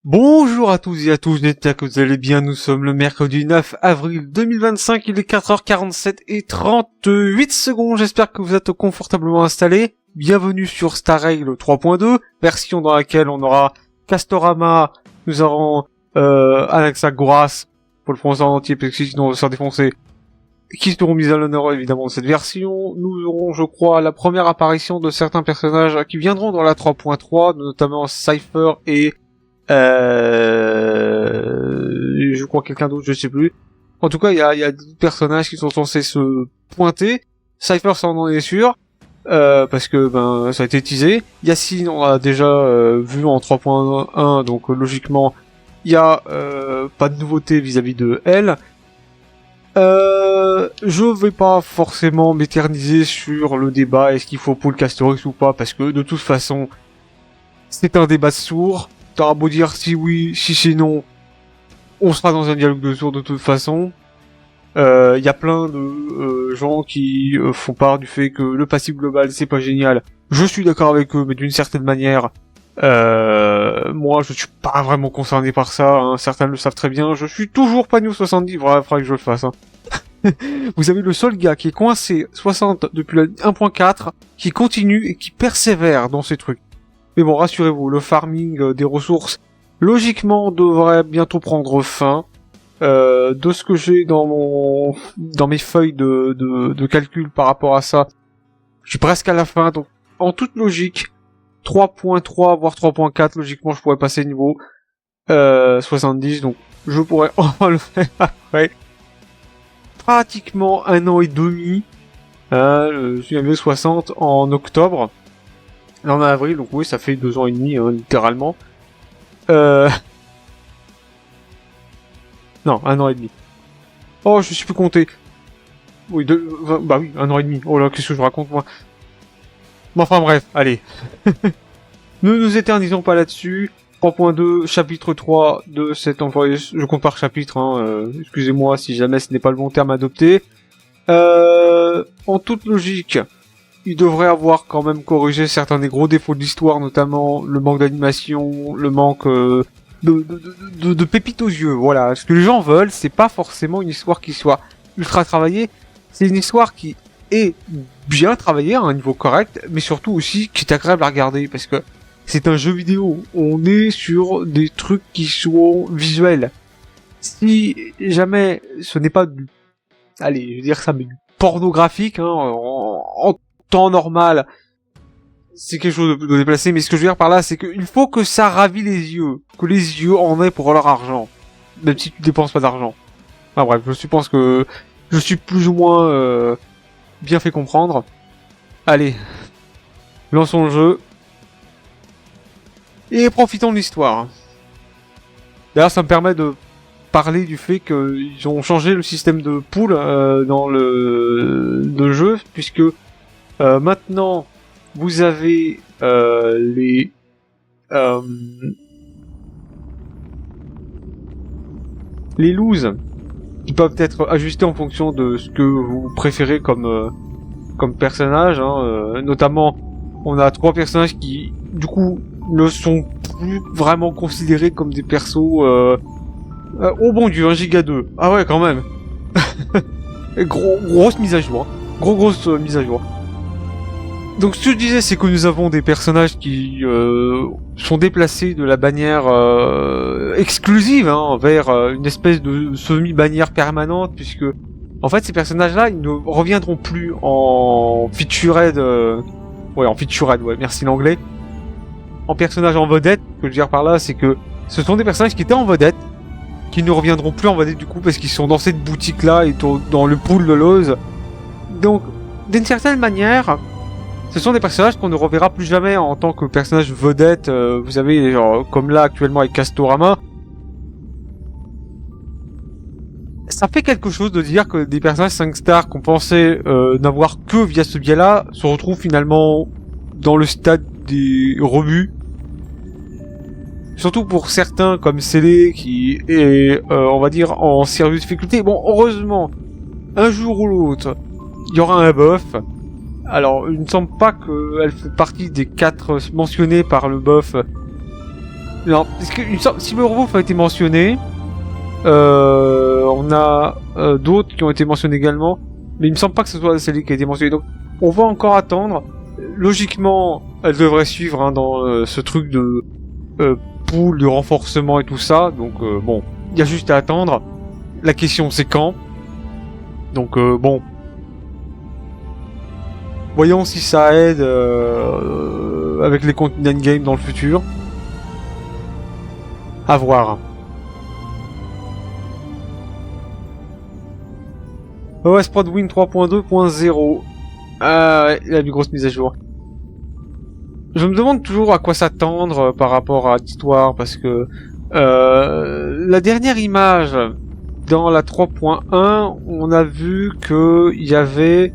Bonjour à tous et à tous, j'espère que vous allez bien, nous sommes le mercredi 9 avril 2025, il est 4h47 et 38 secondes, j'espère que vous êtes confortablement installés. Bienvenue sur Star Rail 3.2, version dans laquelle on aura Castorama, nous aurons Alexa Goras, pour le prononcer en entier parce que sinon on va se faire défoncer, qui seront mis à l'honneur évidemment de cette version. Nous aurons, je crois, la première apparition de certains personnages qui viendront dans la 3.3, notamment Cypher et je crois quelqu'un d'autre, je sais plus. En tout cas, il y a des personnages qui sont censés se pointer. Cypher, ça on en est sûr, parce que ça a été teasé. Yacine, on a déjà vu en 3.1, donc logiquement, il y a pas de nouveauté vis-à-vis de elle. Je vais pas forcément m'éterniser sur le débat, est-ce qu'il faut pull Castorix ou pas, parce que de toute façon, c'est un débat sourd. T'auras beau dire si oui, si c'est non, on sera dans un dialogue de sourds de toute façon. Y a plein de gens qui font part du fait que le passif global c'est pas génial. Je suis d'accord avec eux, mais d'une certaine manière, moi je suis pas vraiment concerné par ça, hein. Certains le savent très bien, je suis toujours pas New 70, faudra que je le fasse. Hein. Vous avez le seul gars qui est coincé 60 depuis la 1.4, qui continue et qui persévère dans ces trucs. Mais bon, rassurez-vous, le farming des ressources, logiquement, devrait bientôt prendre fin. De ce que j'ai dans mes feuilles de calcul par rapport à ça, je suis presque à la fin, donc en toute logique, 3.3 voire 3.4, logiquement, je pourrais passer niveau 70, donc je pourrais enfin le faire après pratiquement 1 an et demi. Je suis arrivé 60 en octobre. Là on est en avril, donc oui, ça fait 2 ans et demi, hein, littéralement. Non, 1 an et demi. Oh, je suis plus compté. Oui, 1 an et demi. Oh là, qu'est-ce que je raconte, moi. Bon, enfin bref, allez. Ne nous éternisons pas là-dessus. 3.2, chapitre 3 de cet envoyé. Je compte par chapitre, hein, excusez-moi si jamais ce n'est pas le bon terme adopté. En toute logique, il devrait avoir quand même corrigé certains des gros défauts de l'histoire, notamment le manque d'animation, le manque de pépites aux yeux. Voilà, ce que les gens veulent, c'est pas forcément une histoire qui soit ultra travaillée, c'est une histoire qui est bien travaillée à un niveau correct, mais surtout aussi qui est agréable à regarder, parce que c'est un jeu vidéo. On est sur des trucs qui sont visuels. Si jamais ce n'est pas du, allez, je veux dire ça, mais du pornographique, hein, en temps normal, c'est quelque chose de déplacé, mais ce que je veux dire par là, c'est qu'il faut que ça ravit les yeux, que les yeux en aient pour leur argent, même si tu dépenses pas d'argent. Enfin bref, je pense que je suis plus ou moins bien fait comprendre. Allez, lançons le jeu. Et profitons de l'histoire. D'ailleurs, ça me permet de parler du fait qu'ils ont changé le système de pool dans le jeu, puisque maintenant vous avez les looses qui peuvent être ajustés en fonction de ce que vous préférez comme personnage, hein. Notamment, on a 3 personnages qui, du coup, ne sont plus vraiment considérés comme des persos. Oh bon Dieu, 1 giga 2. Ah ouais, quand même. Grosse mise à jour. Grosse mise à jour. Donc ce que je disais, c'est que nous avons des personnages qui sont déplacés de la bannière exclusive, hein, vers une espèce de semi-bannière permanente, puisque en fait ces personnages-là, ils ne reviendront plus en featured, en featured, merci l'anglais, en personnage en vedette. Ce que je veux dire par là, c'est que ce sont des personnages qui étaient en vedette, qui ne reviendront plus en vedette du coup, parce qu'ils sont dans cette boutique-là et dans le pool de Lowe's. Donc, d'une certaine manière, ce sont des personnages qu'on ne reverra plus jamais en tant que personnages vedettes. Vous avez, genre, comme là actuellement avec Castorama. Ça fait quelque chose de dire que des personnages 5 stars qu'on pensait n'avoir que via ce biais-là se retrouvent finalement dans le stade des rebuts. Surtout pour certains comme Célé qui est, on va dire, en sérieuse difficulté. Bon, heureusement, un jour ou l'autre, il y aura un buff. Alors, il ne semble pas qu'elle fait partie des 4 mentionnés par le buff Non, parce que si le repos a été mentionné, on a d'autres qui ont été mentionnés également, mais il me semble pas que ce soit celle qui a été mentionnée. Donc, on va encore attendre. Logiquement, elle devrait suivre hein, dans ce truc de pool, de renforcement et tout ça. Donc, bon, il y a juste à attendre. La question, c'est quand. Donc, bon. Voyons si ça aide avec les contenus d'endgame dans le futur. À voir. OS Prod Win 3.2.0. La plus grosse mise à jour. Je me demande toujours à quoi s'attendre par rapport à l'histoire, parce que la dernière image dans la 3.1, on a vu que il y avait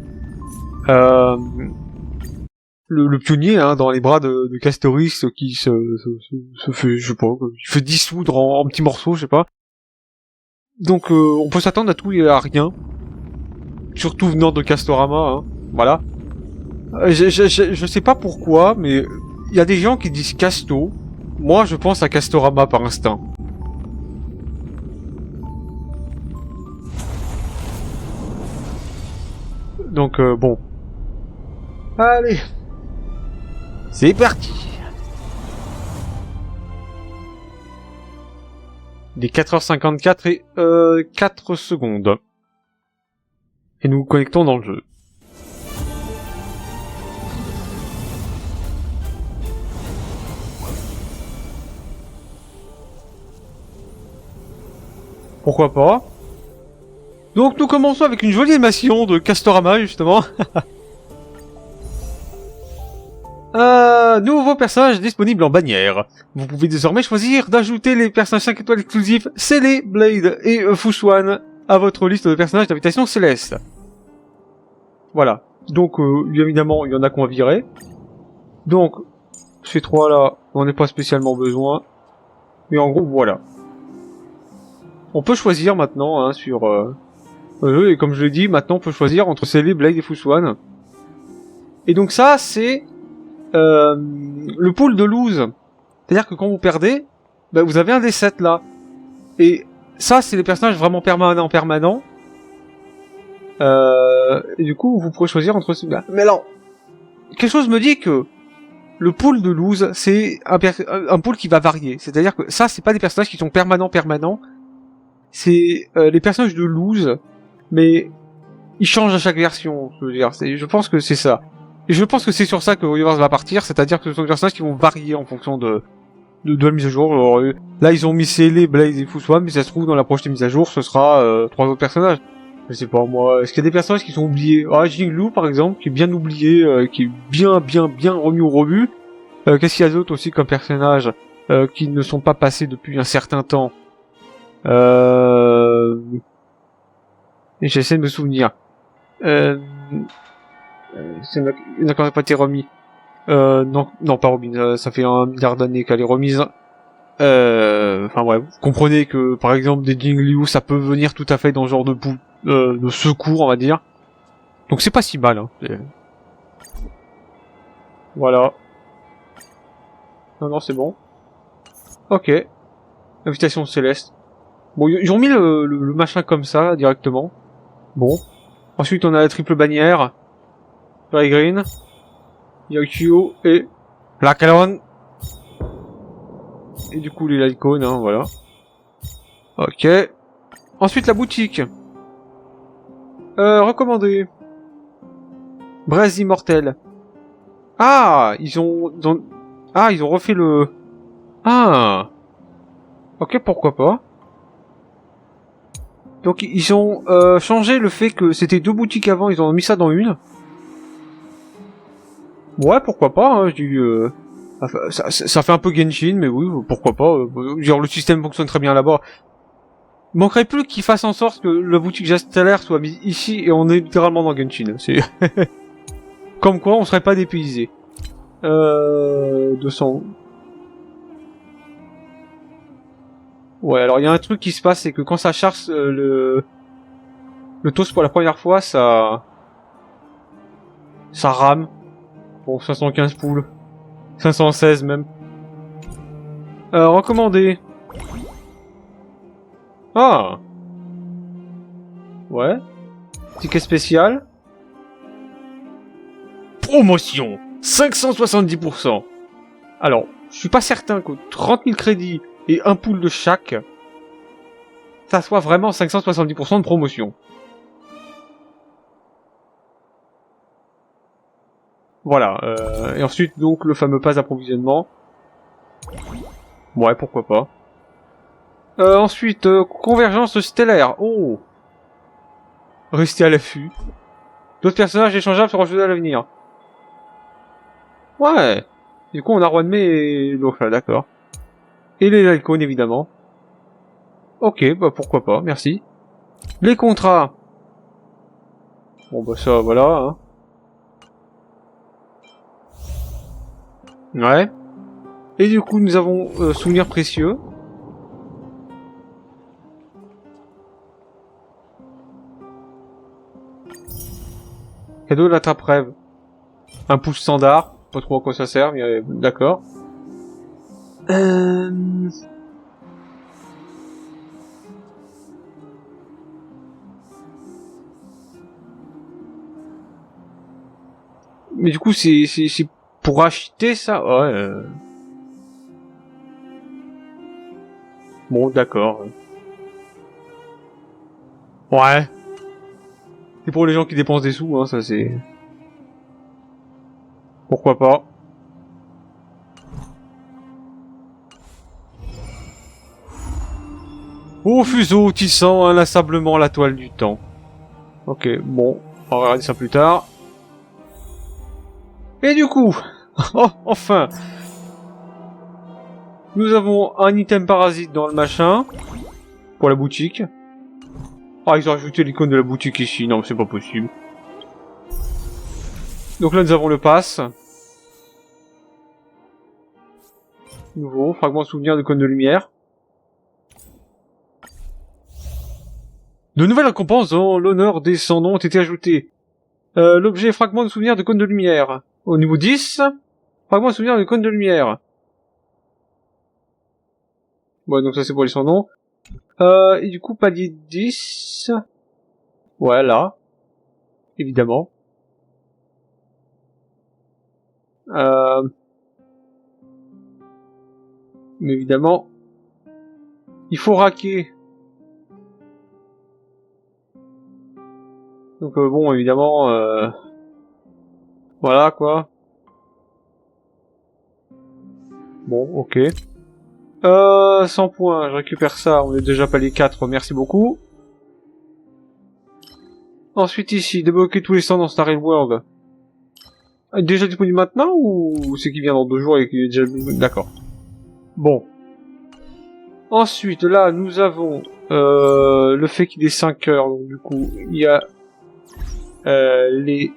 le pionnier hein, dans les bras de Castoris qui se fait, je sais pas, il fait dissoudre en petits morceaux, je sais pas. Donc on peut s'attendre à tout et à rien. Surtout venant de Castorama, hein. Voilà. Je sais pas pourquoi, mais il y a des gens qui disent Casto. Moi, je pense à Castorama par instinct. Donc, bon. Allez. C'est parti. Il est 4h54 et 4 secondes. Et nous nous connectons dans le jeu. Pourquoi pas? Donc nous commençons avec une jolie animation de Castorama justement. Nouveau personnage disponible en bannière. Vous pouvez désormais choisir d'ajouter les personnages 5 étoiles exclusifs Célé, Blade et Fuswan à votre liste de personnages d'invitation céleste. Voilà. Donc évidemment il y en a qu'on va virer. Donc ces trois là on n'est pas spécialement besoin. Mais en gros voilà. On peut choisir maintenant hein, sur et comme je l'ai dit, maintenant on peut choisir entre Célé, Blade et Fuswan. Et donc ça c'est le pool de lose. C'est-à-dire que quand vous perdez, bah, vous avez un des 7 là. Et ça c'est les personnages vraiment permanents. Et du coup vous pourrez choisir entre ces là. Mais alors, quelque chose me dit que le pool de lose c'est un pool qui va varier. C'est-à-dire que ça c'est pas des personnages qui sont permanents. C'est les personnages de lose, mais ils changent à chaque version. Je veux dire, je pense que c'est ça. Et je pense que c'est sur ça que Universe va partir, c'est-à-dire que ce sont des personnages qui vont varier en fonction de la mise à jour. Alors, là, ils ont mis Célé, Blaze et Fuswan, mais ça se trouve, dans la prochaine mise à jour, ce sera 3 autres personnages. Je sais pas, moi, est-ce qu'il y a des personnages qui sont oubliés? Ah, Jinglou, par exemple, qui est bien oublié, qui est bien remis au rebut. Qu'est-ce qu'il y a d'autre aussi comme personnages qui ne sont pas passés depuis un certain temps? Et j'essaie de me souvenir. C'est d'accord, pas été remis. Non, pas remis. Ça fait 1 milliard d'années qu'elle est remise. Enfin bref, vous comprenez que par exemple des Jingliu, ça peut venir tout à fait dans ce genre de secours, on va dire. Donc c'est pas si mal. Hein. Voilà. Non, c'est bon. Ok. Invitation céleste. Bon, ils ont mis le machin comme ça directement. Bon. Ensuite, on a la triple bannière. Fairy Green, Yakio et la Calonne. Et du coup, les icônes, hein, voilà. Ok. Ensuite, la boutique. Recommandé. Braise immortelle. Ah, ils ont refait le... Ah. Ok, pourquoi pas. Donc, ils ont changé le fait que c'était 2 boutiques avant, ils ont mis ça dans une. Ouais, pourquoi pas, hein, je dis, ça fait un peu Genshin, mais oui, pourquoi pas. Genre, le système fonctionne très bien là-bas. Il manquerait plus qu'ils fassent en sorte que la boutique Gestellaire soit mise ici, et on est littéralement dans Genshin. C'est... Comme quoi, on serait pas dépaysé. 200... Ouais, alors il y a un truc qui se passe, c'est que quand ça charge le toast pour la première fois, ça rame. Bon, 515 poules. 516 même. Recommandé. Ah. Ouais. Ticket spécial. Promotion 570%. Alors, je suis pas certain que 30 000 crédits et un pool de chaque, ça soit vraiment 570% de promotion. Voilà. Et ensuite, donc, le fameux pass d'approvisionnement. Ouais, pourquoi pas. Ensuite, convergence stellaire. Oh. Restez à l'affût. D'autres personnages échangeables seront ajoutés à l'avenir. Ouais. Du coup, on a Résumé et l'autre, d'accord. Et les icônes, évidemment. Ok, bah pourquoi pas, merci. Les contrats. Bon, bah ça, voilà, hein. Ouais. Et du coup, nous avons souvenirs précieux. Cadeau de l'attrape-rêve. Un pouce standard. Pas trop à quoi ça sert, mais d'accord. Mais du coup, c'est pour acheter ça. Ouais. Bon, d'accord. Ouais. C'est pour les gens qui dépensent des sous, hein, ça c'est... Pourquoi pas. Au fuseau tissant inlassablement la toile du temps. Ok, bon, on va regarder ça plus tard. Et du coup, oh, enfin, nous avons un item parasite dans le machin, pour la boutique. Ah, ils ont rajouté l'icône de la boutique ici, non, c'est pas possible. Donc là, nous avons le pass. Nouveau, fragment souvenir de cône de lumière. De nouvelles récompenses en l'honneur des sans noms ont été ajoutées. L'objet fragment de souvenir de cône de lumière. Au niveau 10, fragment de souvenir de cône de lumière. Bon, donc ça c'est pour les sans noms. Et du coup, palier 10. Ouais, là. Évidemment. Mais évidemment, il faut raquer. Donc bon, évidemment, voilà quoi. Bon, ok. 100 points, je récupère ça, on est déjà palier 4, merci beaucoup. Ensuite ici, débloquer tous les stands dans Star World. Déjà disponible maintenant ou c'est qui vient dans 2 jours et qui est déjà... D'accord. Bon. Ensuite, là, nous avons le fait qu'il est 5 heures, donc du coup, il y a les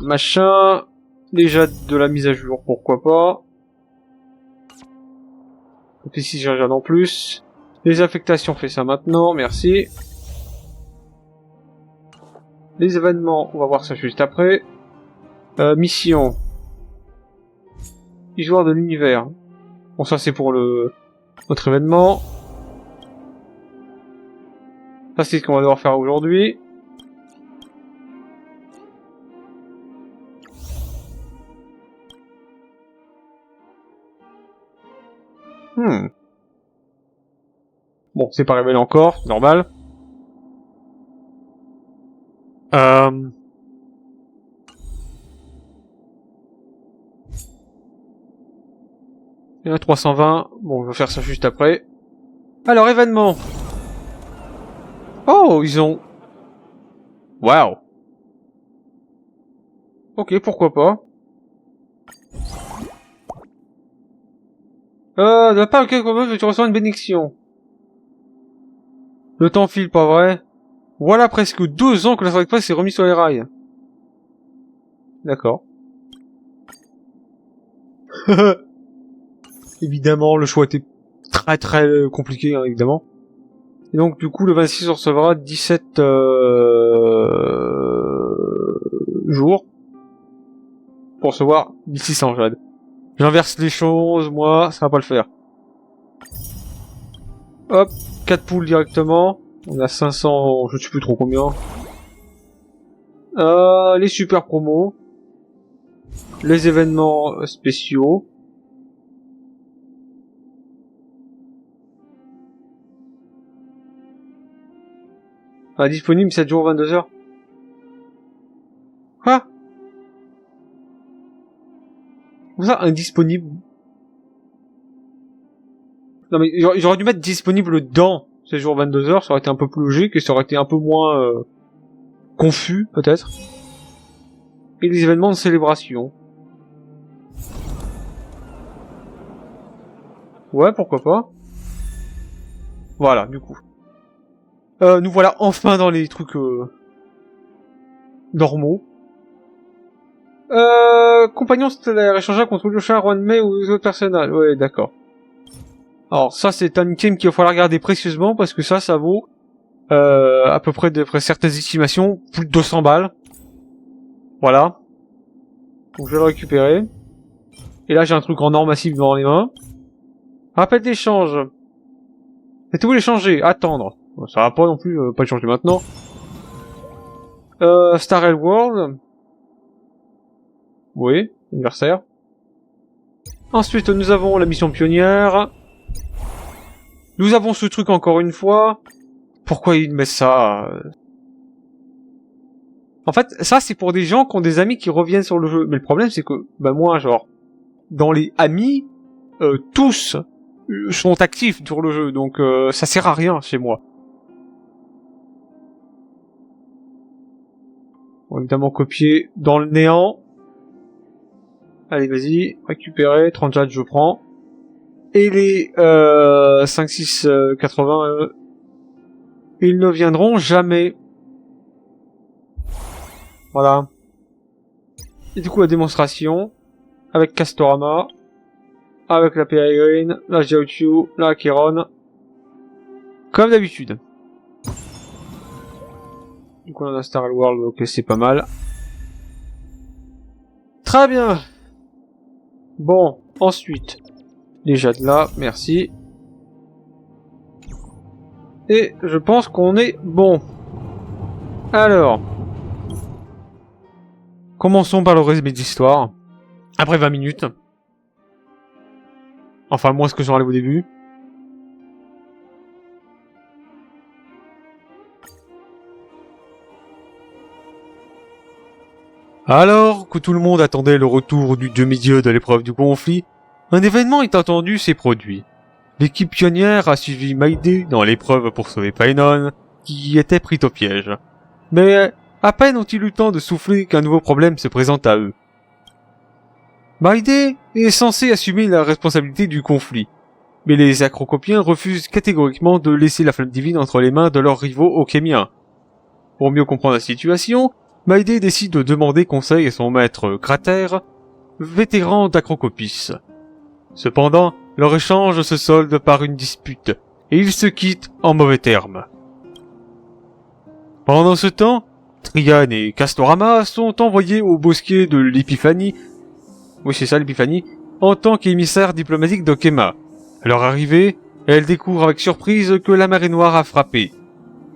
machins, déjà de la mise à jour, pourquoi pas. Et si je regarde en plus, les affectations, fait ça maintenant, merci. Les événements, on va voir ça juste après. Mission. Histoire de l'univers. Bon, ça c'est pour notre événement. Ça c'est ce qu'on va devoir faire aujourd'hui. Bon, c'est pas révélé encore, c'est normal. Il y en a 320. Bon, on va faire ça juste après. Alors, événement. Oh, ils ont... Waouh. Ok, pourquoi pas. De la part de quelqu'un comme tu reçois une bénédiction. Le temps file, pas vrai? Voilà presque 2 ans que la Soirée Express s'est remis sur les rails. D'accord. Évidemment, le choix était très très compliqué, hein, évidemment. Et donc, du coup, le 26 on recevra 17 jours pour recevoir 1600 jade. J'inverse les choses, moi, ça va pas le faire. Hop, 4 poules directement. On a 500, je ne sais plus trop combien. Les super promos. Les événements spéciaux. Ah, disponible 7 jours 22 heures. Quoi? Comment ça, indisponible? Non mais j'aurais dû mettre disponible dans 7 jours 22 heures, ça aurait été un peu plus logique et ça aurait été un peu moins confus peut-être. Et les événements de célébration. Ouais, pourquoi pas. Voilà, du coup. Nous voilà enfin dans les trucs normaux. Compagnon stellaire, échangeur contre le chat, roi de mai ou les autres personnages. Ouais, d'accord. Alors ça, c'est un item qu'il va falloir regarder précieusement parce que ça vaut à peu près d'après certaines estimations plus de 200 balles. Voilà. Donc je vais le récupérer. Et là, j'ai un truc en or massif dans les mains. Rappel d'échange. Faites-vous l'échanger? Attendre. Bon, ça va pas non plus, pas le changer maintenant. Star World. Oui, anniversaire. Ensuite, nous avons la mission pionnière. Nous avons ce truc encore une fois. Pourquoi ils mettent ça? En fait, ça c'est pour des gens qui ont des amis qui reviennent sur le jeu. Mais le problème c'est que, bah moi, genre, dans les amis, tous sont actifs sur le jeu, donc ça sert à rien chez moi. Bon, évidemment copier dans le néant. Allez, vas-y, récupérer, 34 je prends. Et les 5, 6, 80, ils ne viendront jamais. Voilà. Et du coup, la démonstration, avec Castorama, avec la Pérégrine, la Jiaoqiu, la Kéron, comme d'habitude. Du coup, on a Star World, ok, c'est pas mal. Très bien. Bon, ensuite, déjà de là, merci. Et je pense qu'on est bon. Alors, commençons par le résumé d'histoire. Après 20 minutes. Enfin, moins ce que j'enlève au début. Alors que tout le monde attendait le retour du demi-dieu de l'épreuve du conflit, un événement inattendu s'est produit. L'équipe pionnière a suivi Maïdé dans l'épreuve pour sauver Painon, qui était pris au piège. Mais à peine ont-ils eu le temps de souffler qu'un nouveau problème se présente à eux. Maïdé est censé assumer la responsabilité du conflit, mais les acrocopiens refusent catégoriquement de laisser la flamme divine entre les mains de leurs rivaux ochémiens. Pour mieux comprendre la situation, Maïdé décide de demander conseil à son maître Cratère, vétéran d'Acrocopis. Cependant, leur échange se solde par une dispute, et ils se quittent en mauvais termes. Pendant ce temps, Trian et Castorama sont envoyés au bosquet de l'Épiphanie, oui c'est ça l'Épiphanie, en tant qu'émissaires diplomatiques d'Okema. À leur arrivée, elles découvrent avec surprise que la marée noire a frappé.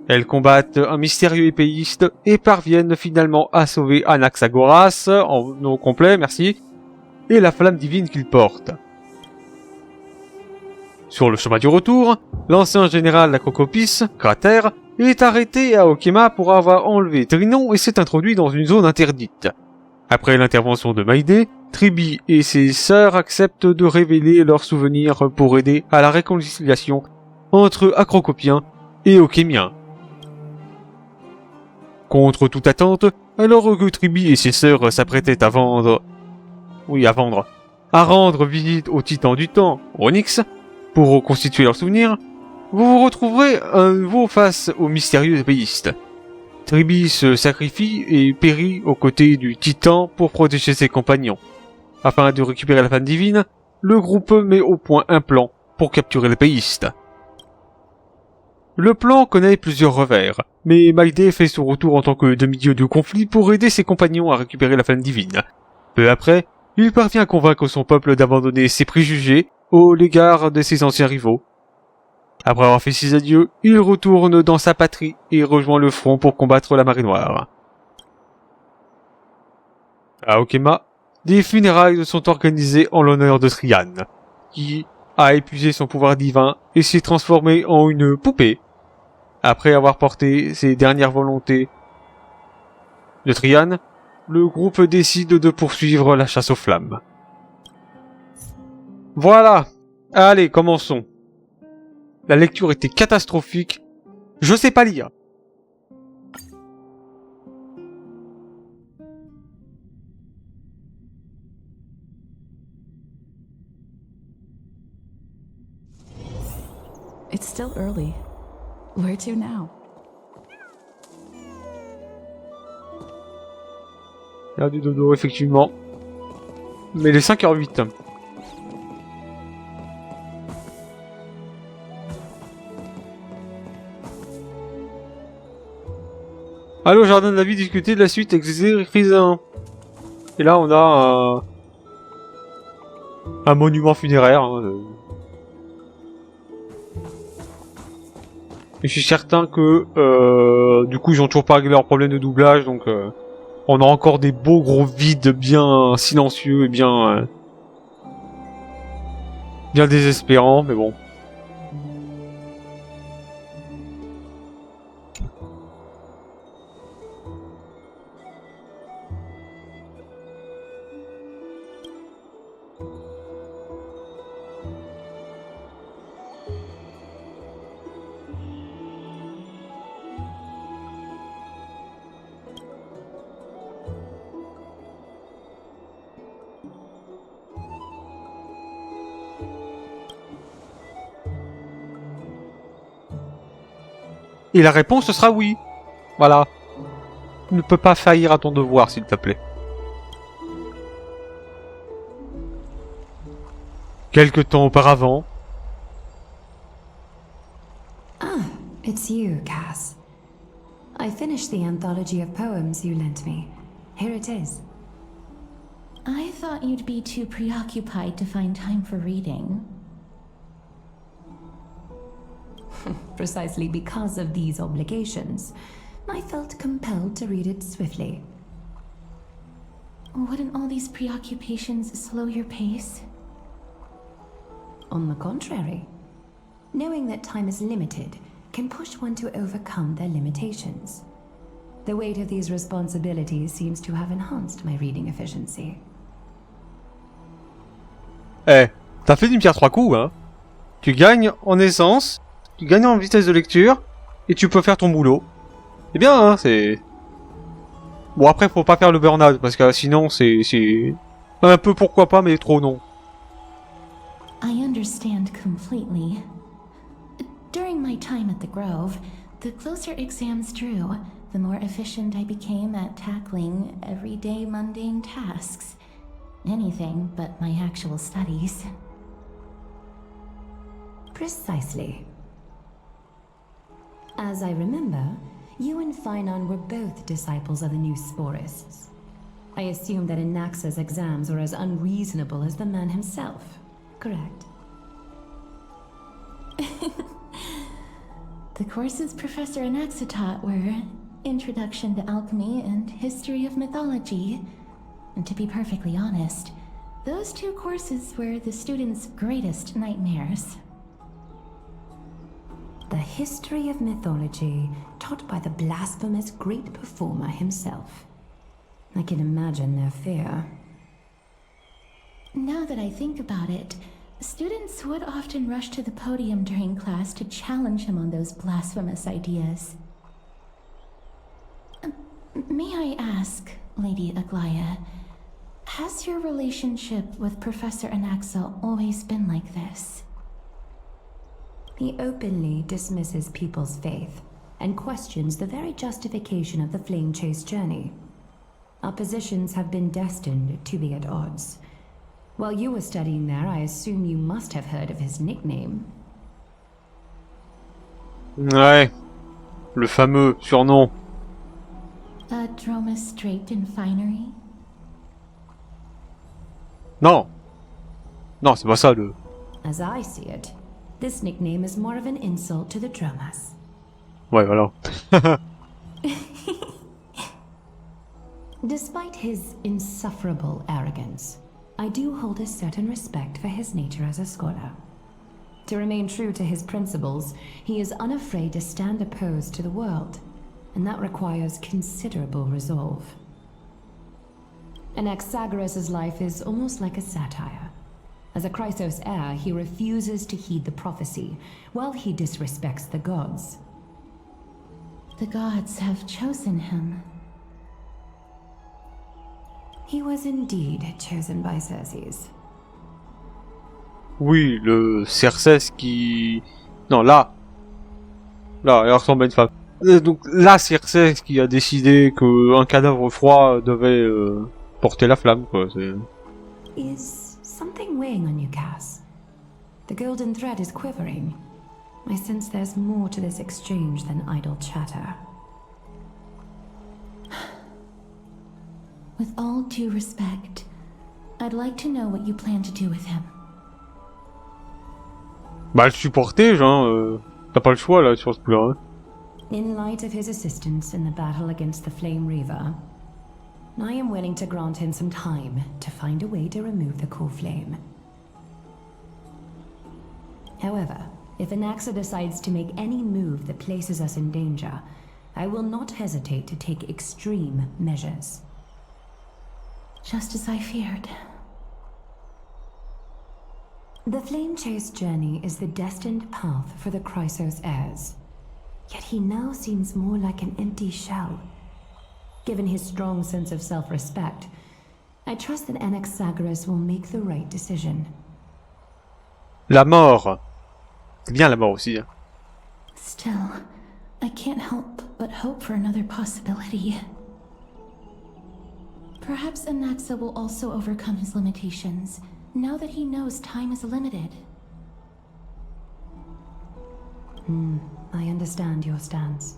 Elles combattent un mystérieux épéiste et parviennent finalement à sauver Anaxagoras, en nom complet, merci, et la flamme divine qu'il porte. Sur le chemin du retour, l'ancien général d'Acrocopis, Cratère, est arrêté à Okema pour avoir enlevé Trinon et s'est introduit dans une zone interdite. Après l'intervention de Maïdé, Tribi et ses sœurs acceptent de révéler leurs souvenirs pour aider à la réconciliation entre Acrocopiens et Okemiens. Contre toute attente, alors que Tribi et ses sœurs s'apprêtaient à rendre visite au titan du temps, Onyx, pour reconstituer leurs souvenirs, vous vous retrouverez à nouveau face au mystérieux épéiste. Tribi se sacrifie et périt aux côtés du titan pour protéger ses compagnons. Afin de récupérer la flamme divine, le groupe met au point un plan pour capturer l'épéiste. Le plan connaît plusieurs revers, mais Maïdé fait son retour en tant que demi-dieu du conflit pour aider ses compagnons à récupérer la flamme divine. Peu après, il parvient à convaincre son peuple d'abandonner ses préjugés au l'égard de ses anciens rivaux. Après avoir fait ses adieux, il retourne dans sa patrie et rejoint le front pour combattre la marée noire. À Okema, des funérailles sont organisées en l'honneur de Trian, qui a épuisé son pouvoir divin et s'est transformé en une poupée. Après avoir porté ses dernières volontés de Trian, le groupe décide de poursuivre la chasse aux flammes. Voilà. Allez, commençons. La lecture était catastrophique. Je sais pas lire. It's still early. Where to now? Il y a du dodo, effectivement. Mais il est 5h08. Allez au jardin de la vie discuter de la suite avec les Frisains. Et là on a un monument funéraire. Hein, Et je suis certain que du coup ils ont toujours pas réglé leur problème de doublage, donc on a encore des beaux gros vides bien silencieux et bien désespérants, mais bon. Et la réponse ce sera oui. Voilà. Tu ne peux pas faillir à ton devoir, s'il te plaît. Quelque temps auparavant. Ah, it's you, Cass. I finished the anthology of poems you lent me. Here it is. I thought you'd be too preoccupied to find time for reading. Precisely because of these obligations, I felt compelled to read it swiftly. Wouldn't all these preoccupations slow your pace? On the contrary, knowing that time is limited can push one to overcome their limitations. The weight of these responsibilities seems to have enhanced my reading efficiency. Eh, t'as fait d'une pierre trois coups, hein. Tu gagnes en essence, tu gagnes en vitesse de lecture, et tu peux faire ton boulot. C'est bien, hein, c'est... Bon, après, faut pas faire le burn-out, parce que sinon, c'est... Un peu pourquoi pas, mais trop non. I understand completely. During my time at the Grove, the closer exams drew, the more efficient I became at tackling everyday mundane tasks. Anything but my actual studies. Precisely. As I remember, you and Finon were both disciples of the new Sporists. I assume that Anaxa's exams were as unreasonable as the man himself, correct? The courses Professor Anaxa taught were Introduction to Alchemy and History of Mythology. And to be perfectly honest, those two courses were the students' greatest nightmares. The history of mythology, taught by the blasphemous great performer himself. I can imagine their fear. Now that I think about it, students would often rush to the podium during class to challenge him on those blasphemous ideas. May I ask, Lady Aglaya, has your relationship with Professor Anaxa always been like this? He openly dismisses people's faith and questions the very justification of the Flame Chase journey. Our positions have been destined to be at odds. While you were studying there, I assume you must have heard of his nickname. Ouais. Le fameux surnom. Dromus draped in finery? Non. Non, c'est pas ça le... As I see it, This nickname is more of an insult to the Dromas. Ouais, voilà. Despite his insufferable arrogance, I do hold a certain respect for his nature as a scholar. To remain true to his principles, he is unafraid to stand opposed to the world, and that requires considerable resolve. Anaxagoras' life is almost like a satire. As a Chrysos heir, he refuses to heed the prophecy, while he disrespects the gods. The gods have chosen him. He was indeed chosen by Circes. Oui, le Circès qui... Non, là. Là, elle ressemble à une femme. Donc, la Circès qui a décidé qu'un cadavre froid devait porter la flamme, quoi. Is something weighing on you, Cass? The golden thread is quivering. I sense there's more to this exchange than idle chatter. With all due respect, I'd like to know what you plan to do with him. Bah, le supporter, genre, t'as pas le choix, là, sur ce coup-là. Hein. In light of his assistance in the battle against the Flame Reaver, I am willing to grant him some time to find a way to remove the cool flame. However, if Anaxa decides to make any move that places us in danger, I will not hesitate to take extreme measures. Just as I feared. The Flame Chase journey is the destined path for the Chrysos heirs. Yet he now seems more like an empty shell. Given his strong sense of self-respect, I trust that Anaxagoras will make the right decision. La mort. C'est bien la mort aussi. Hein. Still, I can't help but hope for another possibility. Perhaps Anaxa will also overcome his limitations, now that he knows time is limited. I understand your stance.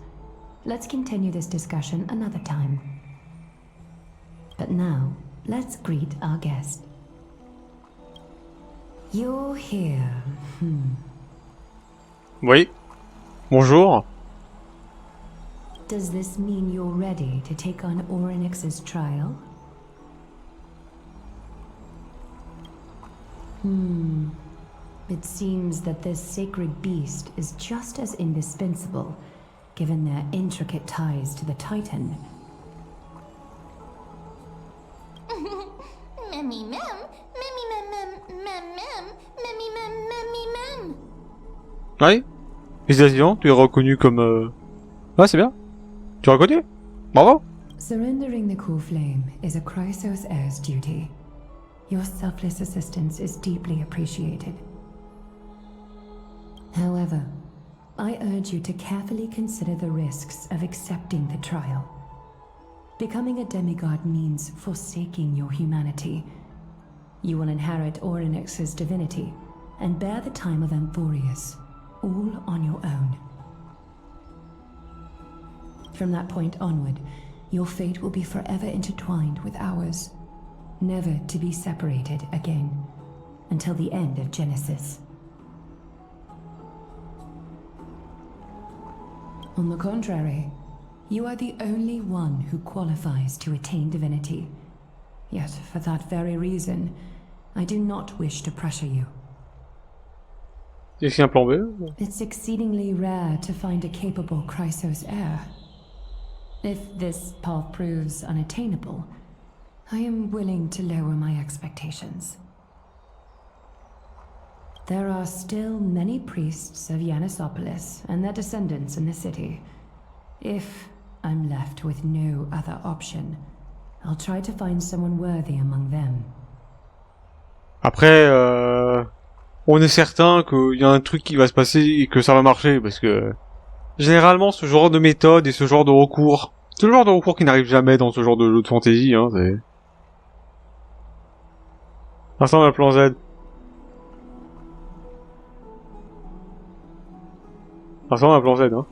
Let's continue this discussion another time. But now, let's greet our guest. You're here. Oui. Bonjour. Does this mean you're ready to take on Orynyx's trial? It seems that this sacred beast is just as indispensable, given their intricate ties to the Titan. Memmy mem, memmy mem mem mem mem, memmy mem memmy mem. Oui. Félicitations, tu es reconnu comme... Ouais, c'est bien. Tu es reconnu. Bravo. Surrendering the cool flame is a Chrysos heir's duty. Your selfless assistance is deeply appreciated. However, I urge you to carefully consider the risks of accepting the trial. Becoming a demigod means forsaking your humanity. You will inherit Orynyx's divinity and bear the time of Amphorius, all on your own. From that point onward, your fate will be forever intertwined with ours, never to be separated again, until the end of Genesis. On the contrary, you are the only one who qualifies to attain divinity. Yet, for that very reason, I do not wish to pressure you. Est-ce qu'il y a un plan B? It's exceedingly rare to find a capable Chrysos heir. If this path proves unattainable, I am willing to lower my expectations. There are still many priests of Yanissopolis and their descendants in the city. If I'm left with no other option, I'll try to find someone worthy among them. Après, on est certain qu'il y a un truc qui va se passer et que ça va marcher, parce que généralement ce genre de méthode et ce genre de recours, c'est le genre de recours qui n'arrive jamais dans ce genre de jeu de fantasy, hein, c'est... Ça ressemble à un plan Z. Ça ressemble à un plan Z, hein.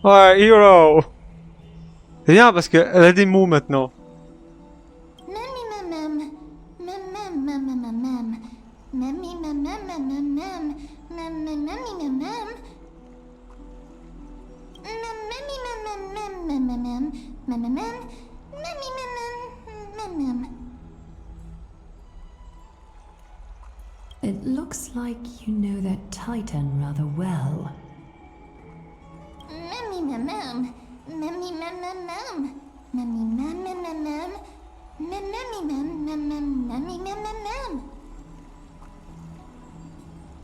Ouais, hero. C'est bien parce qu'elle a des mots maintenant. It looks like you know that Titan rather well.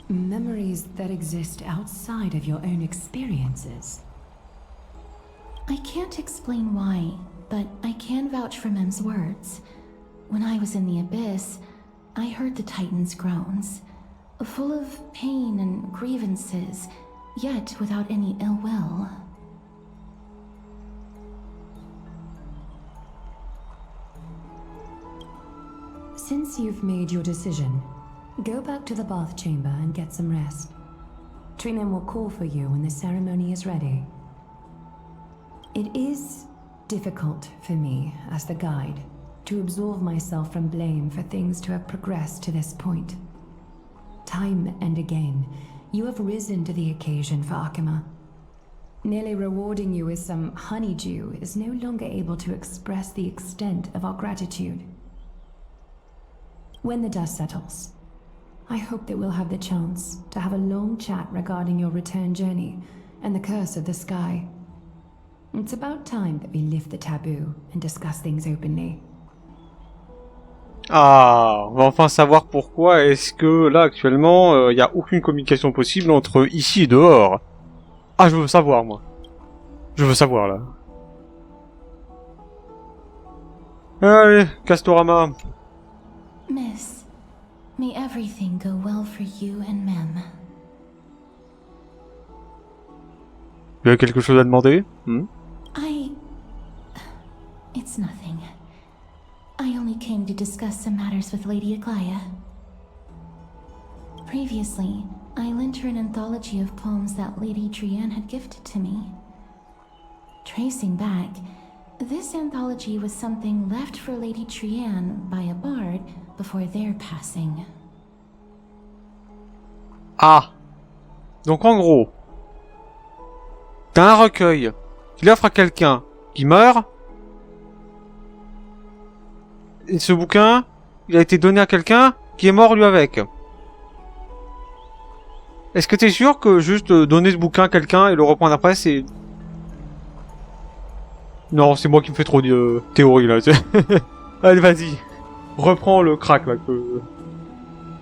Memories that exist outside of your own experiences. I can't explain why, but I can vouch for Mem's words. When I was in the abyss, I heard the Titan's groans, full of pain and grievances, yet without any ill will. Since you've made your decision, go back to the bath chamber and get some rest. Trinem will call for you when the ceremony is ready. It is difficult for me, as the guide, to absolve myself from blame for things to have progressed to this point. Time and again, you have risen to the occasion for Akima. Nearly rewarding you with some honeydew is no longer able to express the extent of our gratitude. When the dust settles, I hope that we'll have the chance to have a long chat regarding your return journey and the curse of the sky. It's about time that we lift the taboo and discuss things openly. Ah, on va enfin savoir pourquoi est-ce que là actuellement il n'y a aucune communication possible entre ici et dehors. Ah, je veux savoir moi. Je veux savoir là. Allez, Castorama. Miss, may everything go well for you and Mem. Tu as quelque chose à demander? It's nothing. I only came to discuss some matters with Lady Aglaya. Previously, I lent her an anthology of poems that Lady Trianne had gifted to me. Tracing back, this anthology was something left for Lady Trianne by a bard before their passing. Ah. Donc en gros, t'as un recueil qu'il offre à quelqu'un qui meurt. Et ce bouquin, il a été donné à quelqu'un qui est mort lui avec. Est-ce que t'es sûr que juste donner ce bouquin à quelqu'un et le reprendre après, c'est... Non, c'est moi qui me fais trop de théorie là. Allez, vas-y. Reprends le crack là.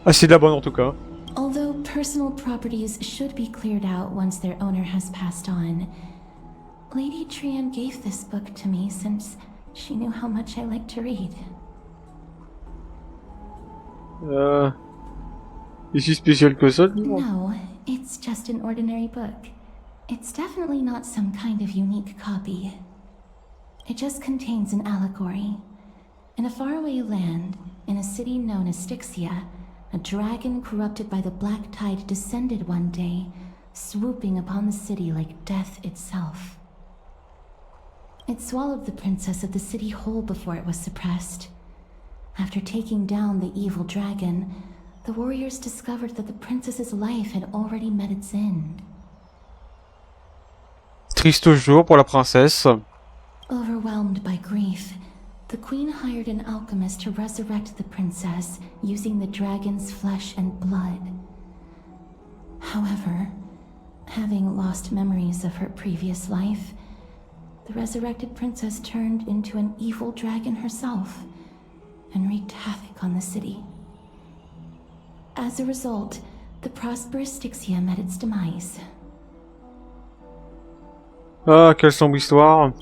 Ah, c'est de la bonne en tout cas. Although personal properties should be cleared out once their owner has passed on, Lady Trianne gave this book to me since she knew how much I like to read. Et si spécial que ça? No, it's just an ordinary book. It's definitely not some kind of unique copy. It just contains an allegory. In a faraway land, in a city known as Styxia, a dragon corrupted by the black tide descended one day, swooping upon the city like death itself. It swallowed the princess of the city whole before it was suppressed. After taking down the evil dragon, the warriors discovered that the princess's life had already met its end. Triste jour pour la princesse. Overwhelmed by grief, the queen hired an alchemist to resurrect the princess using the dragon's flesh and blood. However, having lost memories of her previous life, the resurrected princess turned into an evil dragon herself and wreaked havoc on the city. As a result, the prosperous Styxia met its demise. Ah, quelle sombre histoire.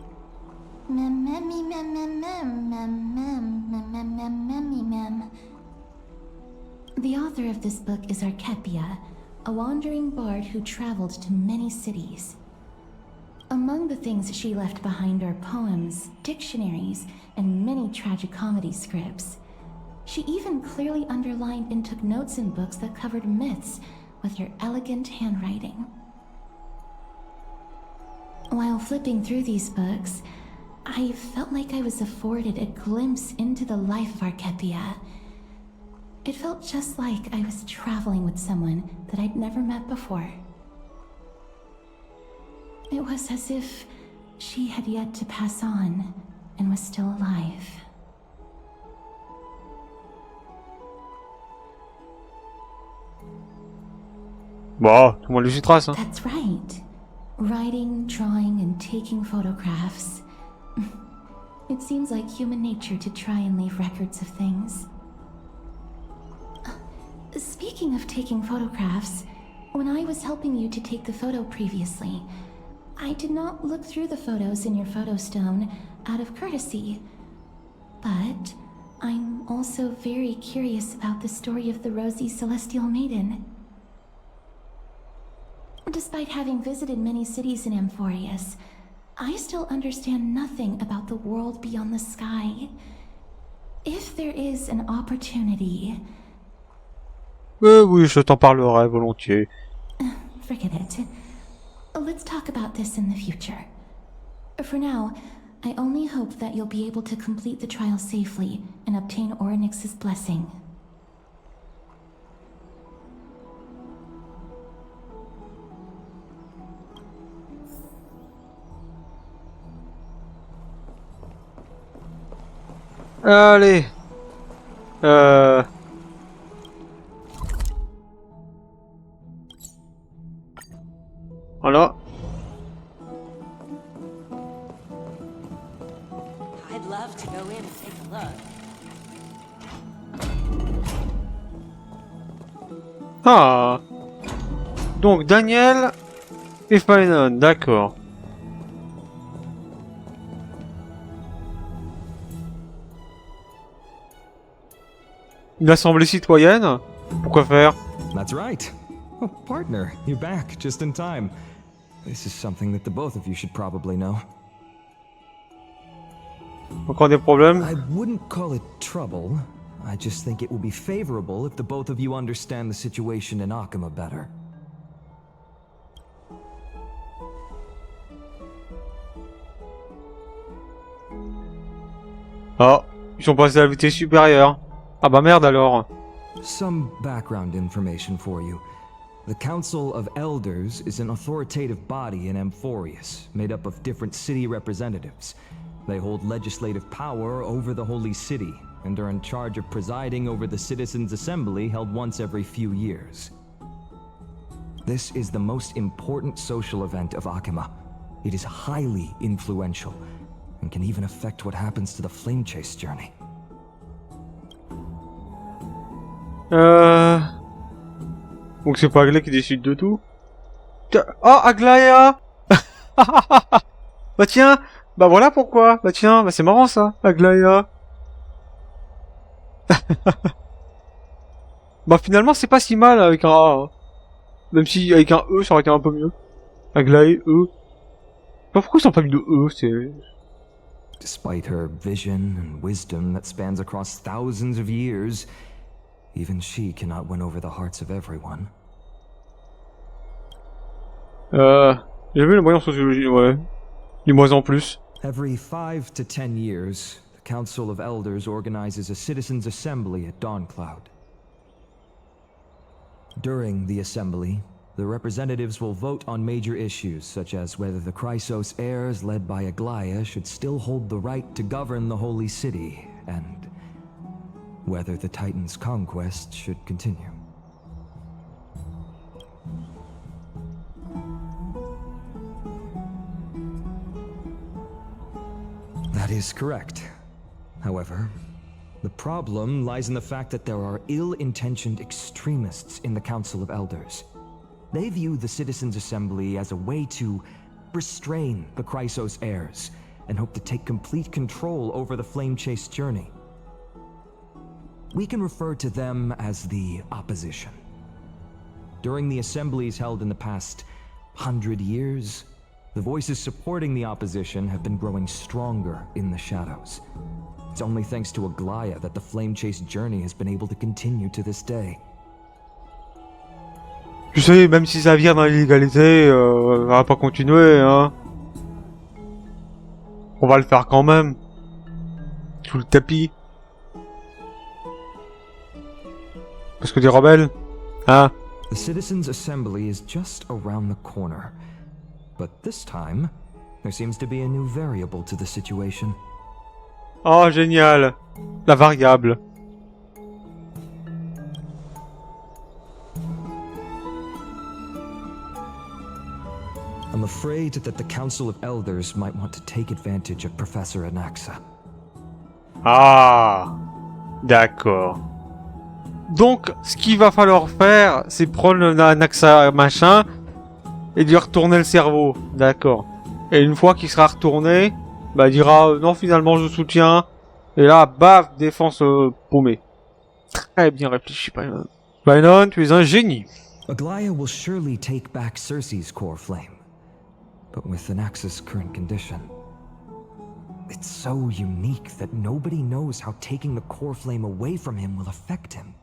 The author of this book is Archepia, a wandering bard who traveled to many cities. Among the things she left behind are poems, dictionaries, and many tragicomedy scripts. She even clearly underlined and took notes in books that covered myths with her elegant handwriting. While flipping through these books, I felt like I was afforded a glimpse into the life of Archepia. It felt just like I was traveling with someone that I'd never met before. It was as if she had yet to pass on and was still alive. Bon, tout le monde lui suit trace, hein. That's right. Writing, drawing, and taking photographs. It seems like human nature to try and leave records of things. Speaking of taking photographs, when I was helping you to take the photo previously, I did not look through the photos in your photo stone out of courtesy. But I'm also very curious about the story of the rosy celestial maiden. Despite having visited many cities in Amphorius, I still understand nothing about the world beyond the sky. If there is an opportunity... Oui, je t'en parlerai volontiers. Forget it. Let's talk about this in the future. For now, I only hope that you'll be able to complete the trial safely and obtain Orynyx's blessing. Allez. Voilà. I'd love to go in and take a look. Ah. Donc Daniel et Finon, d'accord. Une assemblée citoyenne? Pourquoi faire? That's right. Oh, partner, you're back just in time. This is something that the both of you should probably know. Encore des problèmes? I wouldn't call it trouble. I just think it will be favorable if the both of you understand the situation in Akama better. Ah, ils sont passés à la vitesse supérieure. Ah bah merde alors. Some background information for you. The Council of Elders is an authoritative body in Amphorius, made up of different city representatives. They hold legislative power over the Holy City, and are in charge of presiding over the Citizens' Assembly held once every few years. This is the most important social event of Akama. It is highly influential, and can even affect what happens to the Flame Chase journey. Donc c'est pas Aglaé qui décide de tout. Oh, Aglaé. Bah tiens, bah voilà pourquoi. Bah tiens, bah c'est marrant ça, Aglaé. Bah finalement c'est pas si mal avec un A. Hein. Même si avec un E ça aurait été un peu mieux. Aglaé, E. Bah pourquoi ils sont pas mis de E, c'est... Despite her vision and wisdom that spans across thousands of years, even she cannot win over the hearts of everyone. J'ai vu les moyens en sociologie, ouais. Dis-moi en plus. Every 5 to 10 years, the Council of Elders organizes a citizens' assembly at Dawncloud. During the assembly, the representatives will vote on major issues such as whether the Chrysos heirs led by Aglaia should still hold the right to govern the Holy City, and whether the Titan's conquest should continue. That is correct. However, the problem lies in the fact that there are ill-intentioned extremists in the Council of Elders. They view the Citizens' Assembly as a way to restrain the Chrysos heirs and hope to take complete control over the Flame Chase journey. We can refer to them as the opposition. During the assemblies held in the past 100 years, the voices supporting the opposition have been growing stronger in the shadows. It's only thanks to Aglaia that the Flame Chase journey has been able to continue to this day. Tu sais, même si ça vire dans l'illégalité, ça va pas continuer, hein. On va le faire quand même. Sous le tapis. Parce que des rebelles, hein? The Citizens' Assembly is just around the corner. But this time, there seems to be a new variable to the situation. Oh, génial. La variable. I'm afraid that the Council of Elders might want to take advantage of Professor Anaxa. Ah, d'accord. Donc, ce qu'il va falloir faire, c'est prendre un AXA machin et lui retourner le cerveau. D'accord. Et une fois qu'il sera retourné, bah il dira non, finalement je soutiens. Et là, baf, défense paumée. Très bien réfléchi, Bynon, tu es un génie. Aglaya will surely take back Cersei's core flame. But with Anaxa's current condition, it's so unique that nobody knows how taking the core flame away from him will affect him.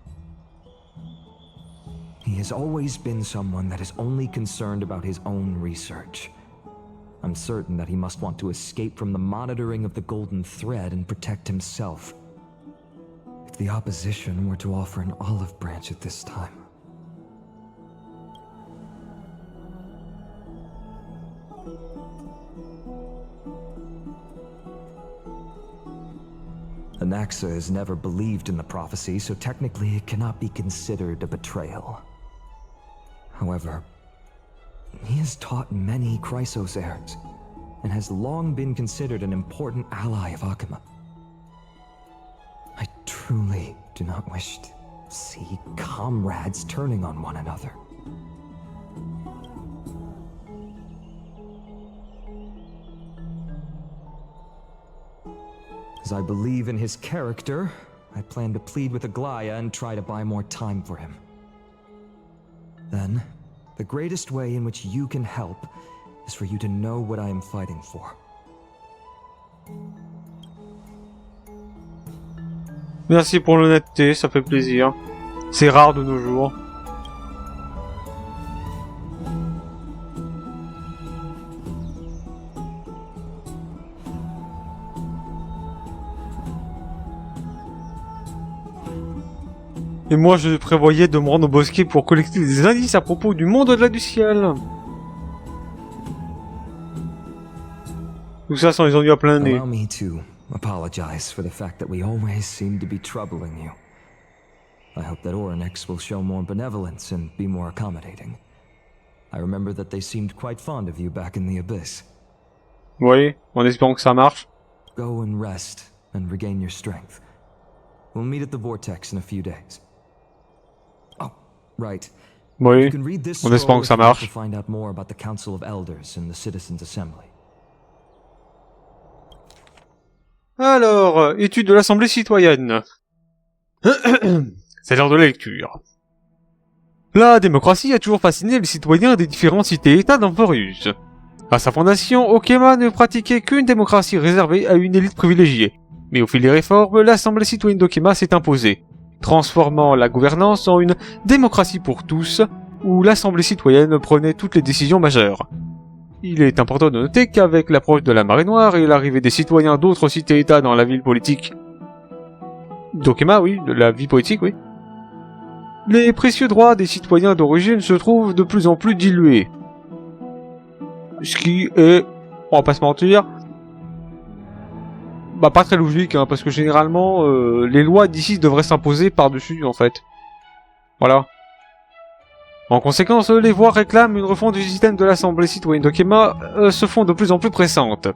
He has always been someone that is only concerned about his own research. I'm certain that he must want to escape from the monitoring of the Golden Thread and protect himself. If the opposition were to offer an olive branch at this time. Anaxa has never believed in the prophecy, so technically it cannot be considered a betrayal. However, he has taught many Chrysos heirs, and has long been considered an important ally of Akima. I truly do not wish to see comrades turning on one another. As I believe in his character, I plan to plead with Aglaya and try to buy more time for him. Then, the greatest way in which you can help is for you to know what I am fighting for. Merci pour l'honnêteté, ça fait plaisir. C'est rare de nos jours. Et moi, je prévoyais de me rendre au bosquet pour collecter des indices à propos du monde au-delà du ciel. Tout ça sans les ennuis à plein nez. Allow me to apologize for the fact that we always seem to be troubling you. I hope that Oryx will show more benevolence and be more accommodating. I remember that they seemed quite fond of you back in the Abyss. Oui, en espérant que ça marche. Go and rest and regain your strength. We'll meet at the Vortex in a few days. Oh, right. Oui, You can read this en espérant scroll que if ça you'd like marche. to find out more about the Council of Elders and the Citizens' Assembly. Alors, étude de l'Assemblée citoyenne. C'est l'heure de la lecture. La démocratie a toujours fasciné les citoyens des différentes cités-États d'Amphorus. À sa fondation, Okema ne pratiquait qu'une démocratie réservée à une élite privilégiée. Mais au fil des réformes, l'Assemblée citoyenne d'Okema s'est imposée, transformant la gouvernance en une démocratie pour tous, où l'Assemblée citoyenne prenait toutes les décisions majeures. Il est important de noter qu'avec l'approche de la marée noire et l'arrivée des citoyens d'autres cités-États dans la ville politique d'Okema, oui, de la vie politique, oui, les précieux droits des citoyens d'origine se trouvent de plus en plus dilués. Ce qui est, on va pas se mentir, bah pas très logique, hein, parce que généralement, les lois d'ici devraient s'imposer par-dessus, en fait. Voilà. En conséquence, les voix réclament une refonte du système de l'Assemblée citoyenne d'Okema se font de plus en plus pressantes.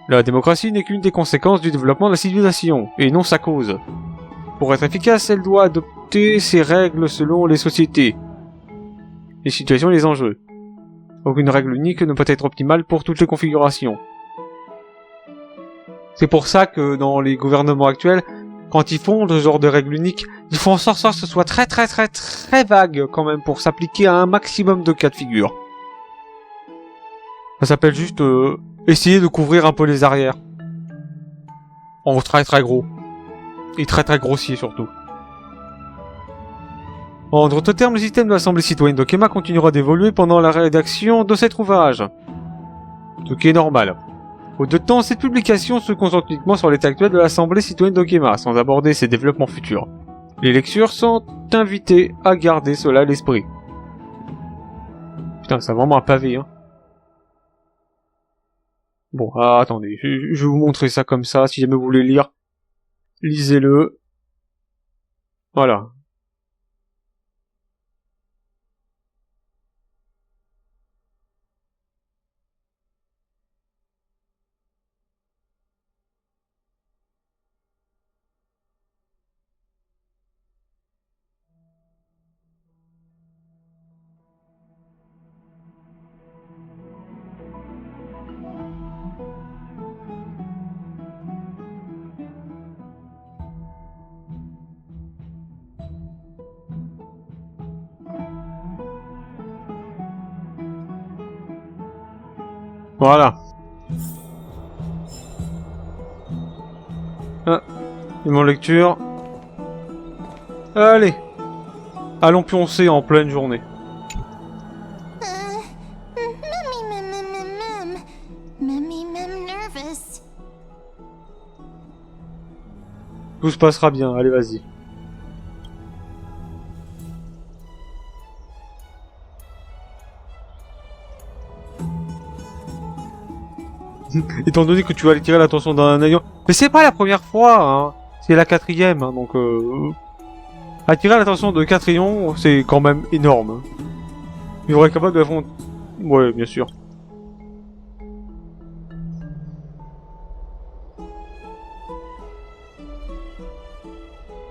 La démocratie n'est qu'une des conséquences du développement de la civilisation, et non sa cause. Pour être efficace, elle doit adopter ses règles selon les sociétés, les situations et les enjeux. Aucune règle unique ne peut être optimale pour toutes les configurations. C'est pour ça que dans les gouvernements actuels, quand ils font ce genre de règles uniques, ils font en sorte que ce soit très vague quand même pour s'appliquer à un maximum de cas de figure. Ça s'appelle juste essayer de couvrir un peu les arrières. En très gros. Et très grossier surtout. En d'autres termes, le système de l'Assemblée citoyenne d'Okema continuera d'évoluer pendant la rédaction de cet ouvrage. Ce qui est normal. Au deux temps, cette publication se concentre uniquement sur l'état actuel de l'Assemblée citoyenne d'Okema, sans aborder ses développements futurs. Les lectures sont invitées à garder cela à l'esprit. Putain, c'est vraiment un pavé, hein. Bon, attendez, je vais vous montrer ça comme ça, si jamais vous voulez lire, lisez-le. Voilà. Voilà. Ah, et mon lecture. Allez. Allons pioncer en pleine journée. Nervous. Tout se passera bien, allez vas-y. Étant donné que tu vas attirer l'attention d'un avion. Mais c'est pas la première fois, hein. C'est la 4e, hein, donc attirer l'attention de 4 rayons, c'est quand même énorme. Hein. Il aurait capable de la fond. Ouais, bien sûr.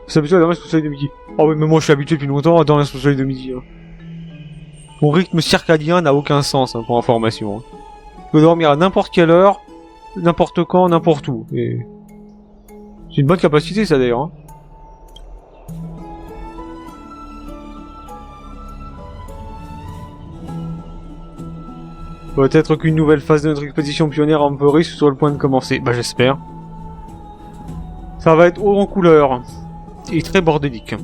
C'est habitué à la responsabilité de midi. Ah oui, mais moi je suis habitué depuis longtemps à dormir la responsabilité de midi. Hein. Mon rythme circadien n'a aucun sens, hein, pour information. Hein. Je peux dormir à n'importe quelle heure, n'importe quand, n'importe où. Et... c'est une bonne capacité ça d'ailleurs. Hein. Peut-être qu'une nouvelle phase de notre expédition pionnière un peu riche sur le point de commencer. Bah j'espère. Ça va être haut en couleur. Et très bordélique.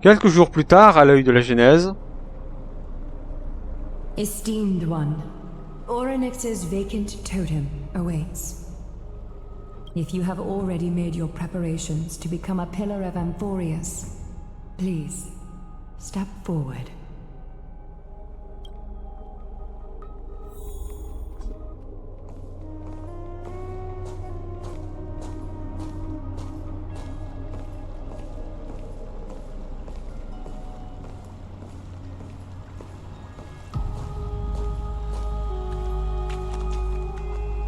Quelques jours plus tard, à l'œil de la Genèse... Esteemed one, Orynyx's vacant totem awaits. If you have already made your preparations to become a pillar of Amphorius, please, step forward.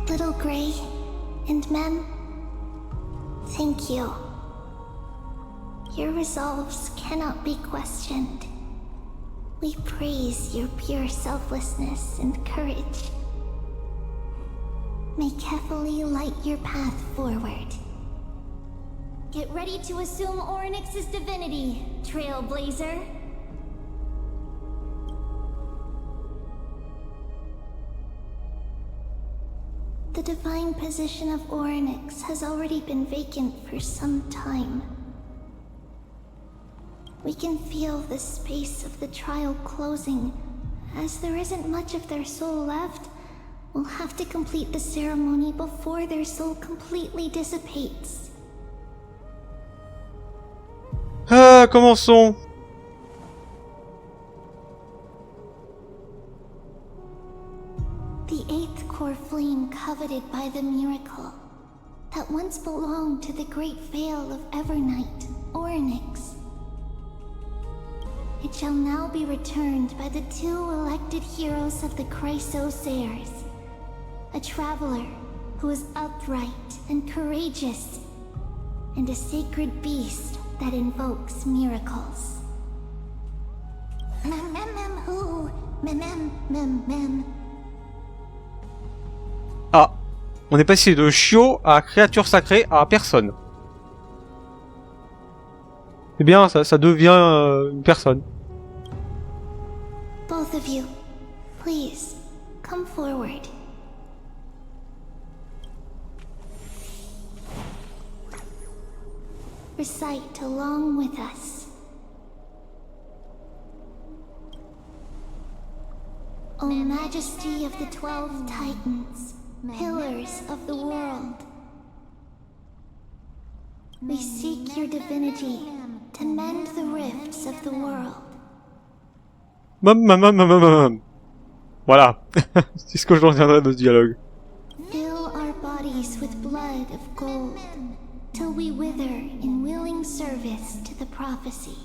Little Grey and Mem, thank you. Your resolves cannot be questioned. We praise your pure selflessness and courage. May carefully light your path forward. Get ready to assume Orynyx's divinity, Trailblazer. The divine position of Orynyx has already been vacant for some time. We can feel the space of the trial closing. As there isn't much of their soul left, we'll have to complete the ceremony before their soul completely dissipates. Ah, commençons. The eighth core flame coveted by the miracle that once belonged to the great veil of Evernight, Orynyx. It shall now be returned by the two elected heroes of the Chrysosairs. A traveler who is upright and courageous, and a sacred beast that invokes miracles. Mem mem mem who? Mem mem mem mem. Ah, on est passé de chiot à créature sacrée à personne. Eh bien, ça devient une personne. Both of you, please, come forward. Recite along with us. O Majesty of the 12 Titans, pillars of the world. We seek your divinity to mend the rifts of the world. Voilà. C'est ce que je retiendrai de ce dialogue. Fill our bodies with blood of gold, till we wither in willing service to the prophecy.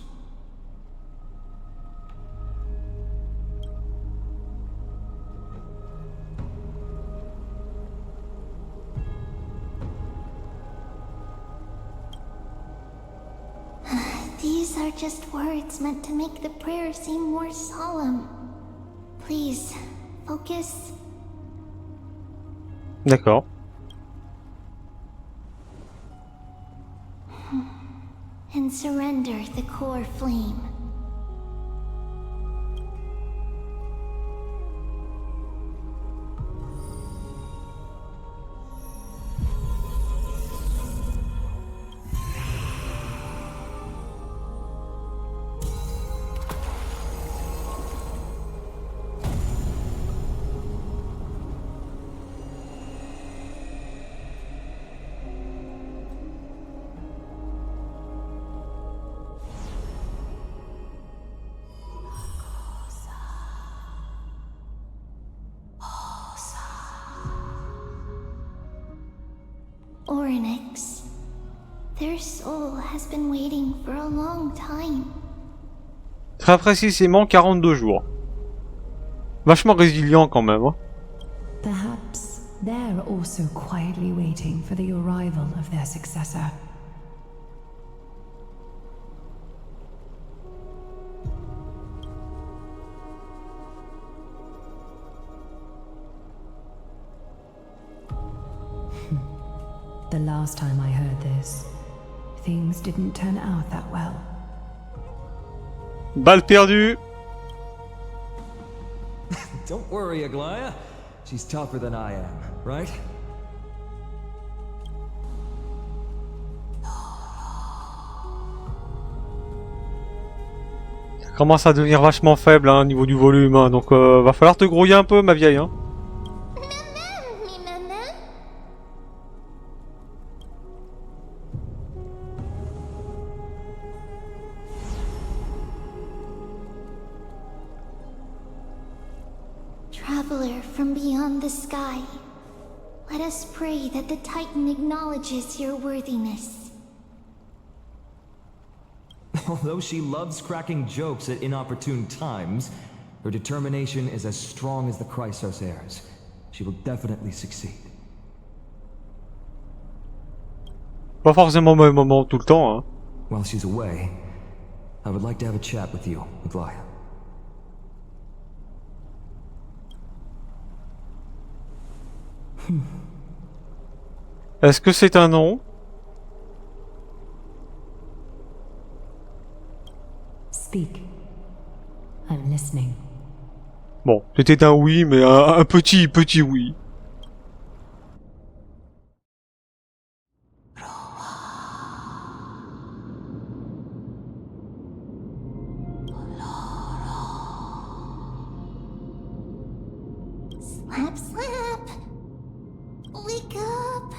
These are just words meant to make the prayer seem more solemn. Please, focus. D'accord. And surrender the core flame. Orynyx. Their soul has been waiting for a long time. Très précisément 42 jours. Vachement résilient quand même. Hein. Perhaps they're also quietly waiting for the arrival of their successor. The last time I heard this, things didn't turn out that well. Balle perdue. Don't worry, Aglaya. She's tougher than I am, right? Ça commence à devenir vachement faible hein, au niveau du volume, hein, donc va falloir te grouiller un peu ma vieille. Hein. Traveler from beyond the sky, let us pray that the Titan acknowledges your worthiness. Although she loves cracking jokes at inopportune times, her determination is as strong as the Chrysos heirs. She will definitely succeed. Pas forcément au même moment tout le temps. Hein. While she's away, I would like to have a chat with you, Aglaya. Est-ce que c'est un nom? Speak. I'm listening. Bon, c'était un oui, mais un petit oui. Slap, slap! Wake up!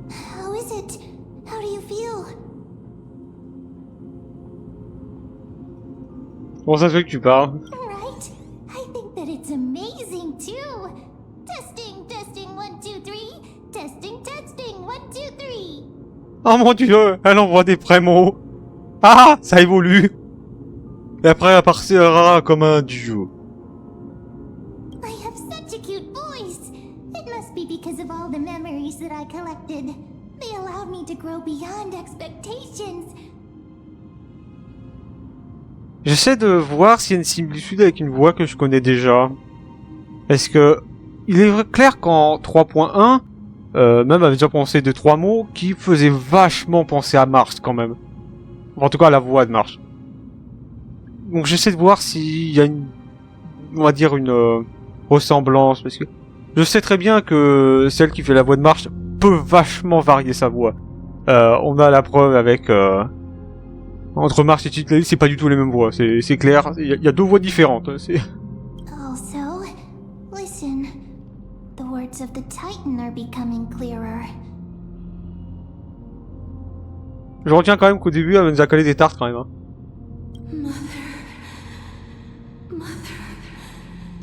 How is it? How do you feel? Comment ça se fait que tu parles? Right? I think that it's amazing too! Testing, testing, 1, 2, 3! Testing, testing, 1, 2, 3! Oh mon dieu, elle envoie des prémots. Ah, ça évolue. Et après, elle partira comme un dieu. I have such a cute voice! It must be because of all the memories that I collected. They allowed me to grow beyond expectations. J'essaie de voir s'il y a une similitude avec une voix que je connais déjà. Parce que il est clair qu'en 3.1, même avait déjà pensé de 3 mots qui faisaient vachement penser à Mars quand même. En tout cas, à la voix de Mars. Donc j'essaie de voir s'il y a une, on va dire une ressemblance, parce que je sais très bien que celle qui fait la voix de Mars peut vachement varier sa voix. On a la preuve avec Entre Marche et Titlail, c'est pas du tout les mêmes voix, c'est clair. Il y a deux voix différentes. Also, listen. The words of the Titan are becoming clearer. Je retiens quand même qu'au début, elle nous a calé des tartes quand même. Hein.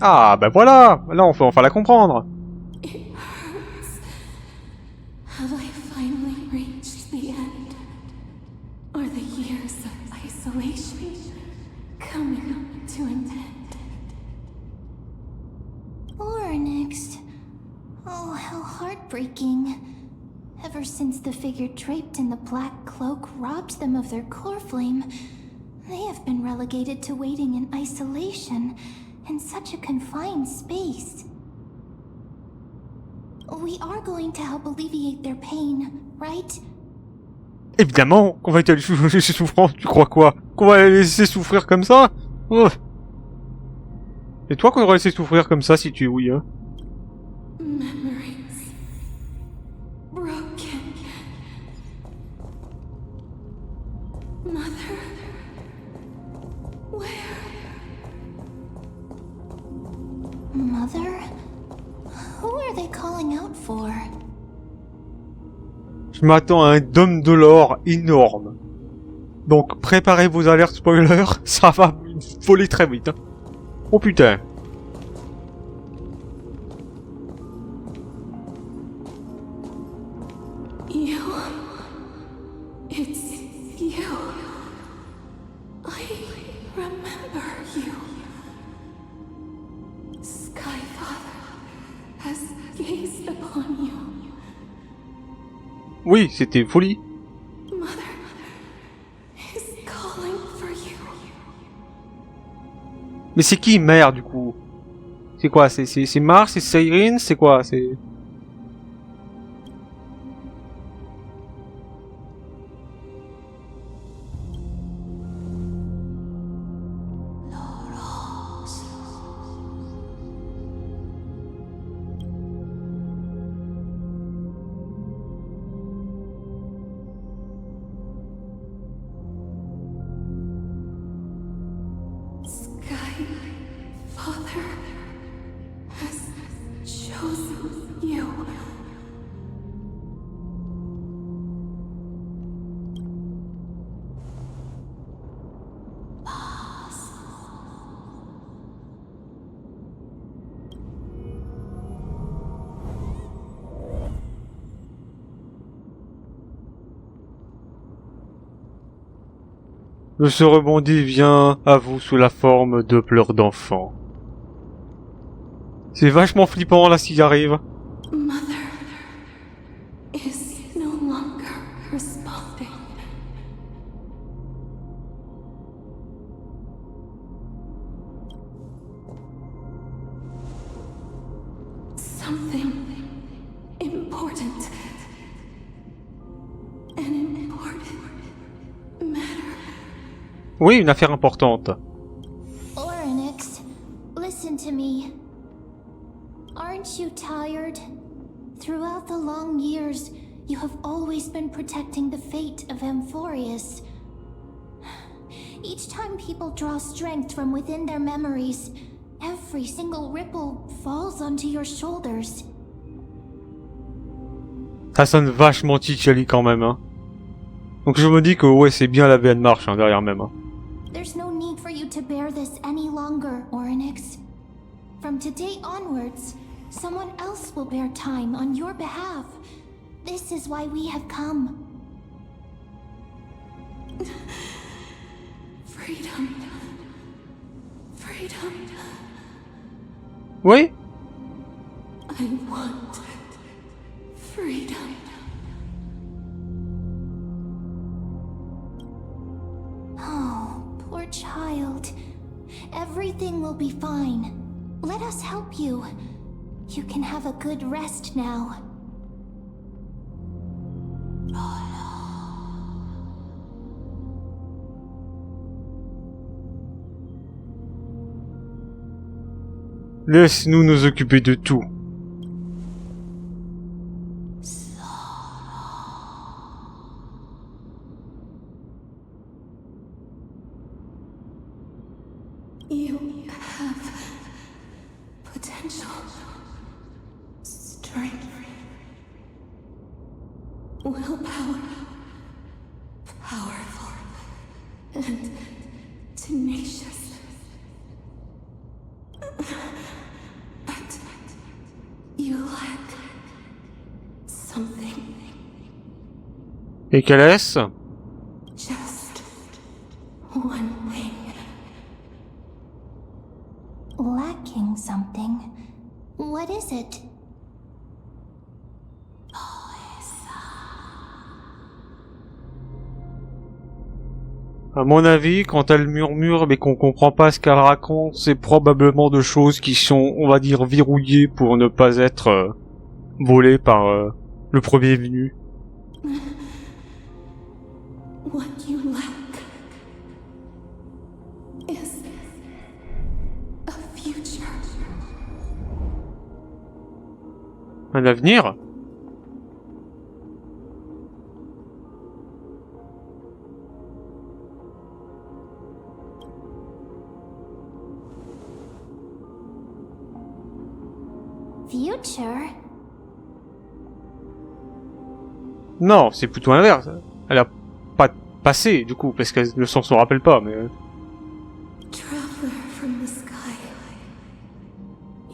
Ah, bah voilà. Là, on peut enfin la comprendre. Have I finally reached the end? Are the years of isolation coming to an end? Or next? Oh, how heartbreaking. Ever since the figure draped in the black cloak robbed them of their core flame, they have been relegated to waiting in isolation in such a confined space. We are going to help alleviate their pain, right? Évidemment qu'on va être laisser souffrance, tu crois quoi? Qu'on va les laisser souffrir comme ça? Oh. Et toi qu'on aurait laissé souffrir comme ça si tu oui, hein? Memories broken. Mother, where? Mother? Who are they calling out for? Je m'attends à un dôme de l'or énorme. Donc préparez vos alertes spoilers, ça va voler très vite. Hein. Oh putain. You. It's you. I remember you. Skyfather has gazed upon you. Oui, c'était folie. Mother is calling for you. Mais c'est qui mère du coup? C'est quoi? C'est Mars, c'est Cyrene, c'est quoi? C'est... Skyfather has chosen you. Ce rebondis vient à vous sous la forme de pleurs d'enfant. C'est vachement flippant là s'il arrive. Mother is no longer responding. Something important. An important matter. Oui, une affaire importante. Orynyx, listen to me. Aren't you tired? Throughout the long years, you have always been protecting the fate of Amphorius. Each time people draw strength from within their memories, every single ripple falls onto your shoulders. Ça sonne vachement Ticheli quand même, hein. Donc je me dis que ouais, c'est bien la VN marche hein, derrière même. Hein. There's no need for you to bear this any longer, Orynyx. From today onwards, someone else will bear time on your behalf. This is why we have come. Freedom. Freedom. Oui? I want freedom. Oh, poor child. Everything will be fine. Let us help you. You can have a good rest now. Laisse-nous nous occuper de tout. You have potential, strength, willpower, powerful, and tenacious. But you lack something. Et quelle est-ce? Just one thing. Lacking something. What is it? À mon avis, quand elle murmure mais qu'on comprend pas ce qu'elle raconte, c'est probablement de choses qui sont, on va dire, verrouillées pour ne pas être volées par le premier venu. What you lack is a future. Un avenir? Future? Non, c'est plutôt l'inverse. Elle a pas de passé, du coup, parce qu'elle ne s'en rappelle pas, mais... Traveler from the sky.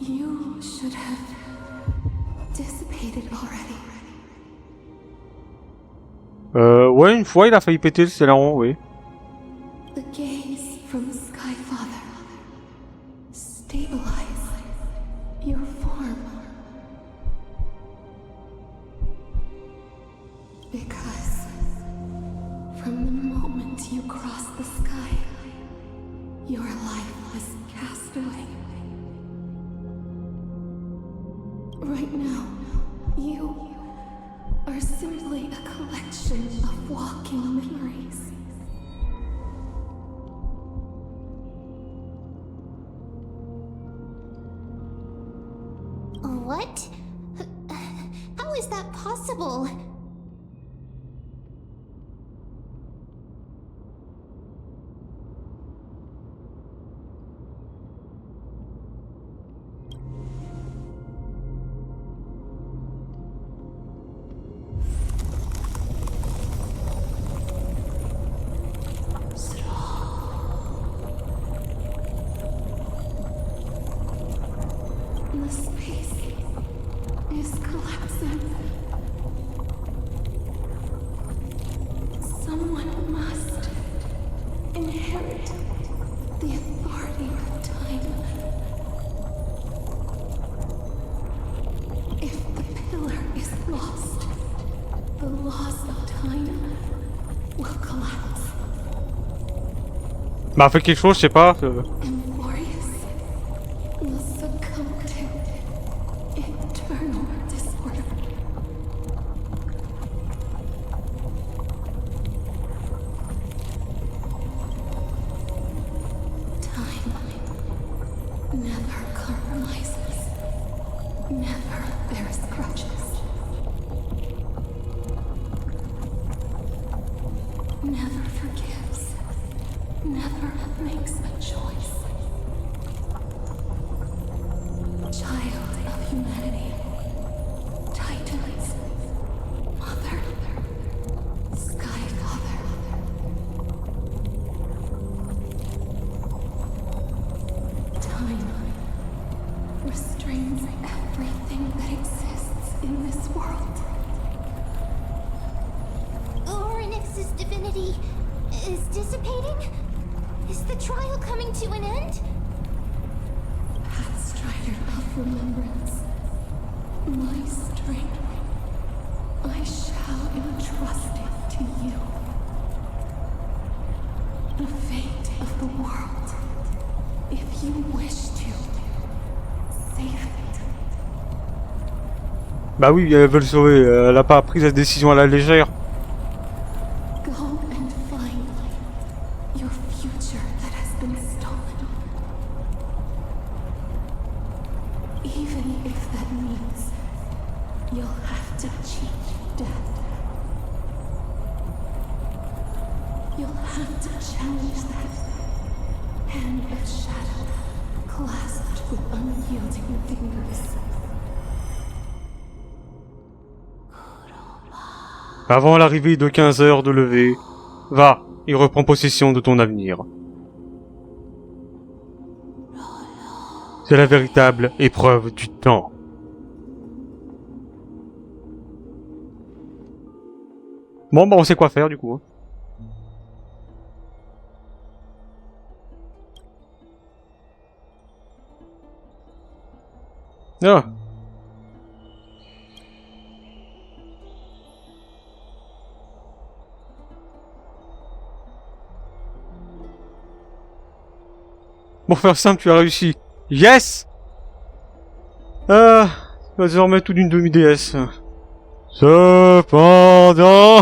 You should have dissipated already. Ouais, une fois, il a failli péter le Celeron, oui. The gaze from Sky Father. Stabilize your form. Because from the moment you crossed the sky, your life was cast away. Right now, you are simply a collection of walking memories. What? How is that possible? The space is collapsing. Someone must inherit the authority of time. If the pillar is lost, the laws of time will collapse. Bah, fais quelque chose, je sais pas. Emborious will succumb to eternal disorder. Time never compromises, never bears grudges, never forgives, never makes a choice. Child of humanity, Titans, Mother, Sky Father. Time restrains everything that exists in this world. Orynyx's divinity is dissipating? Is the trial coming to an end? Pathstrider of remembrance, my strength, I shall entrust it to you. The fate of the world, if you wish to, save it. Bah oui, elle veut le sauver. Elle a pas pris cette décision à la légère. Go and find your future that has been stolen. Even if that means you'll have to cheat death. You'll have to challenge that hand of shadow, clasped with unyielding fingers. Avant l'arrivée de 15 heures de lever, va et reprends possession de ton avenir. C'est la véritable épreuve du temps. Bon, bah on sait quoi faire du coup. Ah. Pour faire simple, tu as réussi. Yes! Désormais tout d'une demi-déesse. Cependant...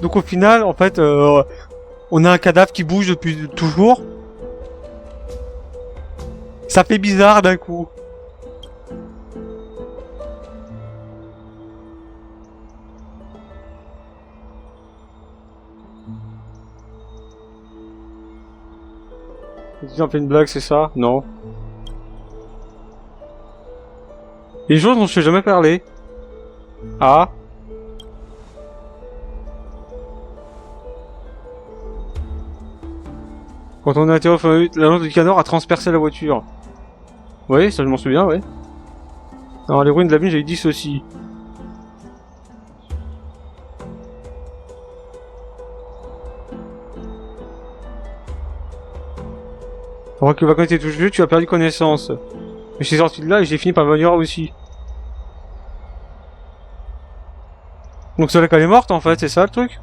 Donc au final, en fait, on a un cadavre qui bouge depuis toujours. Ça fait bizarre d'un coup. J'en fais une blague, c'est ça? Non. Les choses dont je t'ai jamais parlé. Ah. Quand on a été off, la lance du canard a transpercé la voiture. Oui, ça je m'en souviens, ouais. Alors les ruines de la mine, j'avais dit ceci. Alors que quand tu étais tout jeu, tu as perdu connaissance. Mais je suis sorti de là et j'ai fini par venir aussi. Donc c'est là qu'elle est morte en fait, c'est ça le truc?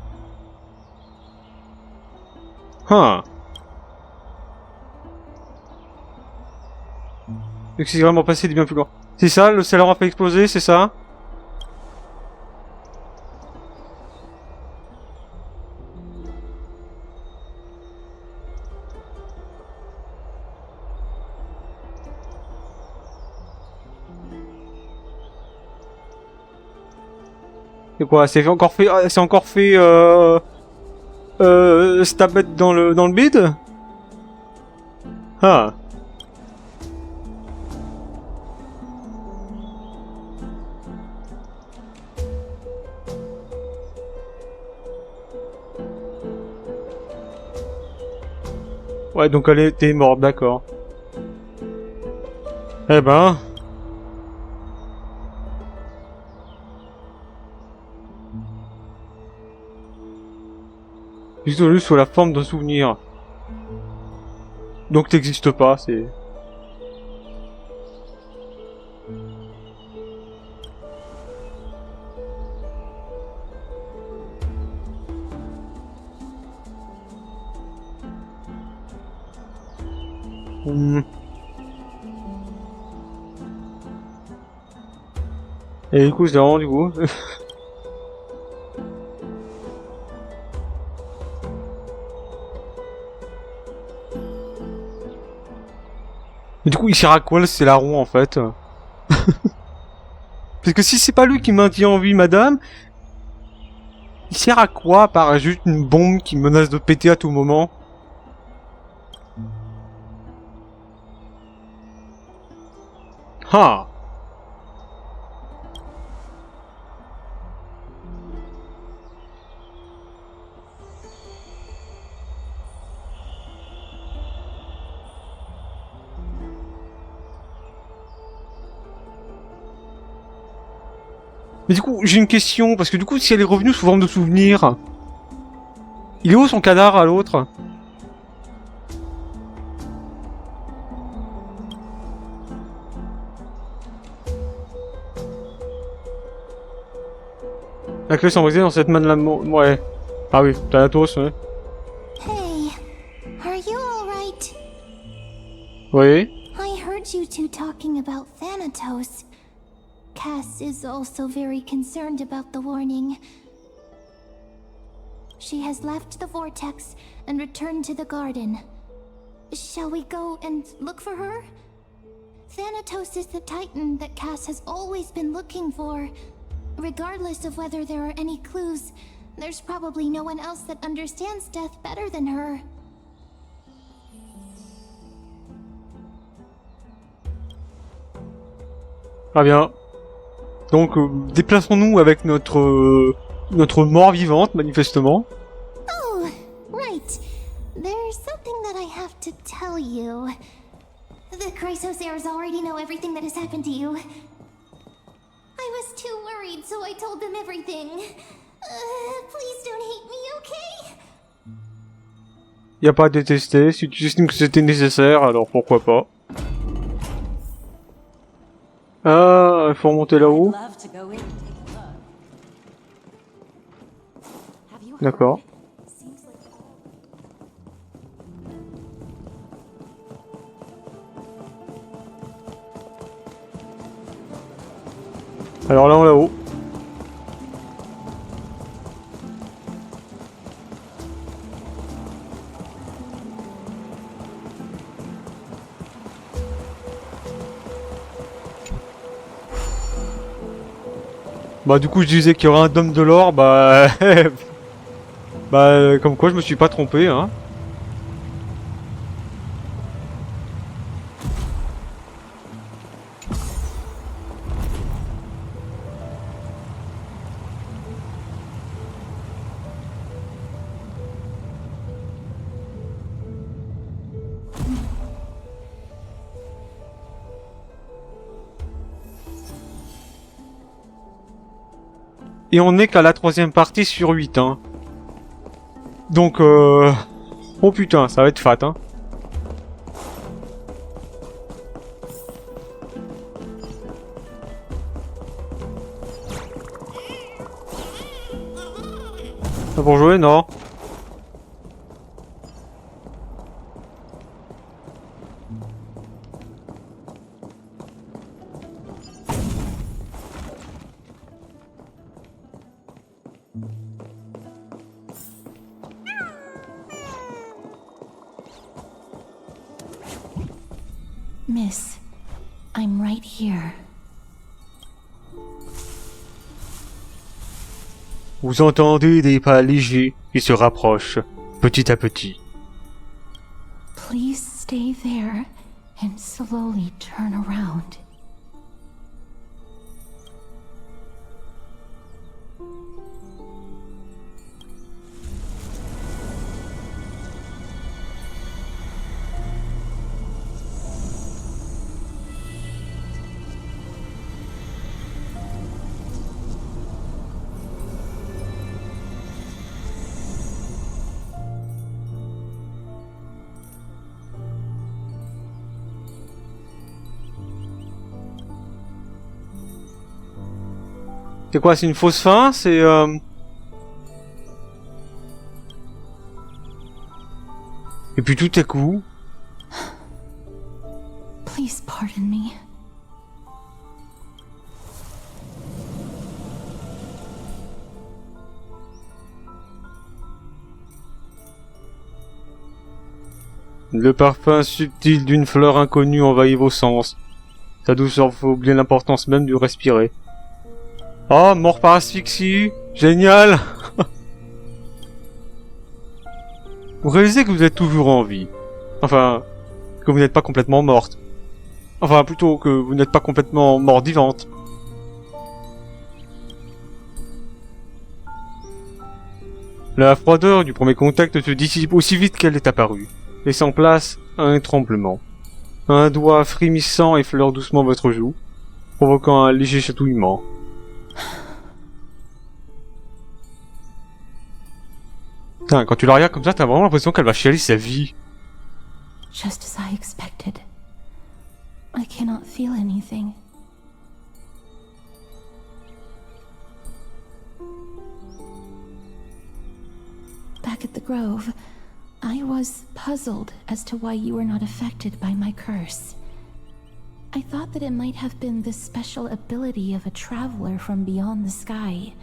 Hein. Et que c'est vraiment passé des bien plus loin. C'est ça, le célèbre a fait exploser, c'est ça? C'est quoi? C'est encore fait, stabet dans le bide? Ah. Ouais, donc elle était morte, d'accord. Eh ben... Juste sous la forme d'un souvenir. Donc t'existes pas, c'est... Et du coup, c'est vraiment du coup... Mais du coup, il sert à quoi c'est la roue en fait? Parce que si c'est pas lui qui maintient en vie madame, il sert à quoi par juste une bombe qui menace de péter à tout moment? Ah. Mais du coup, j'ai une question, parce que du coup, si elle est revenue sous forme de souvenir, il est où son cadavre à l'autre? La clé s'est brisée dans cette main de la ouais. Ah oui, Thanatos, ouais. Hey, are you alright? Oui. I heard you two talking about Thanatos. Cass is also very concerned about the warning. She has left the vortex and returned to the garden. Shall we go and look for her? Thanatos is the titan that Cass has always been looking for. Regardless of whether there are any clues, there's probably no one else that understands death better than her. Ah bien. Donc, déplaçons-nous avec notre mort vivante, manifestement. Oh, right. There's something that I have to tell you. The Chrysosairs already know everything that has happened to you. I was too worried, so I told them everything. Please don't hate me, okay? Y a pas à détester, si tu estimes que c'était nécessaire, alors pourquoi pas. Ah, il faut remonter là-haut. I'd love to go in and take a look. Have you heard? D'accord. Seems like Alors là, là-haut. Bah du coup je disais qu'il y aura un dôme de l'or, bah... bah comme quoi je me suis pas trompé, hein. Et on n'est qu'à la 3e partie sur 8, hein. Donc, oh putain, ça va être fat, hein. Ah, pour jouer, non. Miss, I'm right here. Vous entendez des pas légers qui se rapprochent, petit à petit. Please stay there and slowly turn around. C'est quoi, c'est une fausse fin? C'est Et puis tout à coup... Please pardon me. Le parfum subtil d'une fleur inconnue envahit vos sens. Sa douceur fait oublier l'importance même de respirer. Oh, mort par asphyxie! Génial! Vous réalisez que vous êtes toujours en vie. Enfin, que vous n'êtes pas complètement morte. Enfin, plutôt que vous n'êtes pas complètement mort-vivante. La froideur du premier contact se dissipe aussi vite qu'elle est apparue, laissant place à un tremblement. Un doigt frémissant effleure doucement votre joue, provoquant un léger chatouillement. Putain, quand tu la regardes comme ça, t'as vraiment l'impression qu'elle va chialer sa vie. Just as I expected. I cannot feel anything. Back at the Grove, I was puzzled as to why you were not affected by my curse. I thought that it might have been the special ability of a traveler from beyond the sky.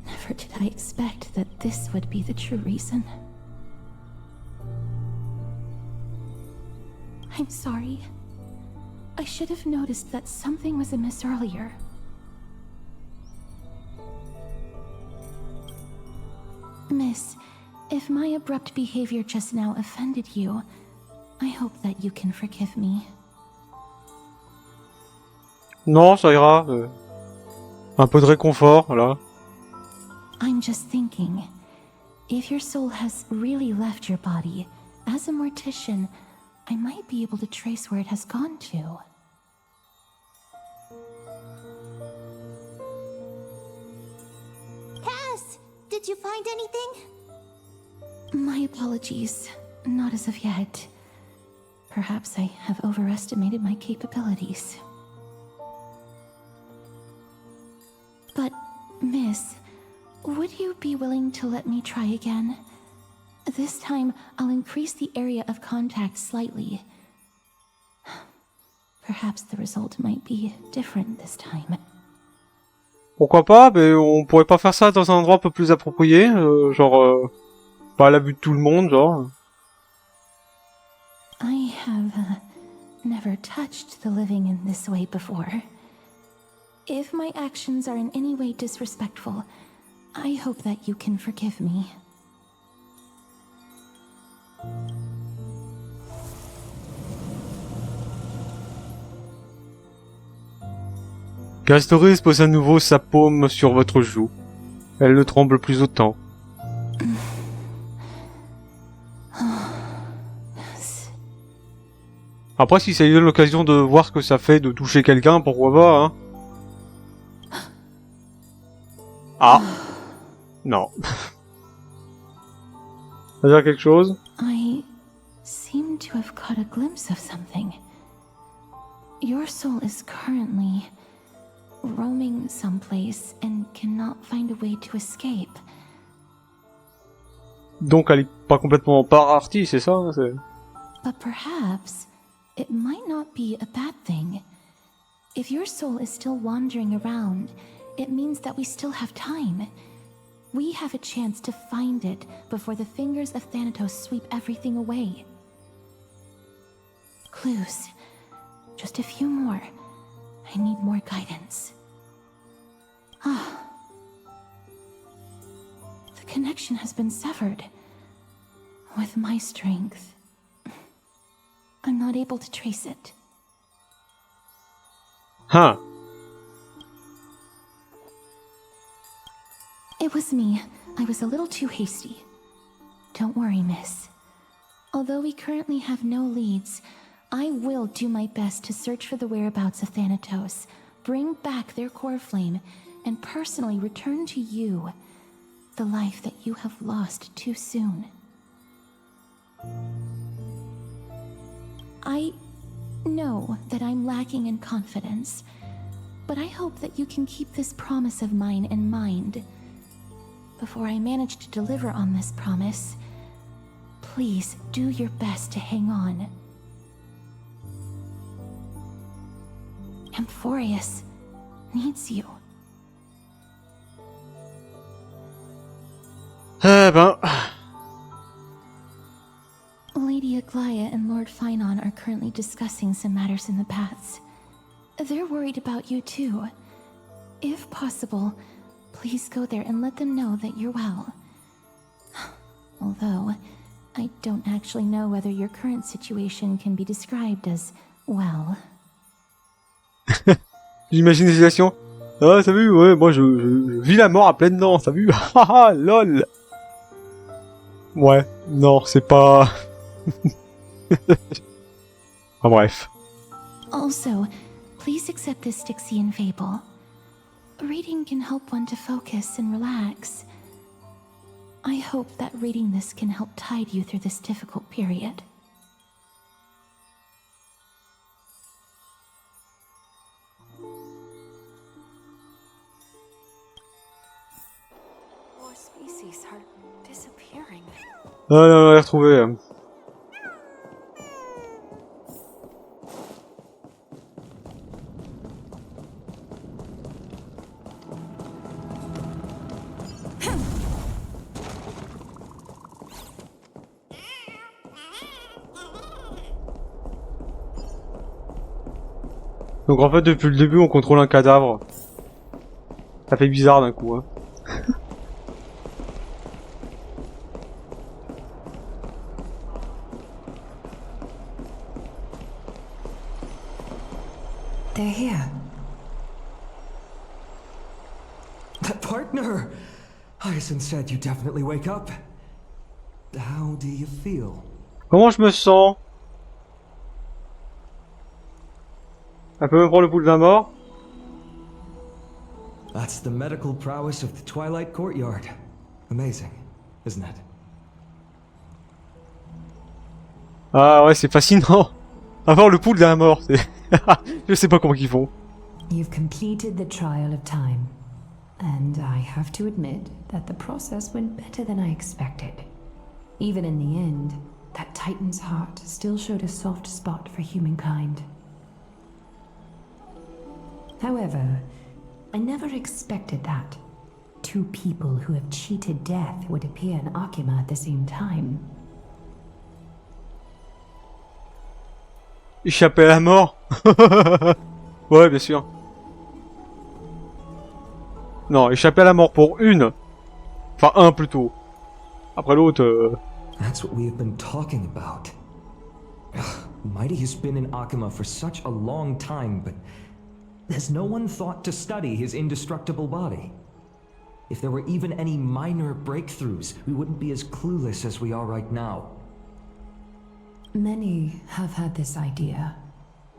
Never did I expect that this would be the true reason. I'm sorry. I should have noticed that something was amiss earlier. Miss, if my abrupt behavior just now offended you, I hope that you can forgive me. Non, ça ira. Un peu de réconfort, voilà. I'm just thinking, if your soul has really left your body, as a mortician, I might be able to trace where it has gone to. Cass, did you find anything? My apologies. Not as of yet. Perhaps I have overestimated my capabilities. But, Miss, would you be willing to let me try again? This time, I'll increase the area of contact slightly. Perhaps the result might be different this time. Pourquoi pas, mais on pourrait pas faire ça dans un endroit un peu plus approprié, genre pas à la vue de tout le monde, genre. I have never touched the living in this way before. If my actions are in any way disrespectful, I hope that you can forgive me. Gastoris pose à nouveau sa paume sur votre joue. Elle ne tremble plus autant. Après, si ça lui donne l'occasion de voir ce que ça fait de toucher quelqu'un, pourquoi pas, hein. Ah. Non. Ça veut dire quelque chose? I seem to have caught a glimpse of something. Your soul is currently roaming someplace and cannot find a way to escape. Donc elle est pas complètement partie, c'est ça, hein, c'est... But perhaps it might not be a bad thing. If your soul is still wandering around, it means that we still have time. We have a chance to find it before the fingers of Thanatos sweep everything away. Clues. Just a few more. I need more guidance. Ah. The connection has been severed. With my strength, I'm not able to trace it. Huh. It was me. I was a little too hasty. Don't worry, miss. Although we currently have no leads, I will do my best to search for the whereabouts of Thanatos, bring back their core flame, and personally return to you the life that you have lost too soon. I know that I'm lacking in confidence, but I hope that you can keep this promise of mine in mind. Before I manage to deliver on this promise, please do your best to hang on. Amphorius needs you. Eh ben... Lady Aglaya and Lord Finon are currently discussing some matters in the paths. They're worried about you too. If possible, please go there and let them know that you're well. Although, I don't actually know whether your current situation can be described as well. J'imagine les situations. Ah, t'as vu, ouais, moi je vis la mort à pleines dents, t'as vu? Haha, lol. Ouais, non, c'est pas... Ah, bref. Also, please accept this Styxian fable. Reading can help one to focus and relax. I hope that reading this can help tide you through this difficult period. More species are disappearing. Ah non, on l'a retrouvé. Donc en fait, depuis le début, on contrôle un cadavre. Ça fait bizarre d'un coup, hein. They're here. That partner! Hyacinth said you definitely wake up. How do you feel? Comment je me sens? Un peu me prendre le pouls d'un mort? That's the medical prowess of the Twilight Courtyard. Amazing, isn't it? Ah ouais, c'est fascinant. Avoir le pouls d'un mort, c'est... Je sais pas comment ils font. You've completed the trial of time. And I have to admit that the process went better than I expected. Even in the end, that Titan's heart still showed a soft spot for humankind. However, I never expected that. Two people who have cheated death would appear in Akima at the same time. Échapper à la mort. Ouais, bien sûr. Non, échapper à la mort pour une. Enfin, un plutôt. Après l'autre... That's what we have been talking about. Mighty has been in Akima for such a long time, but has no one thought to study his indestructible body? If there were even any minor breakthroughs, we wouldn't be as clueless as we are right now. Many have had this idea,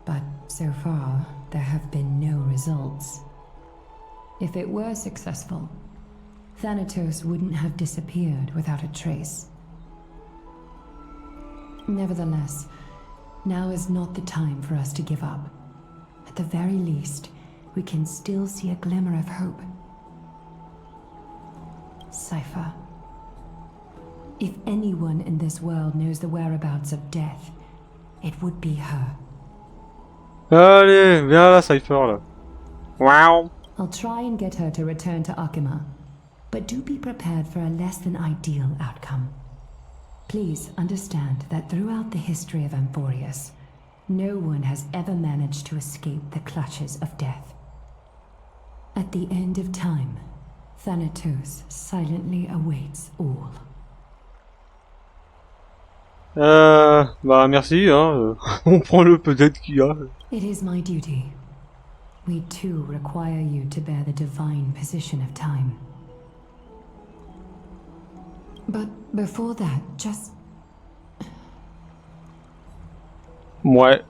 but so far there have been no results. If it were successful, Thanatos wouldn't have disappeared without a trace. Nevertheless, now is not the time for us to give up. At the very least, we can still see a glimmer of hope. Cypher. If anyone in this world knows the whereabouts of death, it would be her. Allez, viens là, Cypher, là. Wow. I'll try and get her to return to Akima, but do be prepared for a less than ideal outcome. Please understand that throughout the history of Amphorius, no one has ever managed to escape the clutches of death. At the end of time, Thanatos silently awaits all. Bah merci, hein. On prend le peut-être qu'il y a. It is my duty. We too require you to bear the divine position of time. But before that, just... Ouais.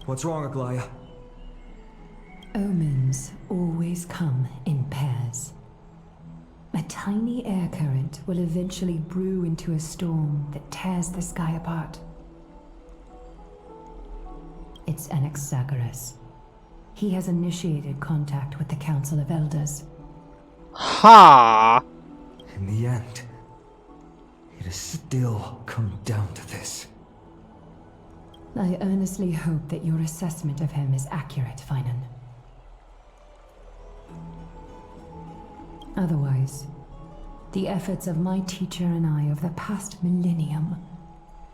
What's wrong, Aglaya? Omens always come in pairs. A tiny air current will eventually brew into a storm that tears the sky apart. It's Anaxagoras. He has initiated contact with the Council of Elders. Ha! In the end, it has still come down to this. I earnestly hope that your assessment of him is accurate, Finan. Otherwise, the efforts of my teacher and I of the past millennium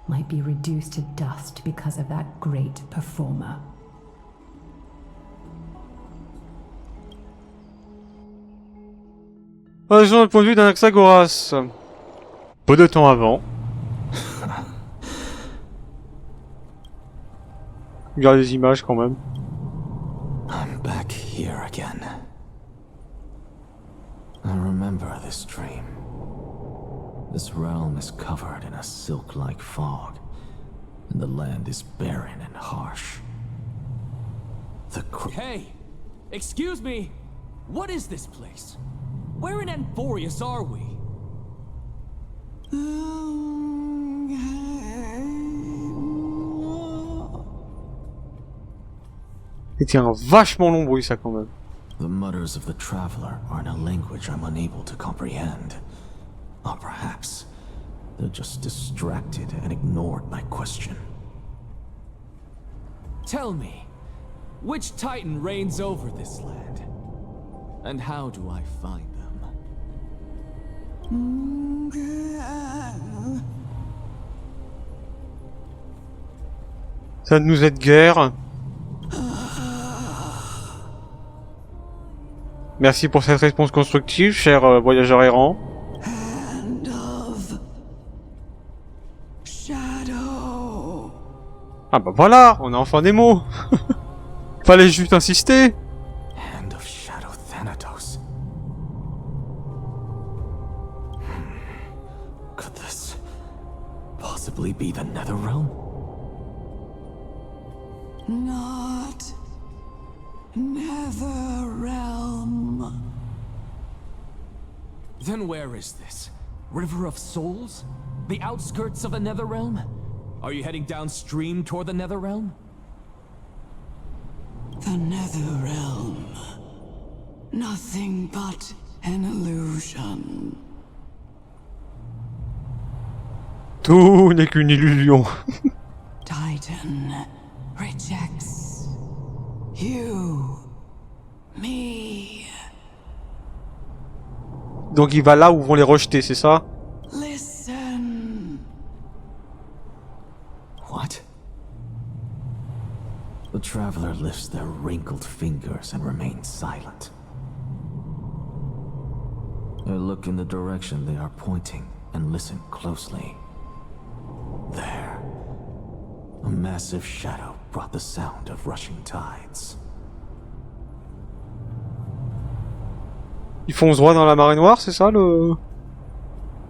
might be reduced to dust because of that great performer. Raison le point de vue d'Anaxagoras. Peu de temps avant. Regarde les images quand même. I'm back here again. I remember this dream. This realm is covered in a silk-like fog, and the land is barren and harsh. Hey! Excuse me! What is this place? Where in Amphorius are we? C'était un vachement long bruit ça quand même. The mutters of the traveler are in a language I'm unable to comprehend. Or perhaps they're just distracted and ignored my question. Tell me, which Titan reigns over this land? And how do I find them? Ça ne nous aide guère. Merci pour cette réponse constructive, cher voyageur errant. Hand of Shadow. Ah bah voilà, on a enfin des mots. Fallait juste insister. Hand of Shadow Thanatos. Could this possibly be the Netherrealm? Not Netherrealm. Then where is this? River of Souls? The outskirts of the Netherrealm? Are you heading downstream toward the Netherrealm? The Netherrealm. Nothing but an illusion. Tout n'est qu'une illusion. Titan rejects you, me. Donc il va là où vont les rejeter, c'est ça? Listen. What? The traveler lifts their wrinkled fingers and remains silent. I look in the direction they are pointing and listen closely. There. A massive shadow brought the sound of rushing tides. Ils foncent droit dans la marée noire, c'est ça le...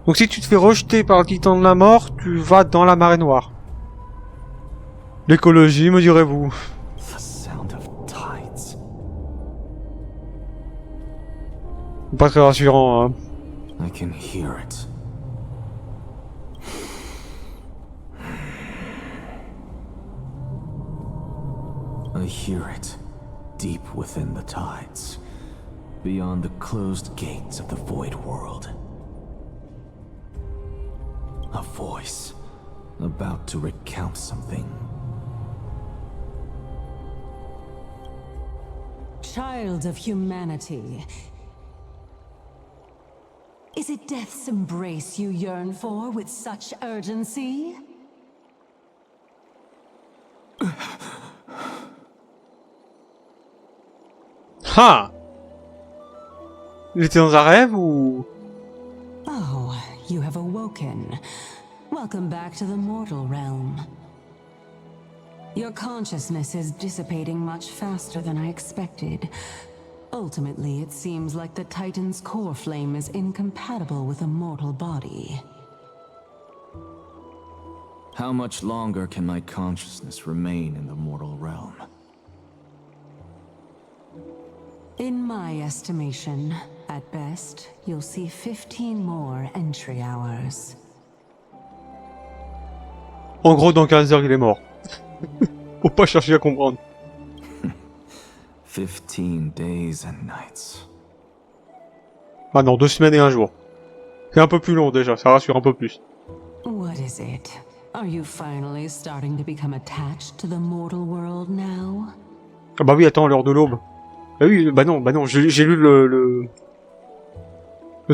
Donc si tu te fais rejeter par le titan de la mort, tu vas dans la marée noire. L'écologie, me direz-vous. The sound of tides. Pas très rassurant, hein. I can hear it. I hear it, deep within the tides, beyond the closed gates of the void world. A voice, about to recount something. Child of humanity, is it death's embrace you yearn for with such urgency? Ah! Il était dans un rêve ou... Oh, you have awoken. Welcome back to the mortal realm. Your consciousness is dissipating much faster than I expected. Ultimately, it seems like the Titan's core flame is incompatible with a mortal body. How much longer can my consciousness remain in the mortal realm? In my estimation, at best, you'll see 15 more entry hours. En gros, dans 15 heures, il est mort. Faut pas chercher à comprendre. 15 days and nights. Ah non, 2 semaines et 1 jour. C'est un peu plus long déjà, ça rassure un peu plus. What is it? Are you finally starting to become attached to the mortal world now? Ah bah oui, attends, l'heure de l'aube. Bah oui, bah non, j'ai lu le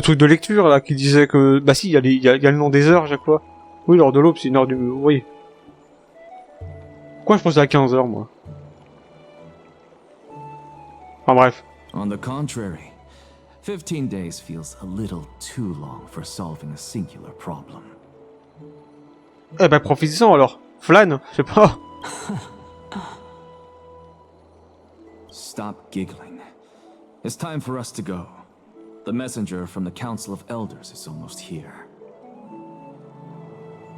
truc de lecture là qui disait que... Bah si, il y a le nom des heures à chaque fois. Oui, l'heure de l'aube, c'est une heure du... Oui. Pourquoi je pensais à 15 heures, moi? Enfin bref. On the contrary, 15 days feels a little too long for solving a singular problem. Eh ben, profites-en alors. Flâne, je sais pas. Stop giggling. It's time for us to go. The messenger from the Council of Elders is almost here.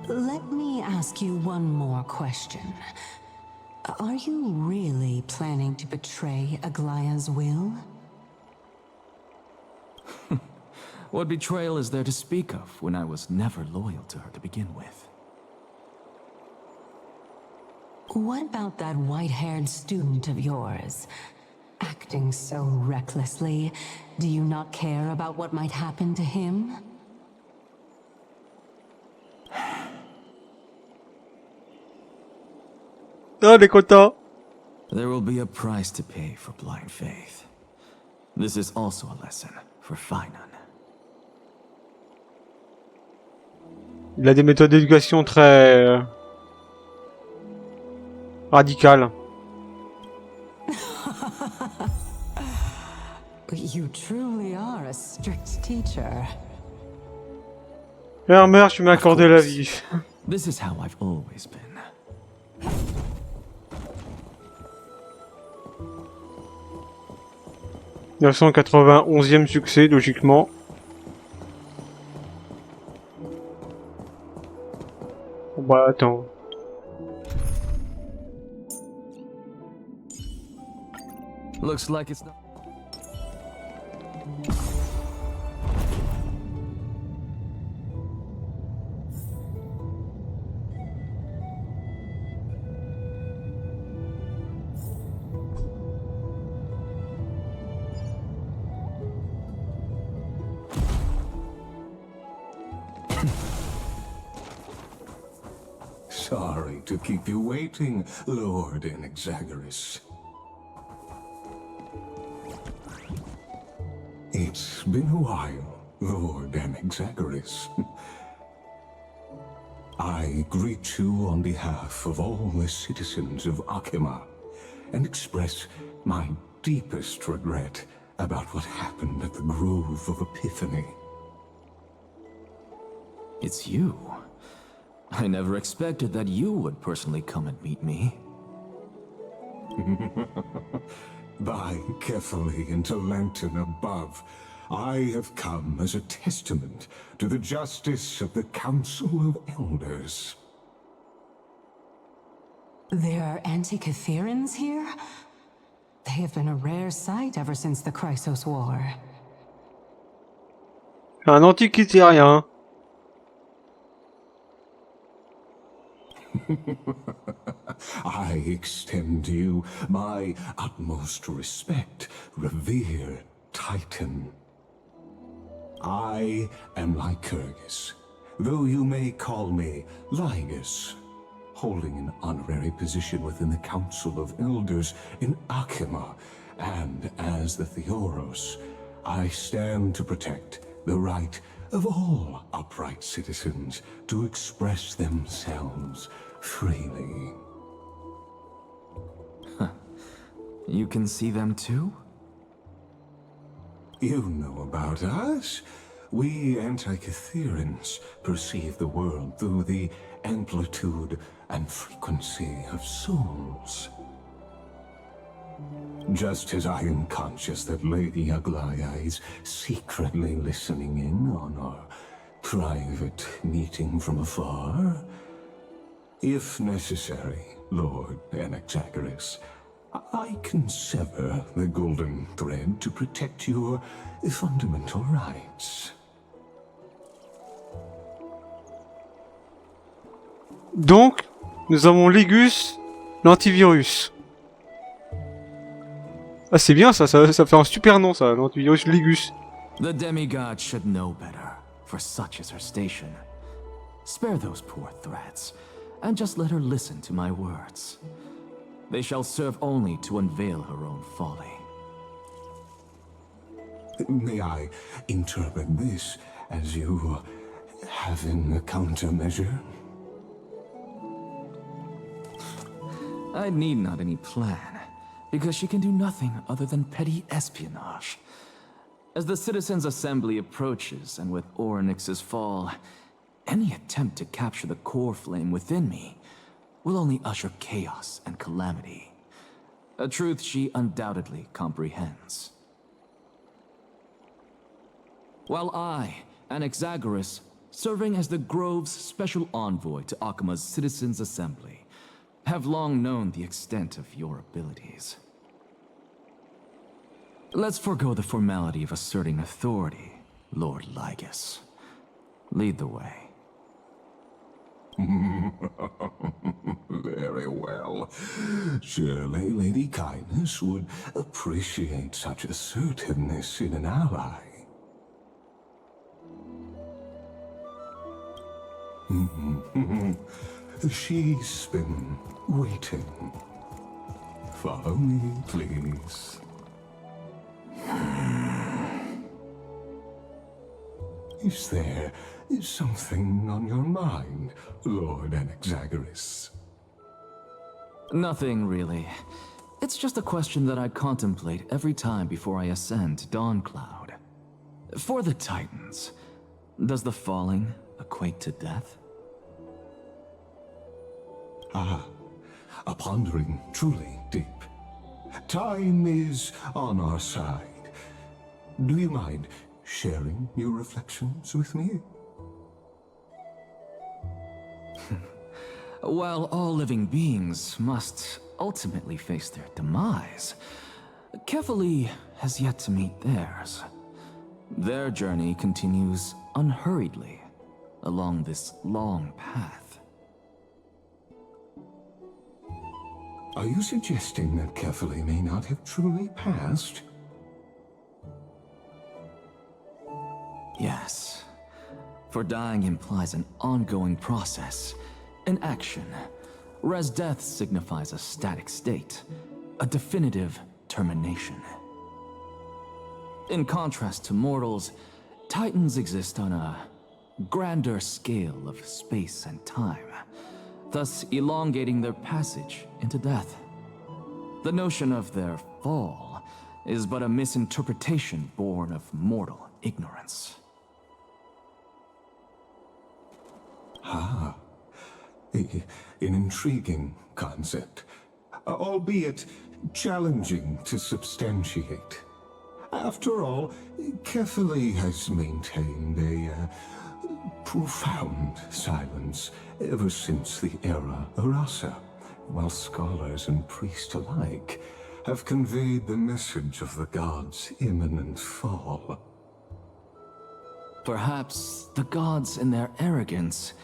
Let me ask you one more question. Are you really planning to betray Aglaya's will? What betrayal is there to speak of when I was never loyal to her to begin with? What about that white-haired student of yours? Acting so recklessly, do you not care about what might happen to him? Ah, les quotas. There will be a price to pay for blind faith. This is also a lesson for Finan. Il a des méthodes d'éducation très... radicales. You truly are a strict teacher. Mère, tu m'as accordé la vie. This is how I've always been. 991e succès, logiquement. Bon bah attends. Looks like it's not. Sorry to keep you waiting, Lord Enexagoras. It's been a while, Lord Enexagoras. I greet you on behalf of all the citizens of Akima and express my deepest regret about what happened at the Grove of Epiphany. It's you. I never expected that you would personally come and meet me. By carefully into Lantern above, I have come as a testament to the justice of the Council of Elders. There are Antikytherans here? They have been a rare sight ever since the Chrysos War. Un antiquitérien. I extend to you my utmost respect, revered Titan. I am Lycurgus, though you may call me Lygus, holding an honorary position within the Council of Elders in Akima, and as the Theoros, I stand to protect the right of all upright citizens to express themselves freely. You can see them too? You know about us. We Antikytherans perceive the world through the amplitude and frequency of souls. Just as I am conscious that Lady Aglaya is secretly listening in on our private meeting from afar, if necessary, Lord Enexagoras, I can sever the golden thread to protect your fundamental rights. Donc, nous avons Légus, l'antivirus. Ah c'est bien ça fait un super nom ça, l'antivirus Légus. The demigod should know better, for such is her station. Spare those poor threats, and just let her listen to my words. They shall serve only to unveil her own folly. May I interpret this as you having a countermeasure? I need not any plan, because she can do nothing other than petty espionage. As the Citizens' Assembly approaches, and with Orynyx's fall, any attempt to capture the core flame within me will only usher chaos and calamity. A truth she undoubtedly comprehends. While I, Enexagoras, serving as the Grove's special envoy to Akima's Citizens' Assembly, have long known the extent of your abilities. Let's forego the formality of asserting authority, Lord Lygus. Lead the way. Very well. Surely Lady Kindness would appreciate such assertiveness in an ally. She's been waiting. Follow me, please. Is there something on your mind, Lord Enexagoras? Nothing really. It's just a question that I contemplate every time before I ascend to Dawncloud. For the Titans, does the falling equate to death? Ah, a pondering truly deep. Time is on our side. Do you mind sharing your reflections with me? While all living beings must ultimately face their demise, Kefali has yet to meet theirs. Their journey continues unhurriedly along this long path. Are you suggesting that Kefali may not have truly passed? Yes. For dying implies an ongoing process, an action, whereas death signifies a static state, a definitive termination. In contrast to mortals, Titans exist on a grander scale of space and time, thus elongating their passage into death. The notion of their fall is but a misinterpretation born of mortal ignorance. Ah, an intriguing concept, albeit challenging to substantiate. After all, Kefali has maintained a profound silence ever since the era Arasa, while scholars and priests alike have conveyed the message of the gods' imminent fall. Perhaps the gods, in their arrogance,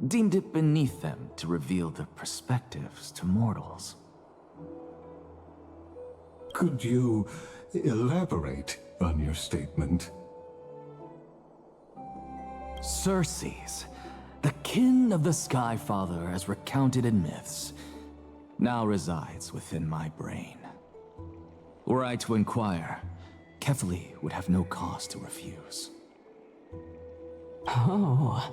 deemed it beneath them to reveal their perspectives to mortals. Could you elaborate on your statement? Circes, the kin of the Skyfather as recounted in myths, now resides within my brain. Were I to inquire, Kefali would have no cause to refuse. Oh.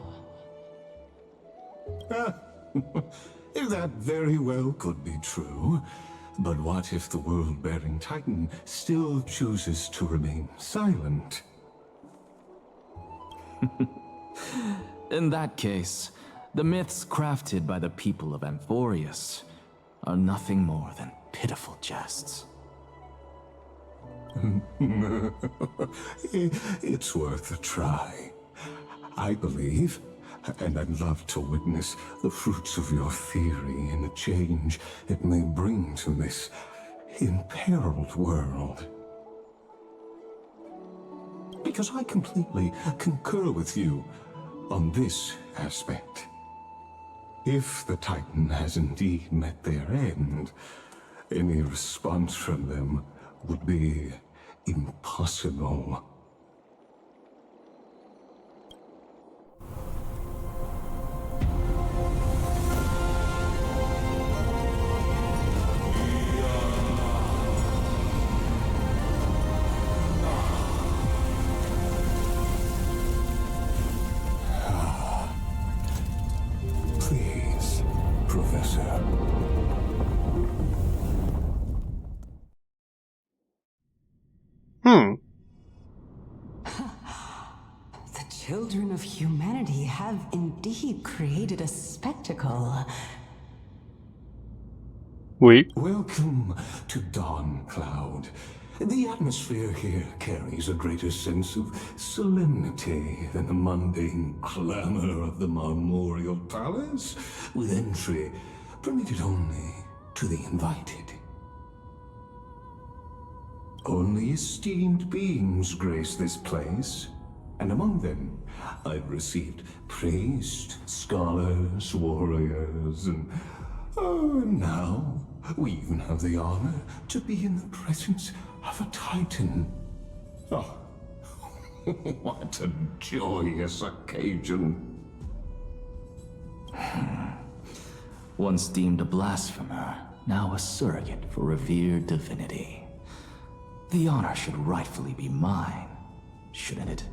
That very well could be true. But what if the world-bearing Titan still chooses to remain silent? In that case, the myths crafted by the people of Amphorius are nothing more than pitiful jests. It's worth a try. I believe, and I'd love to witness the fruits of your theory and the change it may bring to this imperiled world. Because I completely concur with you on this aspect. If the Titan has indeed met their end, any response from them would be impossible. Please, Professor. The children of humanity have indeed created a spectacle. Oui. Welcome to Dawncloud. The atmosphere here carries a greater sense of solemnity than the mundane clamor of the Marmorial Palace, with entry permitted only to the invited. Only esteemed beings grace this place, and among them I've received priests, scholars, warriors, and now we even have the honor to be in the presence of a Titan. Oh, what a joyous occasion. Once deemed a blasphemer, now a surrogate for revered divinity. The honor should rightfully be mine, shouldn't it?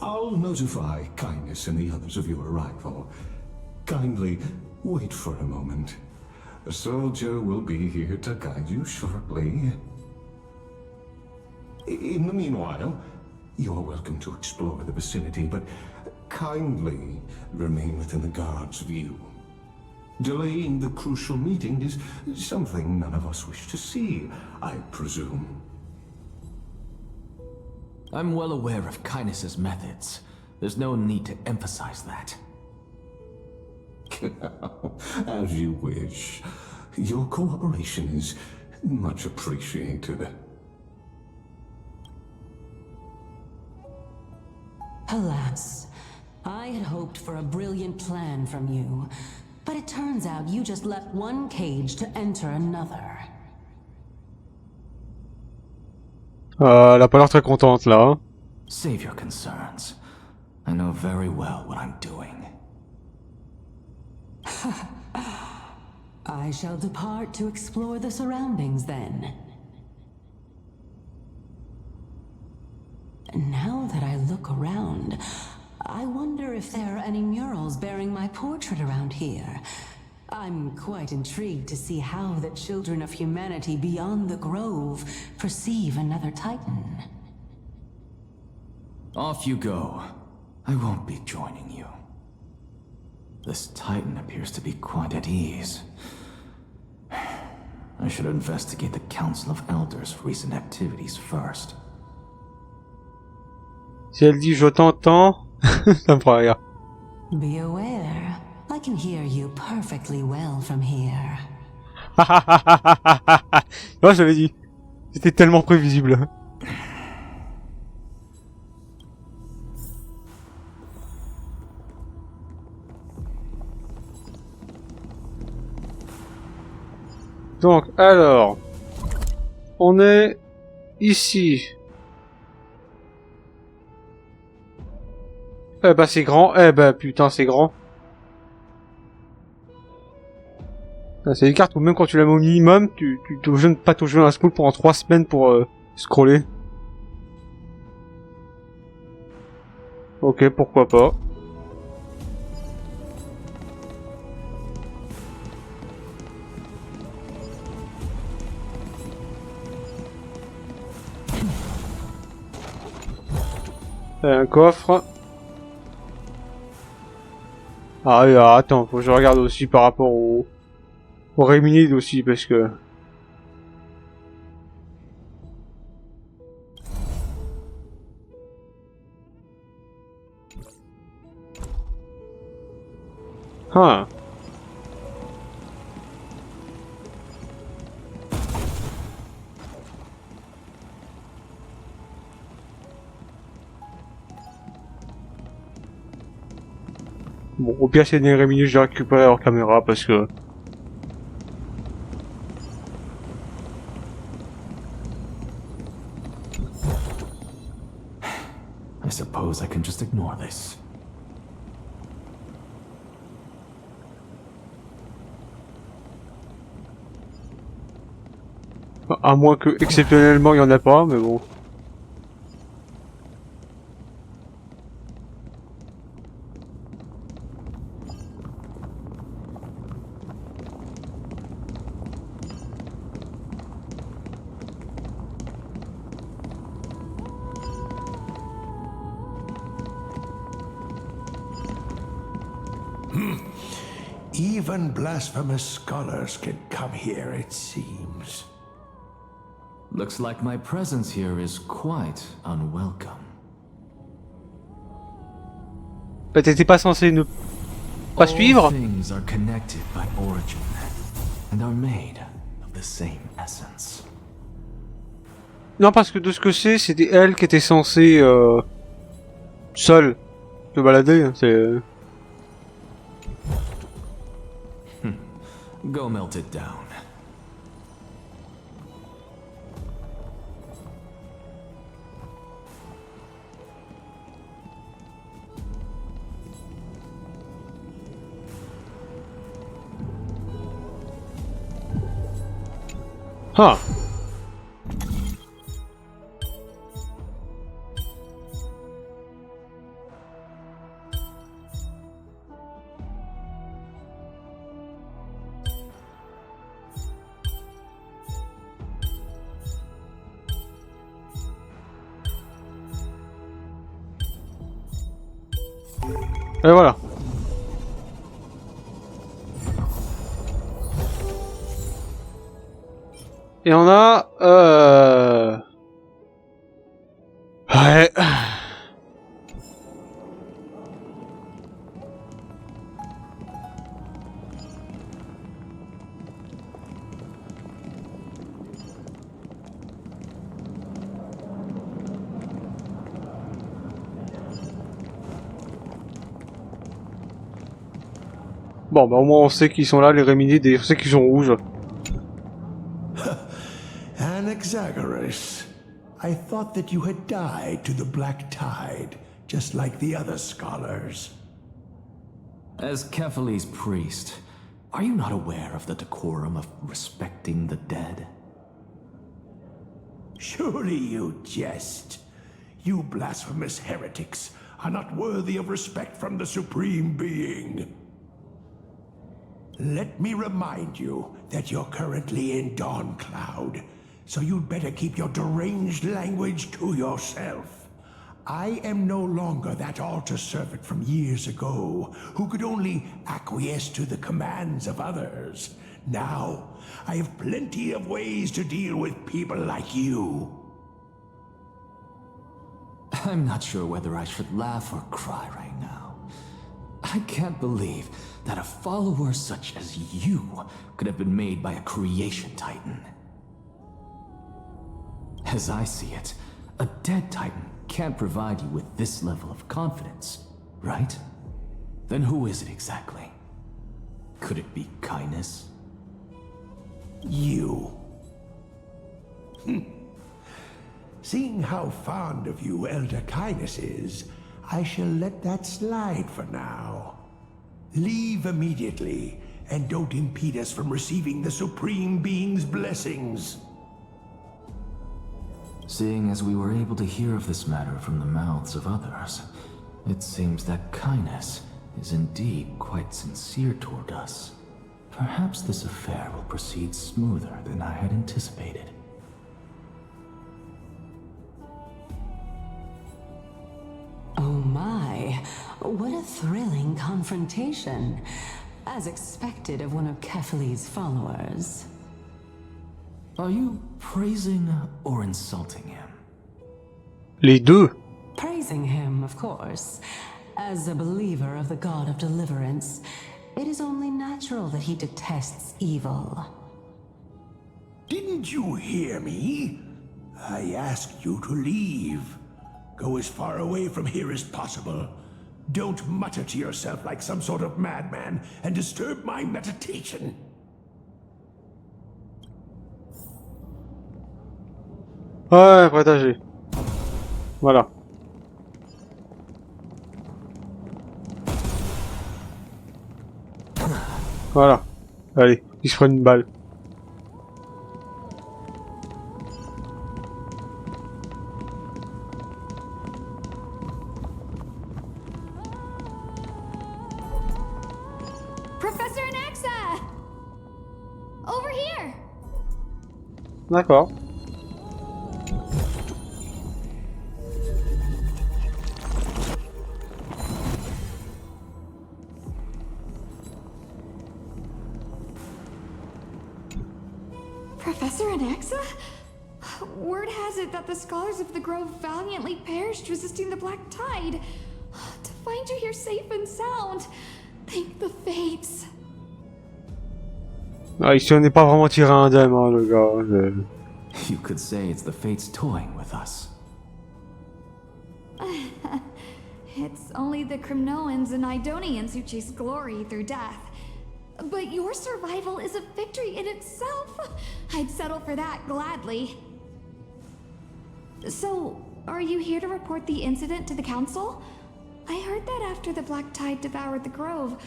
I'll notify Kindness and the others of your arrival. Kindly wait for a moment. A soldier will be here to guide you shortly. In the meanwhile, you're welcome to explore the vicinity, but kindly remain within the guard's view. Delaying the crucial meeting is something none of us wish to see, I presume. I'm well aware of Kindness's methods. There's no need to emphasize that. As you wish. Your cooperation is much appreciated. Alas, I had hoped for a brilliant plan from you, but it turns out you just left one cage to enter another. Elle a pas l'air très contente là. Hein. Save your concerns. I know very well what I'm doing. I shall depart to explore the surroundings then. Now that I look around, I wonder if there are any murals bearing my portrait around here. I'm quite intrigued to see how the children of humanity beyond the grove perceive another Titan. Off you go. I won't be joining you. This Titan appears to be quite at ease. I should investigate the Council of Elders' recent activities first. Si elle dit je t'entends, ça me fera rire. Be aware, I can hear you perfectly well from here. Moi j'avais dit. C'était tellement prévisible. Donc, alors, on est ici. Eh bah c'est grand, eh bah putain c'est grand. C'est des cartes où même quand tu la mets au minimum, tu pas te jouer à un school pendant 3 semaines pour scroller. Ok, pourquoi pas. Un coffre. Ah oui, alors, attends, faut que je regarde aussi par rapport au Rémunide aussi, parce que... Ah. Bon, au pire, c'est des rémunés, je récupère leur caméra parce que... I suppose I can just ignore this. À moins que, exceptionnellement, il y en a pas, mais bon. Even blasphemous scholars can come here, it seems. Looks like my presence here is quite unwelcome. Bah t'étais pas censé ne pas suivre? All things are connected by origin and are made of the same essence. Non, parce que de ce que c'est, c'était elle qui était censée seule te balader, c'est... Go melt it down. Ah. Et voilà. Et on a... Ouais... Bon, bah au moins on sait qu'ils sont là, les Réminides, et on sait qu'ils sont rouges. Anaxagoras, I thought that you had died to the Black Tide, just like the other scholars. As Kephales's priest, are you not aware of the decorum of respecting the dead? Surely you jest. You blasphemous heretics are not worthy of respect from the Supreme Being. Let me remind you that you're currently in Dawn Cloud, so you'd better keep your deranged language to yourself. I am no longer that altar servant from years ago, who could only acquiesce to the commands of others. Now, I have plenty of ways to deal with people like you. I'm not sure whether I should laugh or cry right now. I can't believe that a follower such as you could have been made by a creation titan. As I see it, a dead titan can't provide you with this level of confidence, right? Then who is it exactly? Could it be kindness? You. Seeing how fond of you Elder Kindness is, I shall let that slide for now. Leave immediately, and don't impede us from receiving the Supreme Being's blessings. Seeing as we were able to hear of this matter from the mouths of others, it seems that kindness is indeed quite sincere toward us. Perhaps this affair will proceed smoother than I had anticipated. Oh my, what a thrilling confrontation. As expected of one of Kephales's followers. Are you praising or insulting him? Les deux. Praising him, of course. As a believer of the God of Deliverance, it is only natural that he detests evil. Didn't you hear me? I asked you to leave. Go as far away from here as possible. Don't mutter to yourself like some sort of madman and disturb my meditation. Ouais, partagé. Voilà. Voilà. Allez, il se prend une balle. Professor Anaxa! Over here! D'accord. Professor Anaxa? Word has it that the scholars of the Grove valiantly perished resisting the Black Tide. To find you here safe and sound, thank the fates. Ah, ici on n'est pas vraiment tiré indemne, hein, le gars. You could say it's the fates toying with us. It's only the Crimnoans and Idonians who chase glory through death. But your survival is a victory in itself. I'd settle for that gladly. So, are you here to report the incident to the council? I heard that after the Black Tide devoured the Grove,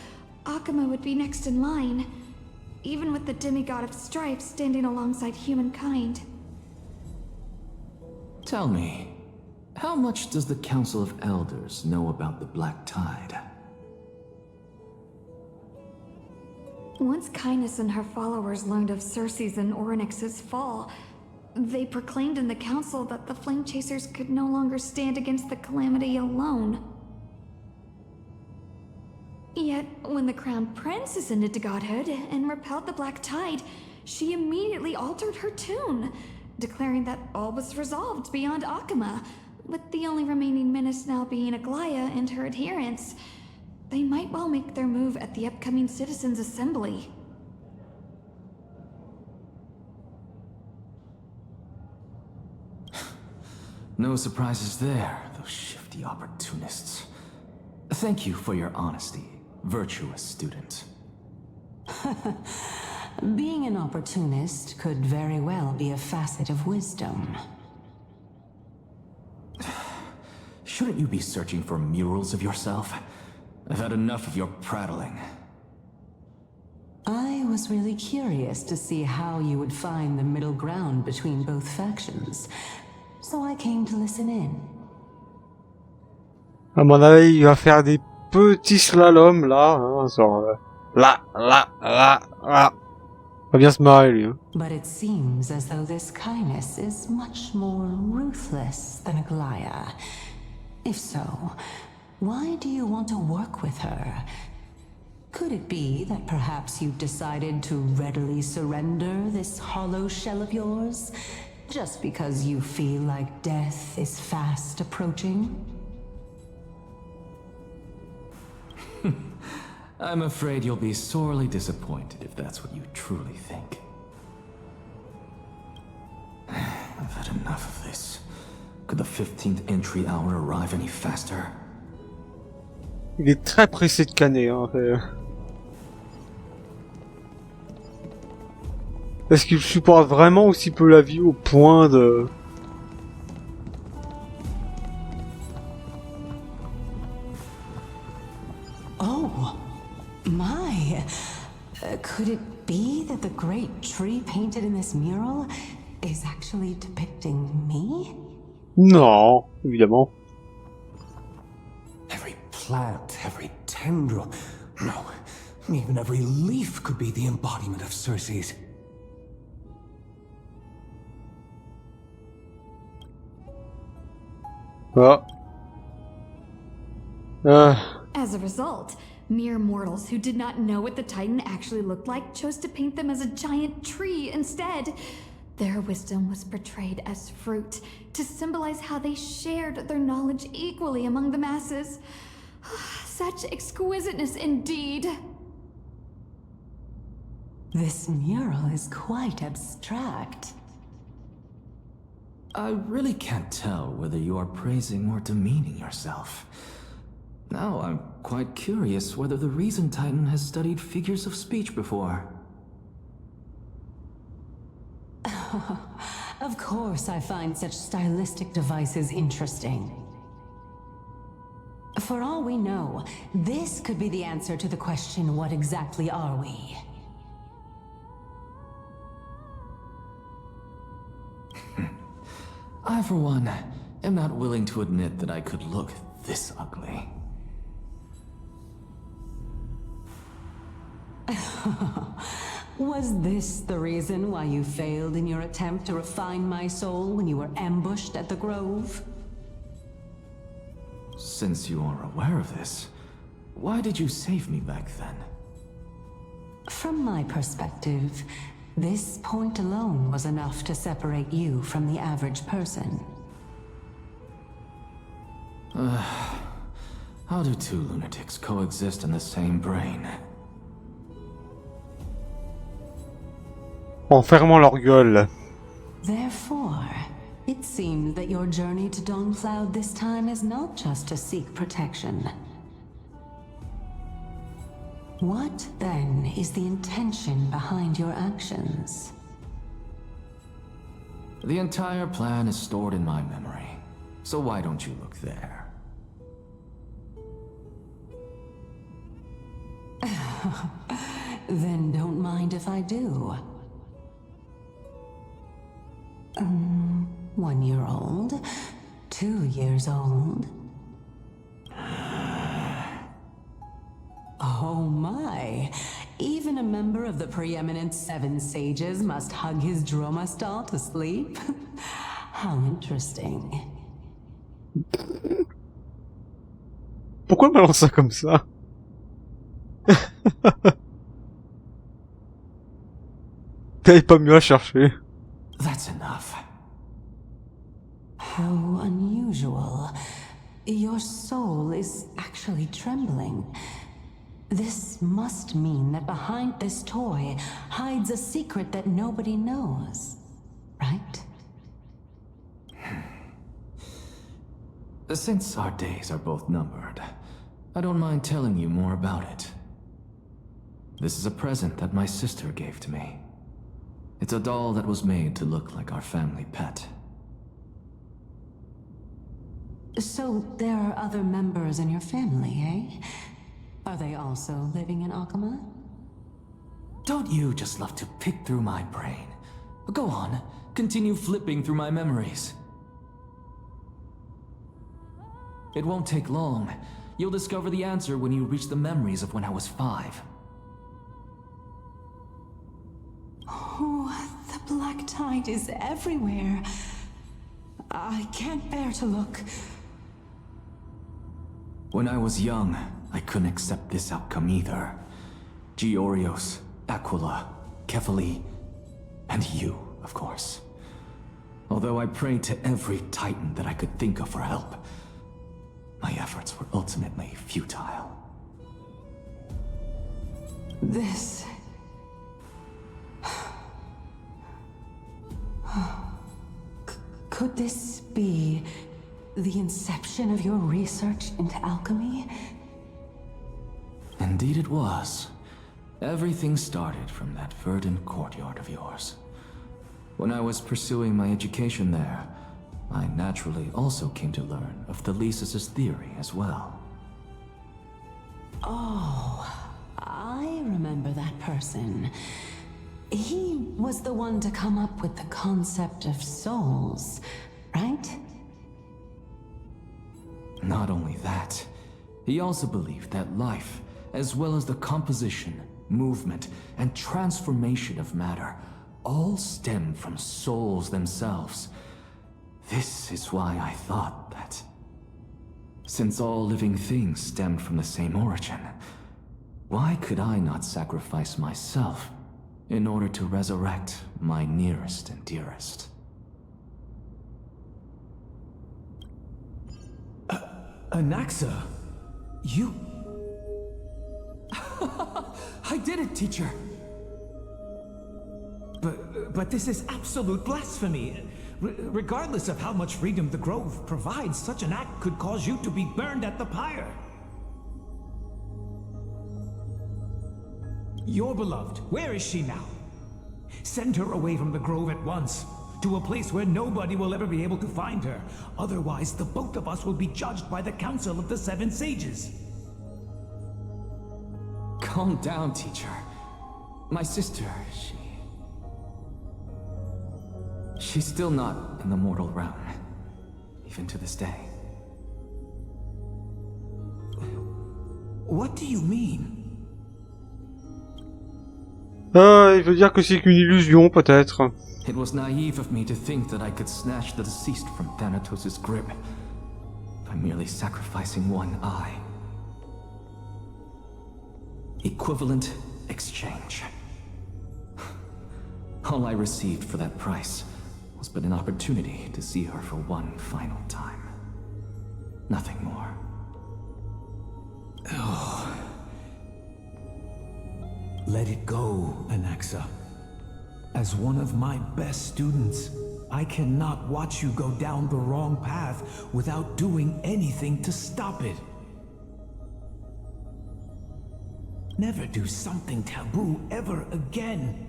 Akuma would be next in line, even with the demigod of strife standing alongside humankind. Tell me, how much does the Council of Elders know about the Black Tide? Once Kindness and her followers learned of Circe's and Orynyx's fall, they proclaimed in the council that the Flame Chasers could no longer stand against the calamity alone. Yet, when the crown prince ascended to godhood and repelled the black tide, she immediately altered her tune, declaring that all was resolved beyond Akama, with the only remaining menace now being Aglaya and her adherents. They might well make their move at the upcoming Citizens' Assembly. No surprises there, those shifty opportunists. Thank you for your honesty, virtuous student. Being an opportunist could very well be a facet of wisdom. Shouldn't you be searching for murals of yourself? I've had enough of your prattling. I was really curious to see how you would find the middle ground between both factions, so I came to listen in. À mon avis, il va faire des petits slaloms là, hein, genre là. Il va bien se marrer lui. Hein. But it seems as though this kindness is much more ruthless than Aglaya. If so, why do you want to work with her? Could it be that perhaps you've decided to readily surrender this hollow shell of yours, just because you feel like death is fast approaching? I'm afraid you'll be sorely disappointed if that's what you truly think. I've had enough of this. Could the 15th entry hour arrive any faster? Il est très pressé de canner. Hein. Est-ce qu'il supporte vraiment aussi peu la vie au point de... Oh, my. Could it be that the great tree painted in this mural is actually depicting me? Non, évidemment. Every plant, every tendril, no, even every leaf could be the embodiment of Circe's. Ah. As a result, mere mortals who did not know what the Titan actually looked like chose to paint them as a giant tree instead. Their wisdom was portrayed as fruit, to symbolize how they shared their knowledge equally among the masses. Such exquisiteness indeed. This mural is quite abstract. I really can't tell whether you are praising or demeaning yourself. Now I'm quite curious whether the Reason Titan has studied figures of speech before. Of course I find such stylistic devices interesting. For all we know, this could be the answer to the question, what exactly are we? I, for one, am not willing to admit that I could look this ugly. Was this the reason why you failed in your attempt to refine my soul when you were ambushed at the Grove? Since you are aware of this, why did you save me back then? From my perspective, this point alone was enough to separate you from the average person. How do two lunatics coexist in the same brain? En fermant leur gueule. Therefore, it seems that your journey to Dawncloud this time is not just to seek protection. What, then, is the intention behind your actions? The entire plan is stored in my memory, so why don't you look there? Then don't mind if I do. 1 year old? 2 years old? Oh my! Even a member of the preeminent 7 sages must hug his droma stall to sleep? How interesting. Pourquoi elle balance ça comme ça? T'avais pas mieux à chercher. That's enough. How unusual. Your soul is actually trembling. This must mean that behind this toy hides a secret that nobody knows, right? Since our days are both numbered, I don't mind telling you more about it. This is a present that my sister gave to me. It's a doll that was made to look like our family pet. So there are other members in your family, eh? Are they also living in Akama? Don't you just love to pick through my brain? Go on, continue flipping through my memories. It won't take long. You'll discover the answer when you reach the memories of when I was 5. Oh, the black tide is everywhere. I can't bear to look. When I was young, I couldn't accept this outcome either. Georios, Aquila, Kefali, and you, of course. Although I prayed to every titan that I could think of for help, my efforts were ultimately futile. This... Could this be the inception of your research into alchemy? Indeed it was. Everything started from that verdant courtyard of yours. When I was pursuing my education there, I naturally also came to learn of Thelesis' theory as well. Oh, I remember that person. He was the one to come up with the concept of souls, right? Not only that, he also believed that life, as well as the composition, movement, and transformation of matter, all stem from souls themselves. This is why I thought that, since all living things stemmed from the same origin, why could I not sacrifice myself in order to resurrect my nearest and dearest? Anaxa, you... I did it, teacher! But this is absolute blasphemy. Regardless of how much freedom the Grove provides, such an act could cause you to be burned at the pyre. Your beloved, where is she now? Send her away from the Grove at once, to a place where nobody will ever be able to find her. Otherwise, the both of us will be judged by the Council of the Seven Sages. Calm down, teacher. My sister, she's still not in the mortal realm, even to this day. What do you mean? Il veut dire que c'est qu'une illusion, peut-être. It was naive of me to think that I could snatch the deceased from Thanatos' grip by merely sacrificing one eye. Equivalent exchange. All I received for that price was but an opportunity to see her for one final time. Nothing more. Oh. Let it go, Anaxa. As one of my best students, I cannot watch you go down the wrong path without doing anything to stop it. Never do something taboo ever again.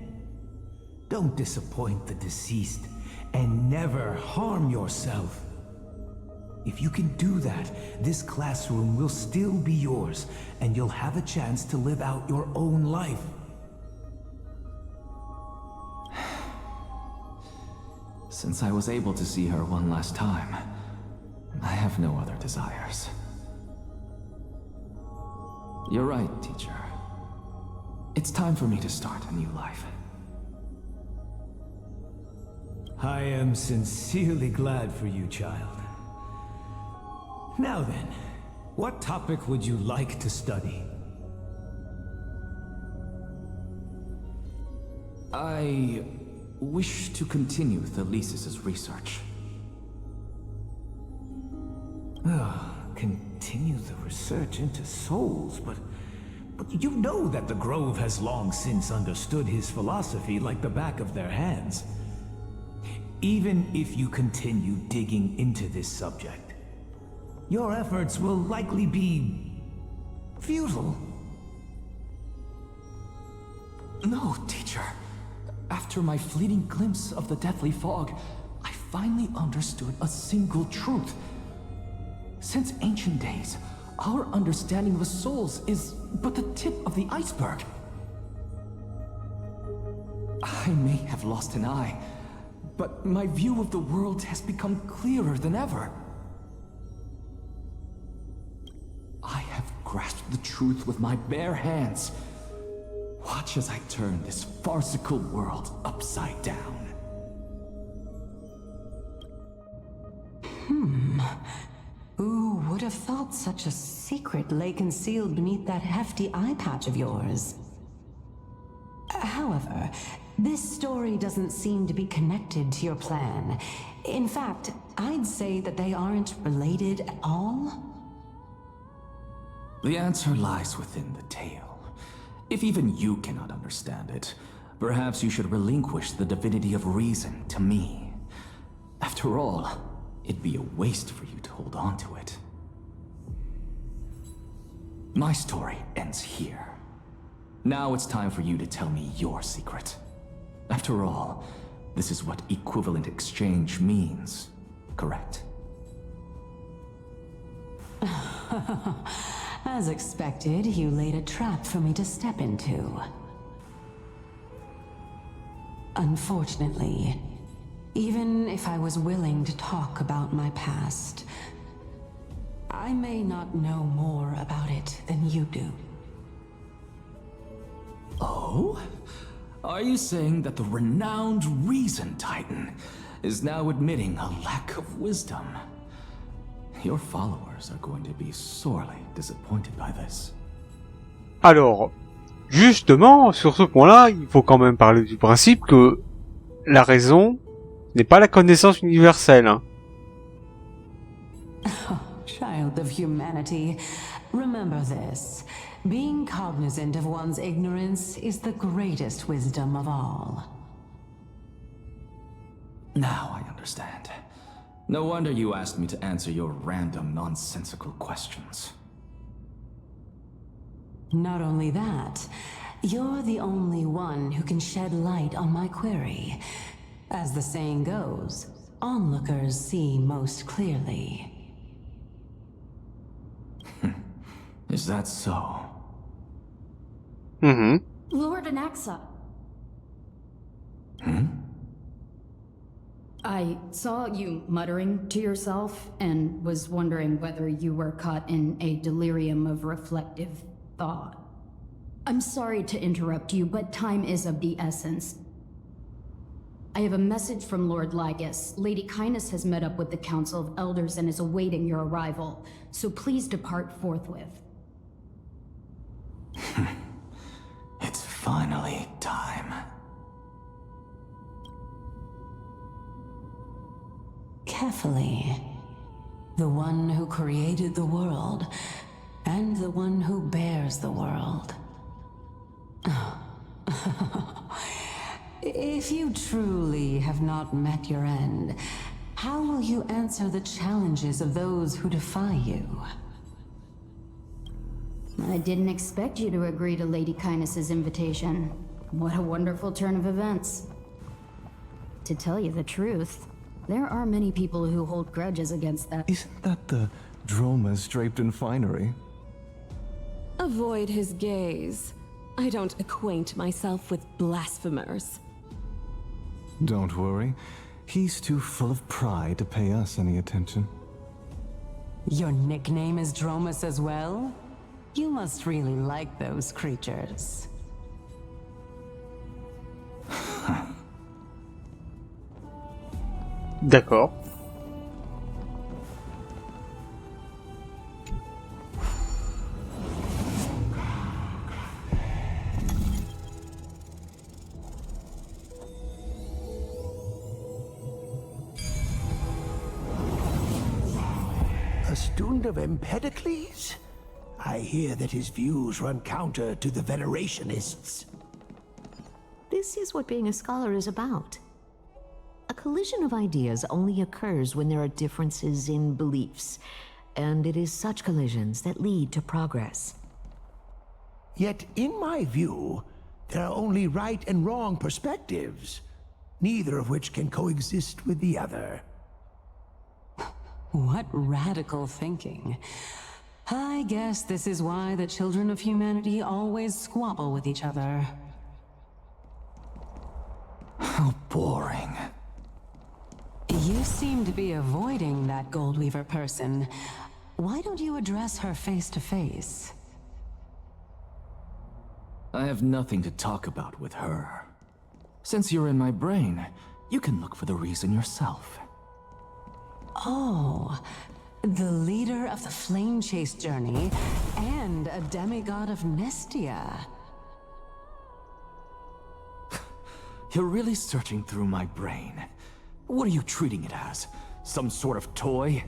Don't disappoint the deceased, and never harm yourself. If you can do that, this classroom will still be yours, and you'll have a chance to live out your own life. Since I was able to see her one last time, I have no other desires. You're right, teacher. It's time for me to start a new life. I am sincerely glad for you, child. Now then, what topic would you like to study? I wish to continue Thalesis' research. Continue the research into souls, but you know that the Grove has long since understood his philosophy like the back of their hands. Even if you continue digging into this subject, your efforts will likely be futile. No, teacher. After my fleeting glimpse of the deathly fog, I finally understood a single truth. Since ancient days, our understanding of the souls is but the tip of the iceberg. I may have lost an eye, but my view of the world has become clearer than ever. I have grasped the truth with my bare hands. Watch as I turn this farcical world upside down. Who would have thought such a secret lay concealed beneath that hefty eye patch of yours? However, this story doesn't seem to be connected to your plan. In fact, I'd say that they aren't related at all. The answer lies within the tale. If even you cannot understand it, perhaps you should relinquish the divinity of reason to me. After all, it'd be a waste for you to hold on to it. My story ends here. Now it's time for you to tell me your secret. After all, this is what equivalent exchange means, correct? As expected, you laid a trap for me to step into. Unfortunately, even if I was willing to talk about my past, I may not know more about it than you do. Oh? Are you saying that the renowned Reason Titan is now admitting a lack of wisdom? Your followers are going to be sorely disappointed by this. Alors, justement, sur ce point-là, il faut quand même parler du principe que la raison n'est pas la connaissance universelle. Hein. Child of humanity, remember this. Being cognizant of one's ignorance is the greatest wisdom of all. Now I understand. No wonder you asked me to answer your random, nonsensical questions. Not only that, you're the only one who can shed light on my query. As the saying goes, onlookers see most clearly. Is that so? Mm-hmm. Lord Anaxa. I saw you muttering to yourself and was wondering whether you were caught in a delirium of reflective thought. I'm sorry to interrupt you, but time is of the essence. I have a message from Lord Lygus. Lady Kindness has met up with the Council of Elders and is awaiting your arrival, so please depart forthwith. It's finally time. Carefully. The one who created the world, and the one who bears the world. If you truly have not met your end, how will you answer the challenges of those who defy you? I didn't expect you to agree to Lady Kindness's invitation. What a wonderful turn of events. To tell you the truth, there are many people who hold grudges against that. Isn't that the dromas draped in finery? Avoid his gaze. I don't acquaint myself with blasphemers. Don't worry. He's too full of pride to pay us any attention. Your nickname is Dromus as well? You must really like those creatures. D'accord. student of Empedocles? I hear that his views run counter to the Venerationists. This is what being a scholar is about. A collision of ideas only occurs when there are differences in beliefs, and it is such collisions that lead to progress. Yet, in my view, there are only right and wrong perspectives, neither of which can coexist with the other. What radical thinking. I guess this is why the children of humanity always squabble with each other. How boring. You seem to be avoiding that Goldweaver person. Why don't you address her face to face? I have nothing to talk about with her. Since you're in my brain, you can look for the reason yourself. Oh, the leader of the Flame Chase journey and a demigod of Nestia. You're really searching through my brain. What are you treating it as? Some sort of toy?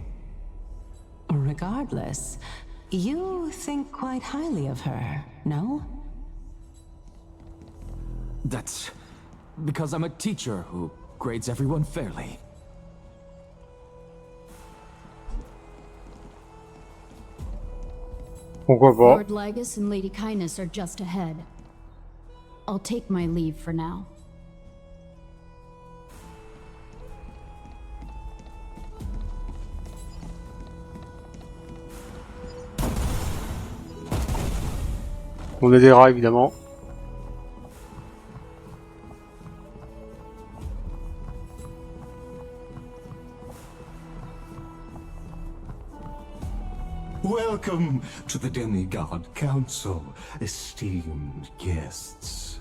Regardless, you think quite highly of her, no? That's because I'm a teacher who grades everyone fairly. Lord Lygus and Lady Kindness are just ahead. I'll take my leave for now. On a des rats évidemment. Welcome to the Demigod Council, esteemed guests.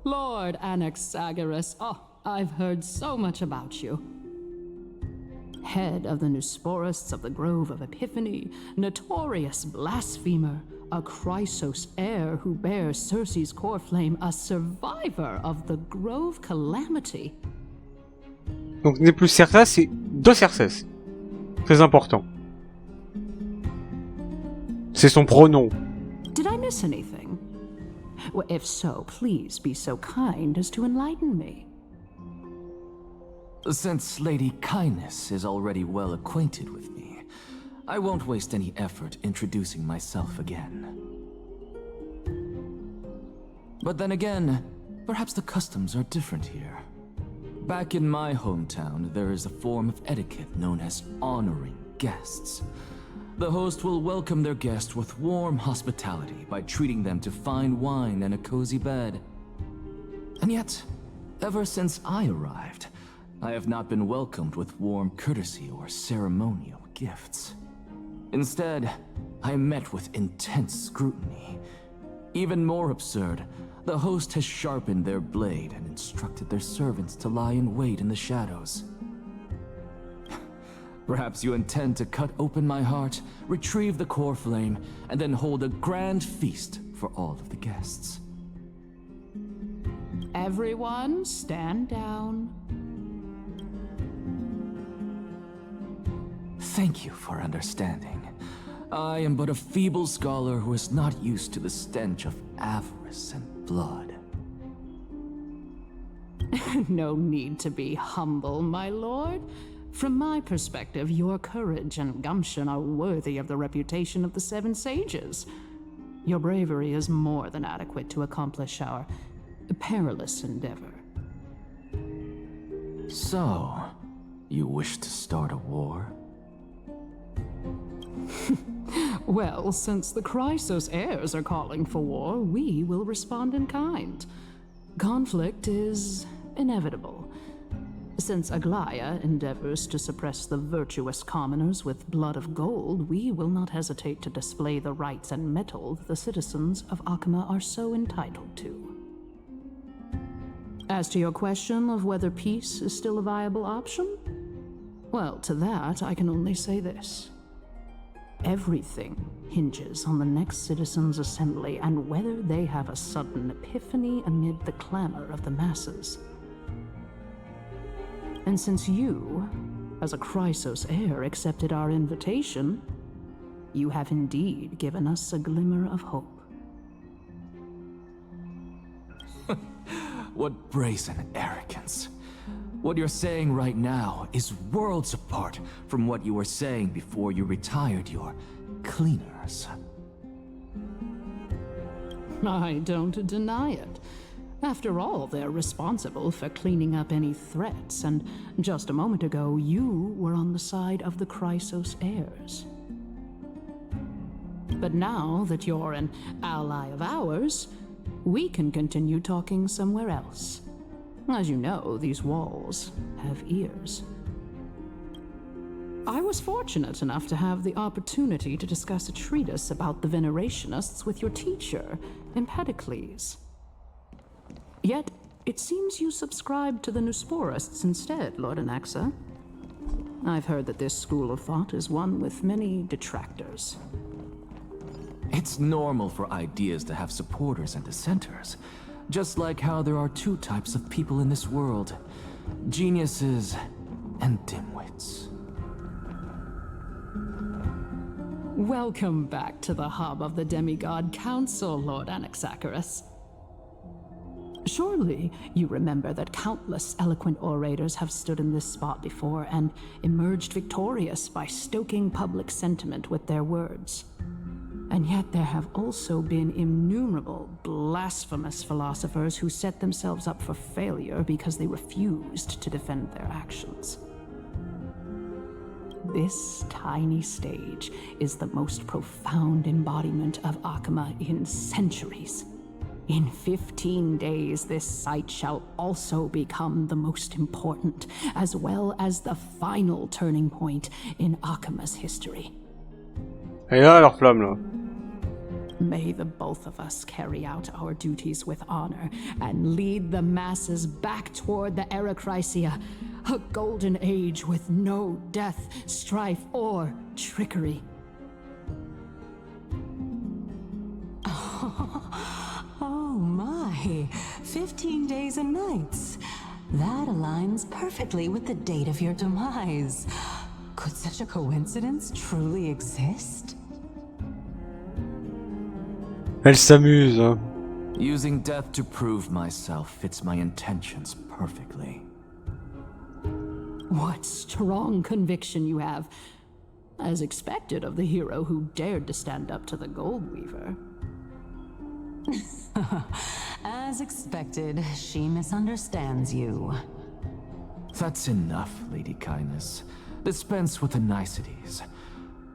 Lord Anaxagoras, oh, I've heard so much about you. Head of the Nusporists of the Grove of Epiphany, notorious blasphemer, a Chrysos heir who bears Circe's core flame, a survivor of the Grove Calamity. Donc n'est plus Cercès, c'est de Cercès. Très important. C'est son pronom. Did I miss anything? Well, if so, please be so kind as to enlighten me. Since Lady Kindness is already well acquainted with me, I won't waste any effort introducing myself again. But then again, perhaps the customs are different here. Back in my hometown, there is a form of etiquette known as honoring guests. The host will welcome their guest with warm hospitality by treating them to fine wine and a cozy bed. And yet, ever since I arrived, I have not been welcomed with warm courtesy or ceremonial gifts. Instead, I am met with intense scrutiny. Even more absurd, the host has sharpened their blade and instructed their servants to lie in wait in the shadows. Perhaps you intend to cut open my heart, retrieve the core flame, and then hold a grand feast for all of the guests. Everyone, stand down. Thank you for understanding. I am but a feeble scholar who is not used to the stench of avarice and blood. No need to be humble, my lord. From my perspective, your courage and gumption are worthy of the reputation of the Seven Sages. Your bravery is more than adequate to accomplish our perilous endeavor. So, you wish to start a war? Well, since the Chrysos heirs are calling for war, we will respond in kind. Conflict is inevitable. Since Aglaya endeavors to suppress the virtuous commoners with blood of gold, we will not hesitate to display the rights and mettle the citizens of Akama are so entitled to. As to your question of whether peace is still a viable option, well, to that I can only say this. Everything hinges on the next citizens' assembly and whether they have a sudden epiphany amid the clamor of the masses. And since you, as a Chrysos heir, accepted our invitation, you have indeed given us a glimmer of hope. What brazen arrogance. What you're saying right now is worlds apart from what you were saying before you retired your cleaners. I don't deny it. After all, they're responsible for cleaning up any threats, and just a moment ago, you were on the side of the Chrysos heirs. But now that you're an ally of ours, we can continue talking somewhere else. As you know, these walls have ears. I was fortunate enough to have the opportunity to discuss a treatise about the Venerationists with your teacher, Empedocles. Yet, it seems you subscribe to the Nusporists instead, Lord Anaxa. I've heard that this school of thought is one with many detractors. It's normal for ideas to have supporters and dissenters, just like how there are two types of people in this world: geniuses and dimwits. Welcome back to the hub of the Demigod Council, Lord Anaxagoras. Surely you remember that countless eloquent orators have stood in this spot before and emerged victorious by stoking public sentiment with their words. And yet there have also been innumerable blasphemous philosophers who set themselves up for failure because they refused to defend their actions. This tiny stage is the most profound embodiment of Akama in centuries. In 15 days, this site shall also become the most important, as well as the final turning point in Akama's history. Et là, leur flamme, là. May the both of us carry out our duties with honor and lead the masses back toward the Era Chrysia, a golden age with no death, strife, or trickery. Oh my, 15 days and nights. That aligns perfectly with the date of your demise. Could such a coincidence truly exist? Elle s'amuse, hein. Using death to prove myself fits my intentions perfectly. What strong conviction you have, as expected of the hero who dared to stand up to the Gold Weaver. As expected, she misunderstands you. That's enough, Lady Kindness. Dispense with the niceties.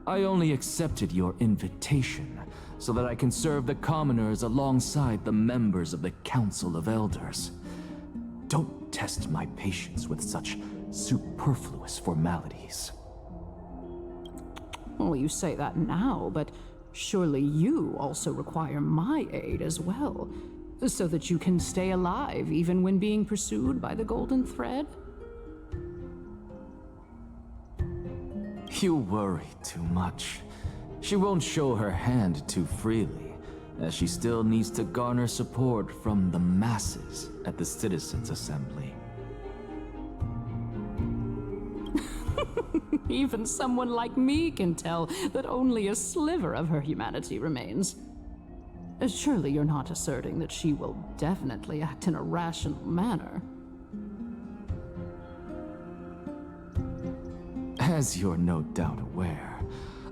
I only accepted your invitation so that I can serve the commoners alongside the members of the Council of Elders. Don't test my patience with such superfluous formalities. Well, you say that now, but surely you also require my aid as well, so that you can stay alive even when being pursued by the Golden Thread? You worry too much. She won't show her hand too freely, as she still needs to garner support from the masses at the Citizens' Assembly. Even someone like me can tell that only a sliver of her humanity remains. Surely you're not asserting that she will definitely act in a rational manner. As you're no doubt aware,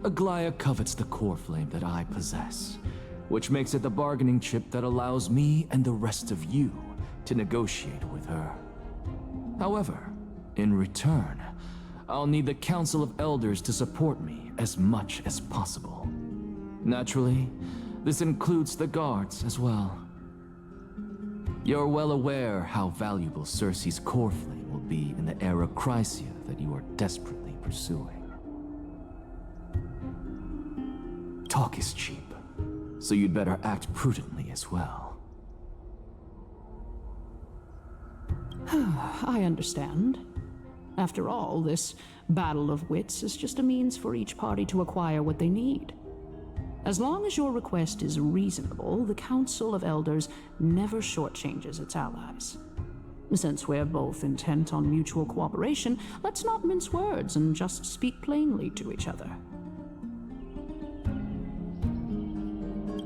Aglaia covets the core flame that I possess, which makes it the bargaining chip that allows me and the rest of you to negotiate with her. However, in return, I'll need the Council of Elders to support me as much as possible. Naturally, this includes the guards as well. You're well aware how valuable Circe's core flame will be in the Era Chrysia that you are desperately pursuing. Talk is cheap, so you'd better act prudently as well. I understand. After all, this battle of wits is just a means for each party to acquire what they need. As long as your request is reasonable, the Council of Elders never shortchanges its allies. Since we're both intent on mutual cooperation, let's not mince words and just speak plainly to each other.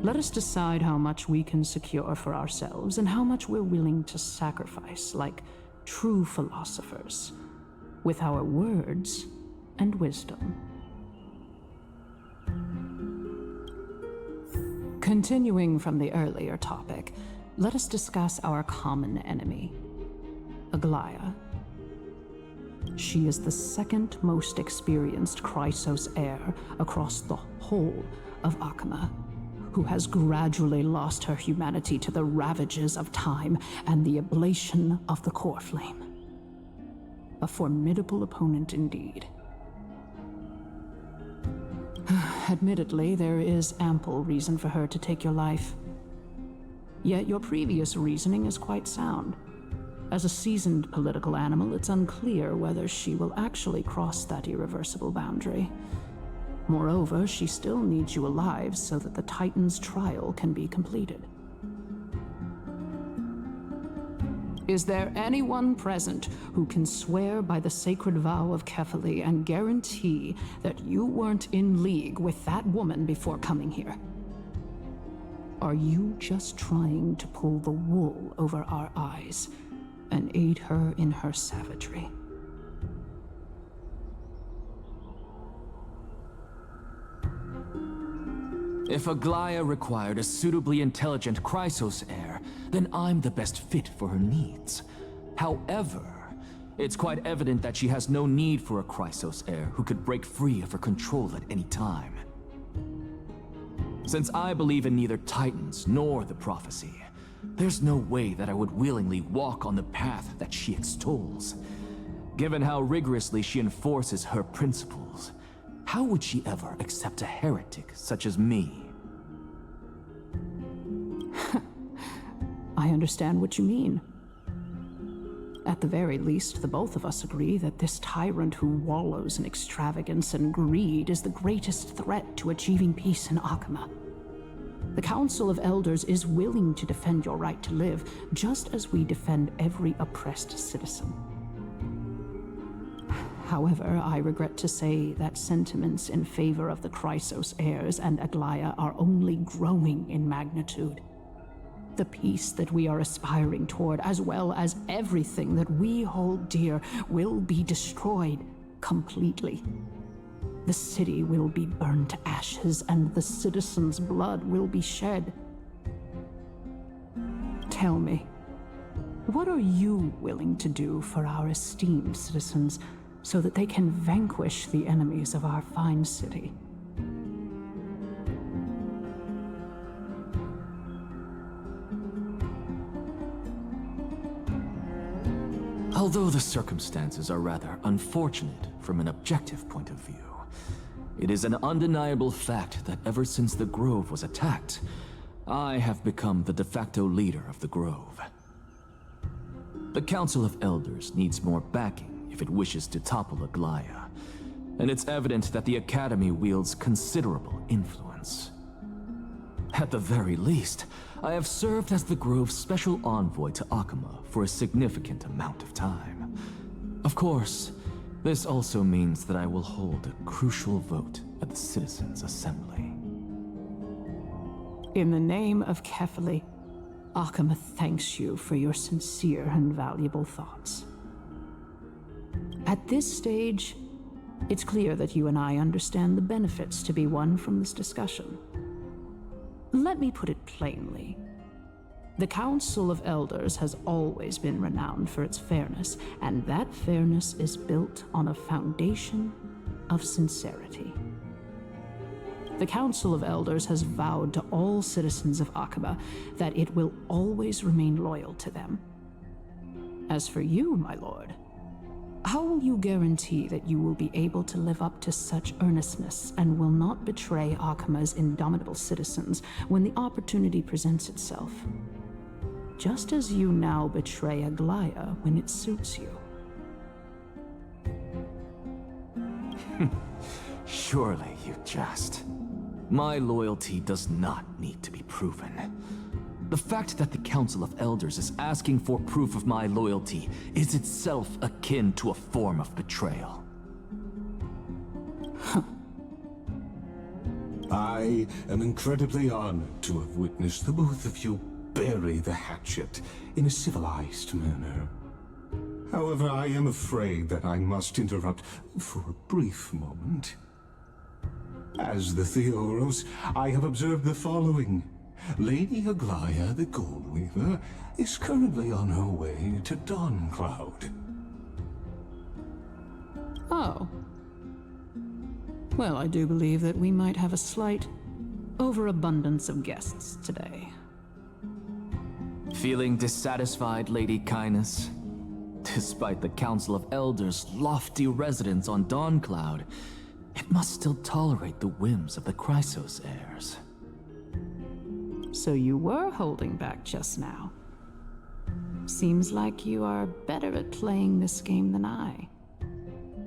Let us decide how much we can secure for ourselves and how much we're willing to sacrifice, like true philosophers, with our words and wisdom. Continuing from the earlier topic, let us discuss our common enemy, Aglaia. She is the second most experienced Chrysos heir across the whole of Akama, who has gradually lost her humanity to the ravages of time and the ablation of the core flame. A formidable opponent indeed. Admittedly, there is ample reason for her to take your life. Yet your previous reasoning is quite sound. As a seasoned political animal, it's unclear whether she will actually cross that irreversible boundary. Moreover, she still needs you alive so that the Titan's trial can be completed. Is there anyone present who can swear by the sacred vow of Kefali and guarantee that you weren't in league with that woman before coming here? Are you just trying to pull the wool over our eyes and aid her in her savagery? If Aglaia required a suitably intelligent Chrysos heir, then I'm the best fit for her needs. However, it's quite evident that she has no need for a Chrysos heir who could break free of her control at any time. Since I believe in neither Titans nor the prophecy, there's no way that I would willingly walk on the path that she extols. Given how rigorously she enforces her principles, how would she ever accept a heretic such as me? I understand what you mean. At the very least, the both of us agree that this tyrant who wallows in extravagance and greed is the greatest threat to achieving peace in Akama. The Council of Elders is willing to defend your right to live, just as we defend every oppressed citizen. However, I regret to say that sentiments in favor of the Chrysos heirs and Aglaia are only growing in magnitude. The peace that we are aspiring toward, as well as everything that we hold dear, will be destroyed completely. The city will be burned to ashes, and the citizens' blood will be shed. Tell me, what are you willing to do for our esteemed citizens so that they can vanquish the enemies of our fine city? Although the circumstances are rather unfortunate from an objective point of view, it is an undeniable fact that ever since the Grove was attacked, I have become the de facto leader of the Grove. The Council of Elders needs more backing if it wishes to topple Aglaia, and it's evident that the Academy wields considerable influence. At the very least, I have served as the Grove's special envoy to Akama for a significant amount of time. Of course, this also means that I will hold a crucial vote at the Citizens' Assembly. In the name of Kefali, Akama thanks you for your sincere and valuable thoughts. At this stage, it's clear that you and I understand the benefits to be won from this discussion. Let me put it plainly. The Council of Elders has always been renowned for its fairness, and that fairness is built on a foundation of sincerity. The Council of Elders has vowed to all citizens of Akama that it will always remain loyal to them. As for you, my lord, how will you guarantee that you will be able to live up to such earnestness and will not betray Akama's indomitable citizens when the opportunity presents itself? Just as you now betray Aglaia when it suits you. Surely you jest. My loyalty does not need to be proven. The fact that the Council of Elders is asking for proof of my loyalty is itself akin to a form of betrayal. I am incredibly honored to have witnessed the both of you bury the hatchet in a civilized manner. However, I am afraid that I must interrupt for a brief moment. As the Theoros, I have observed the following. Lady Aglaya, the Goldweaver, is currently on her way to Dawncloud. Oh. Well, I do believe that we might have a slight overabundance of guests today. Feeling dissatisfied, Lady Kindness? Despite the Council of Elders' lofty residence on Dawncloud, it must still tolerate the whims of the Chrysos heirs. So you were holding back just now. Seems like you are better at playing this game than I.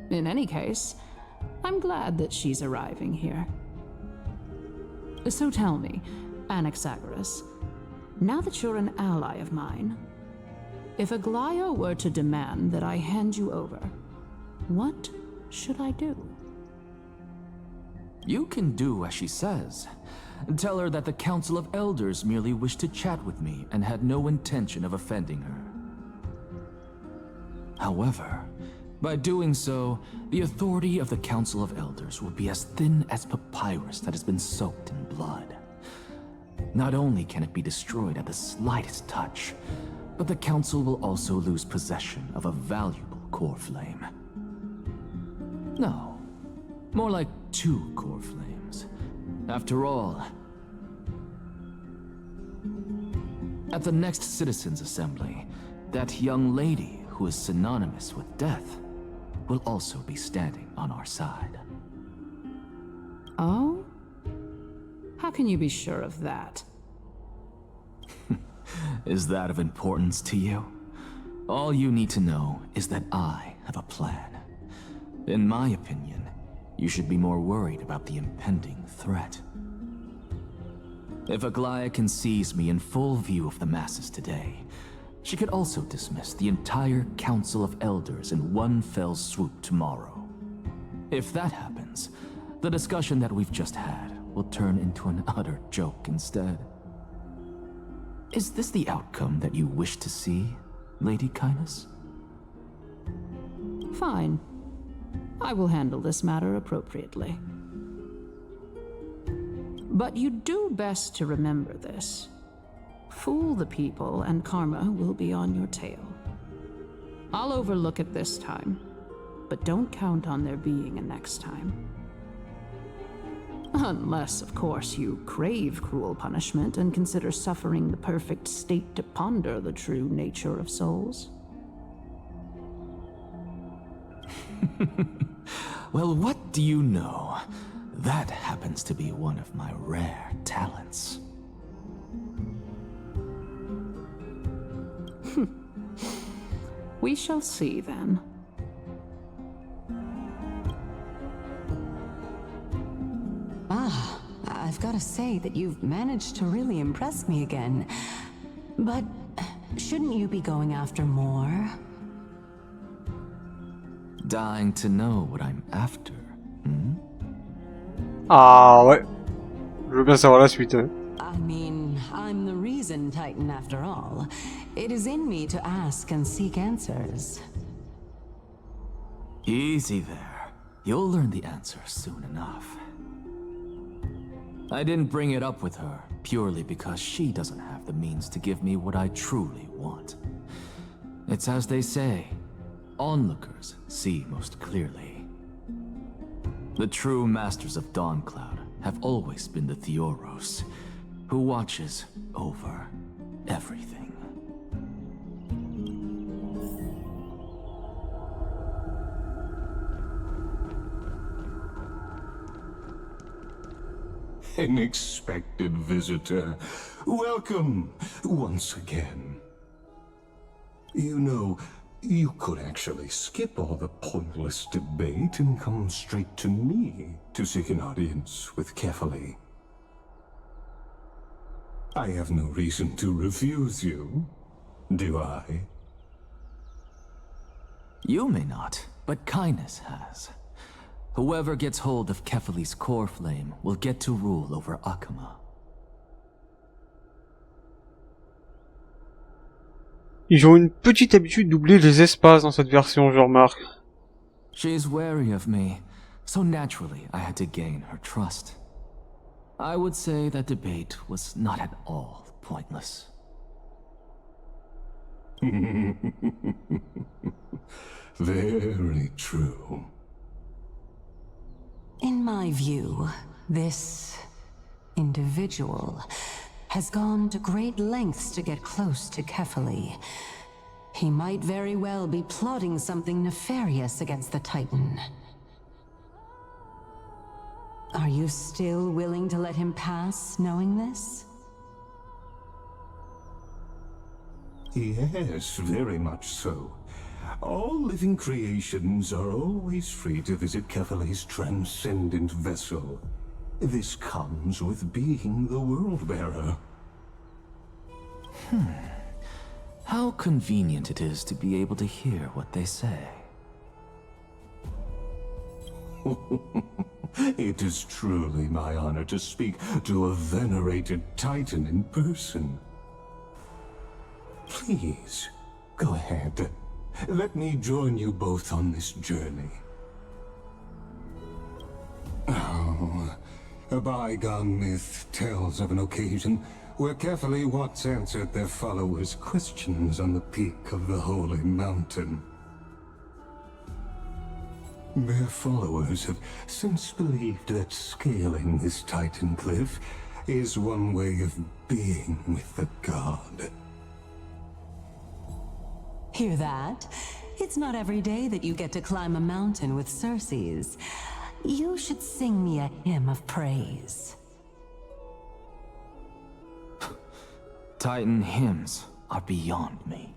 In any case, I'm glad that she's arriving here. So tell me, Anaxagoras, now that you're an ally of mine, if Aglaya were to demand that I hand you over, what should I do? You can do as she says. Tell her that the Council of Elders merely wished to chat with me and had no intention of offending her. However, by doing so, the authority of the Council of Elders will be as thin as papyrus that has been soaked in blood. Not only can it be destroyed at the slightest touch, but the Council will also lose possession of a valuable core flame. No, more like 2 core flames. After all, at the next Citizens' Assembly, that young lady who is synonymous with death will also be standing on our side. Oh? How can you be sure of that? Is that of importance to you? All you need to know is that I have a plan. In my opinion, you should be more worried about the impending threat. If Aglaya can seize me in full view of the masses today, she could also dismiss the entire Council of Elders in one fell swoop tomorrow. If that happens, the discussion that we've just had will turn into an utter joke instead. Is this the outcome that you wish to see, Lady Kindness? Fine. I will handle this matter appropriately. But you do best to remember this. Fool the people and karma will be on your tail. I'll overlook it this time, but don't count on there being a next time. Unless, of course, you crave cruel punishment and consider suffering the perfect state to ponder the true nature of souls. Well, what do you know? That happens to be one of my rare talents. We shall see then. I've got to say that you've managed to really impress me again. But shouldn't you be going after more? Dying to know what I'm after, hmm? Ah ouais. Je veux bien savoir la suite. I mean, I'm the reason Titan after all. It is in me to ask and seek answers. Easy there. You'll learn the answer soon enough. I didn't bring it up with her purely because she doesn't have the means to give me what I truly want. It's as they say, onlookers see most clearly. The true masters of Dawncloud have always been the Theoros, who watches over everything. An expected visitor. Welcome once again. You know, you could actually skip all the pointless debate and come straight to me to seek an audience with Carefully. I have no reason to refuse you, do I? You may not, but kindness has. Whoever gets hold of Kefali's core flame will get to rule over Akama. Ils ont une petite habitude d'oublier les espaces dans cette version, je remarque. She's wary of me, so naturally I had to gain her trust. I would say that debate was not at all pointless. Very true. In my view, this individual has gone to great lengths to get close to Kefali. He might very well be plotting something nefarious against the Titan. Are you still willing to let him pass, knowing this? Yes, very much so. All living creations are always free to visit Kefali's transcendent vessel. This comes with being the World-Bearer. How convenient it is to be able to hear what they say. It is truly my honor to speak to a venerated Titan in person. Please, go ahead. Let me join you both on this journey. Oh, a bygone myth tells of an occasion where Kefali once answered their followers' questions on the peak of the holy mountain. Their followers have since believed that scaling this Titan cliff is one way of being with the god. Hear that? It's not every day that you get to climb a mountain with Circes. You should sing me a hymn of praise. Titan hymns are beyond me.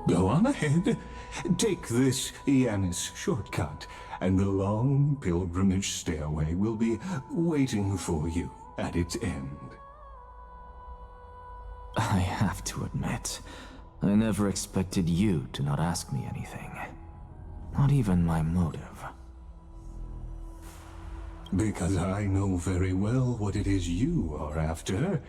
Go on ahead. Take this Yanis shortcut, and the long pilgrimage stairway will be waiting for you at its end. I have to admit, I never expected you to not ask me anything. Not even my motive. Because I know very well what it is you are after.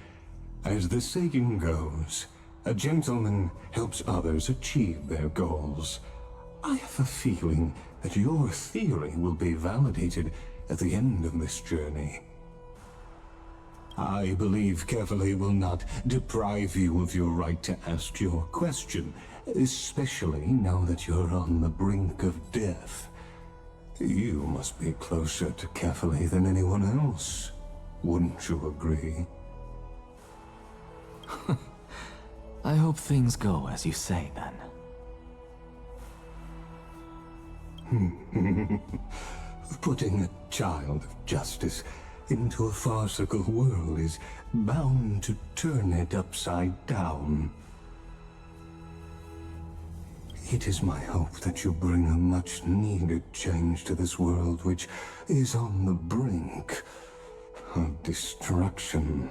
As the saying goes, a gentleman helps others achieve their goals. I have a feeling that your theory will be validated at the end of this journey. I believe Kefali will not deprive you of your right to ask your question, especially now that you're on the brink of death. You must be closer to Kefali than anyone else. Wouldn't you agree? I hope things go as you say, then. Putting a child of justice into a farcical world is bound to turn it upside down. It is my hope that you bring a much-needed change to this world which is on the brink of destruction.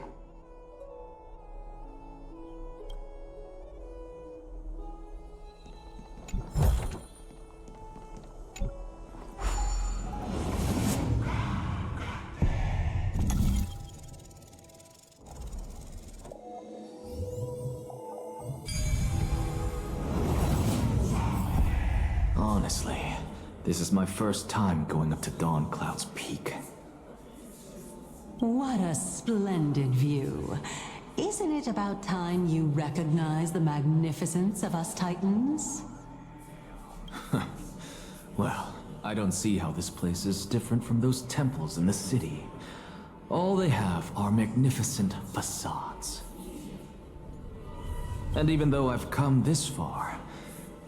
Honestly, this is my first time going up to Dawn Cloud's peak. What a splendid view. Isn't it about time you recognize the magnificence of us Titans? Well, I don't see how this place is different from those temples in the city. All they have are magnificent facades. And even though I've come this far,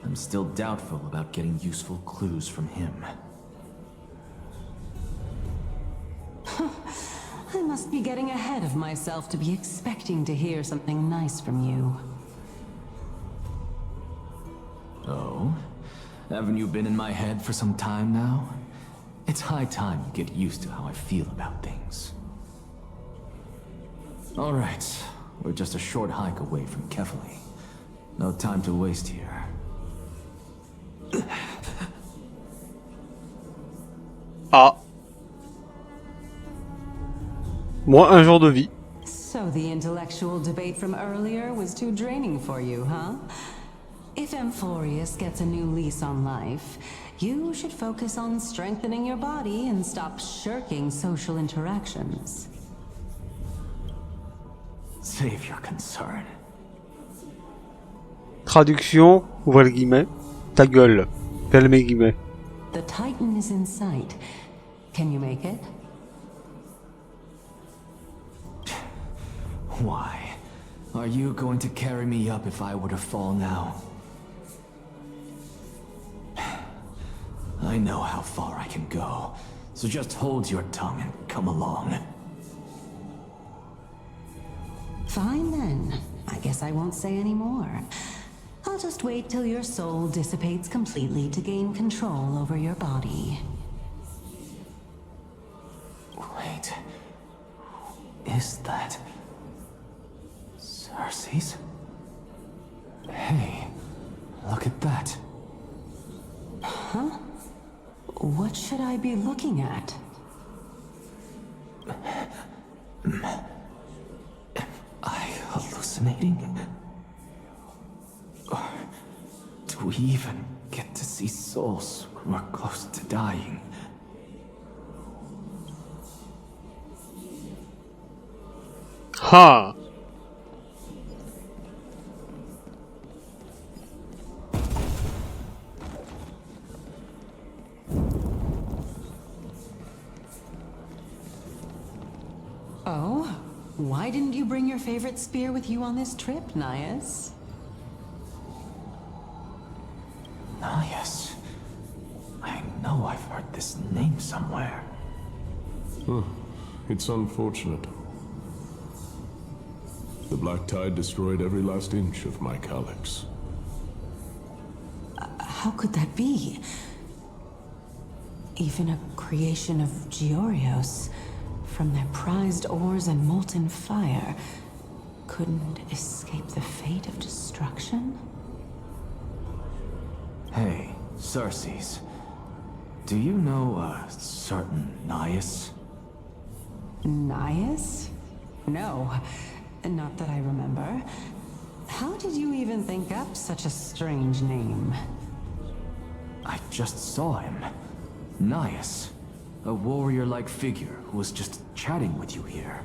I'm still doubtful about getting useful clues from him. I must be getting ahead of myself to be expecting to hear something nice from you. Oh? Haven't you been in my head for some time now? It's high time you get used to how I feel about things. Alright, we're just a short hike away from Kefali. No time to waste here. Ah. Moi, un jour de vie. So the intellectual debate from earlier was too draining for you, huh? If Amphorius gets a new lease on life, you should focus on strengthening your body and stop shirking social interactions. Save your concern. Traduction, ouvre les guillemets. Ta gueule. Ferme les guillemets. The Titan is in sight. Can you make it? Why? Are you going to carry me up if I were to fall now? I know how far I can go, so just hold your tongue and come along. Fine then. I guess I won't say any more. I'll just wait till your soul dissipates completely to gain control over your body. Wait. Who is that? Cersei's? Hey, look at that. Huh? What should I be looking at? Am I hallucinating? Or do we even get to see souls who are close to dying? Ha! Oh? Why didn't you bring your favorite spear with you on this trip, Nias? Nias. I know I've heard this name somewhere. It's unfortunate. The Black Tide destroyed every last inch of my calyx. How could that be? Even a creation of Georios, from their prized ores and molten fire, couldn't escape the fate of destruction? Hey, Cersei's. Do you know a certain Nias? Nias? No, not that I remember. How did you even think up such a strange name? I just saw him. Nias. A warrior-like figure who was just chatting with you here.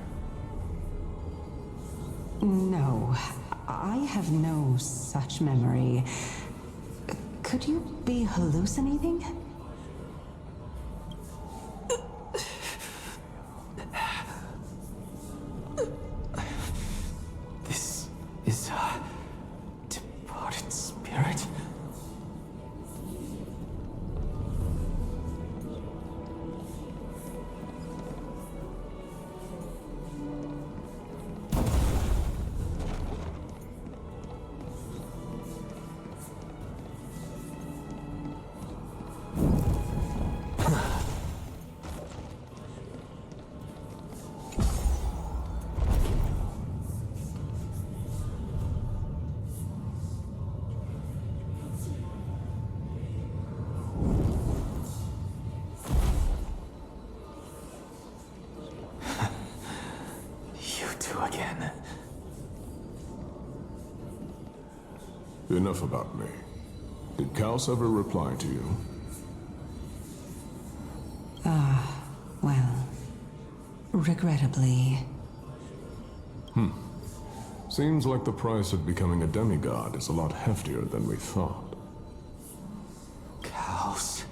No, I have no such memory. Could you be hallucinating? This is a departed spirit? Again. Enough about me. Did Kaos ever reply to you? Well... regrettably. Seems like the price of becoming a demigod is a lot heftier than we thought. Chaos.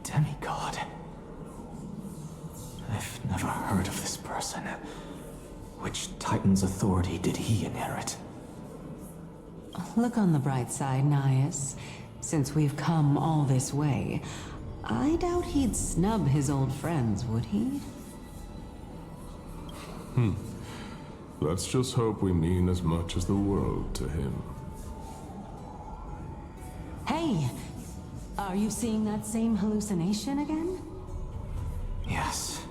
Demigod. I've never heard of this person. Which Titan's authority did he inherit? Look on the bright side, Nias. Since we've come all this way, I doubt he'd snub his old friends, would he? Let's just hope we mean as much as the world to him. Hey! Are you seeing that same hallucination again? Yes.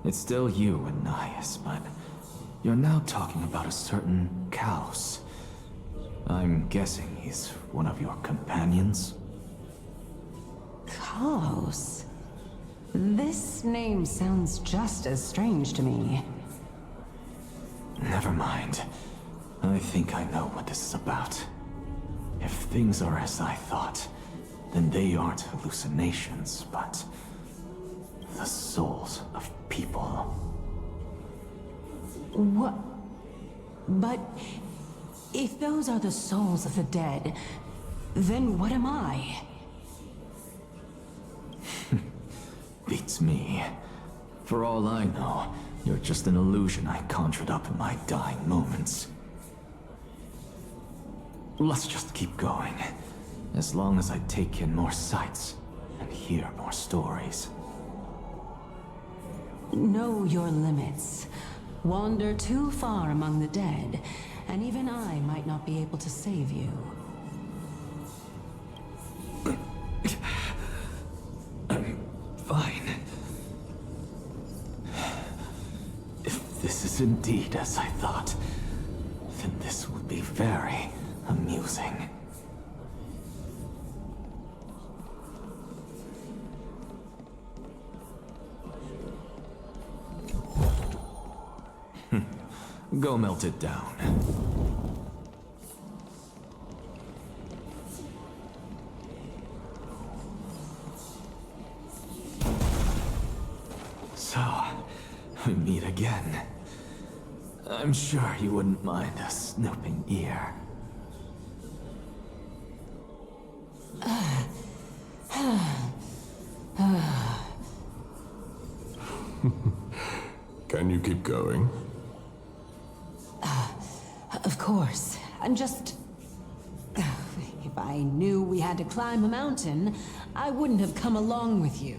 It's still you and Nias, but you're now talking about a certain Chaos. I'm guessing he's one of your companions? Chaos? This name sounds just as strange to me. Never mind. I think I know what this is about. If things are as I thought, then they aren't hallucinations, but the souls of people. What? But if those are the souls of the dead, then what am I? Beats me. For all I know, you're just an illusion I conjured up in my dying moments. Let's just keep going. As long as I take in more sights and hear more stories. Know your limits. Wander too far among the dead, and even I might not be able to save you. I'm fine. If this is indeed as I thought, then this would be very amusing. Go melt it down. So, we meet again. I'm sure you wouldn't mind a snooping ear. Can you keep going? Of course. I'm just... If I knew we had to climb a mountain, I wouldn't have come along with you.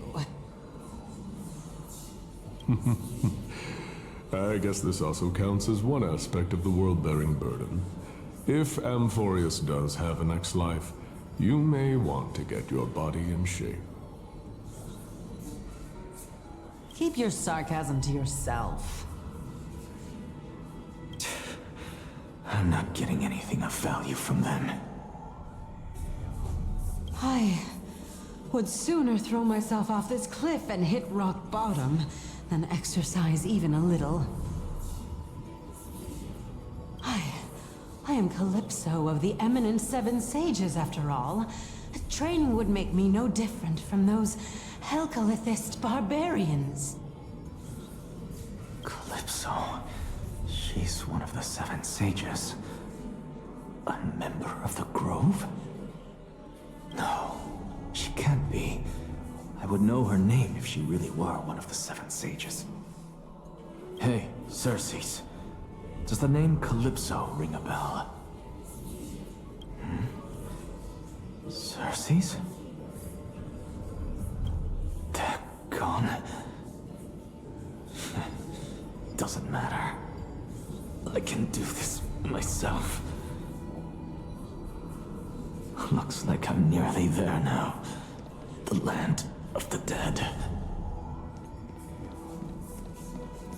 I guess this also counts as one aspect of the world-bearing burden. If Amphorius does have a next life, you may want to get your body in shape. Keep your sarcasm to yourself. I'm not getting anything of value from them. I would sooner throw myself off this cliff and hit rock bottom than exercise even a little. I am Calypso of the eminent Seven Sages, after all. Training would make me no different from those Helcalithist barbarians. Calypso. She's one of the Seven Sages. A member of the Grove? No, she can't be. I would know her name if she really were one of the Seven Sages. Hey, Circes. Does the name Calypso ring a bell? Circes? They're gone. Doesn't matter. I can do this myself. Looks like I'm nearly there now. The land of the dead.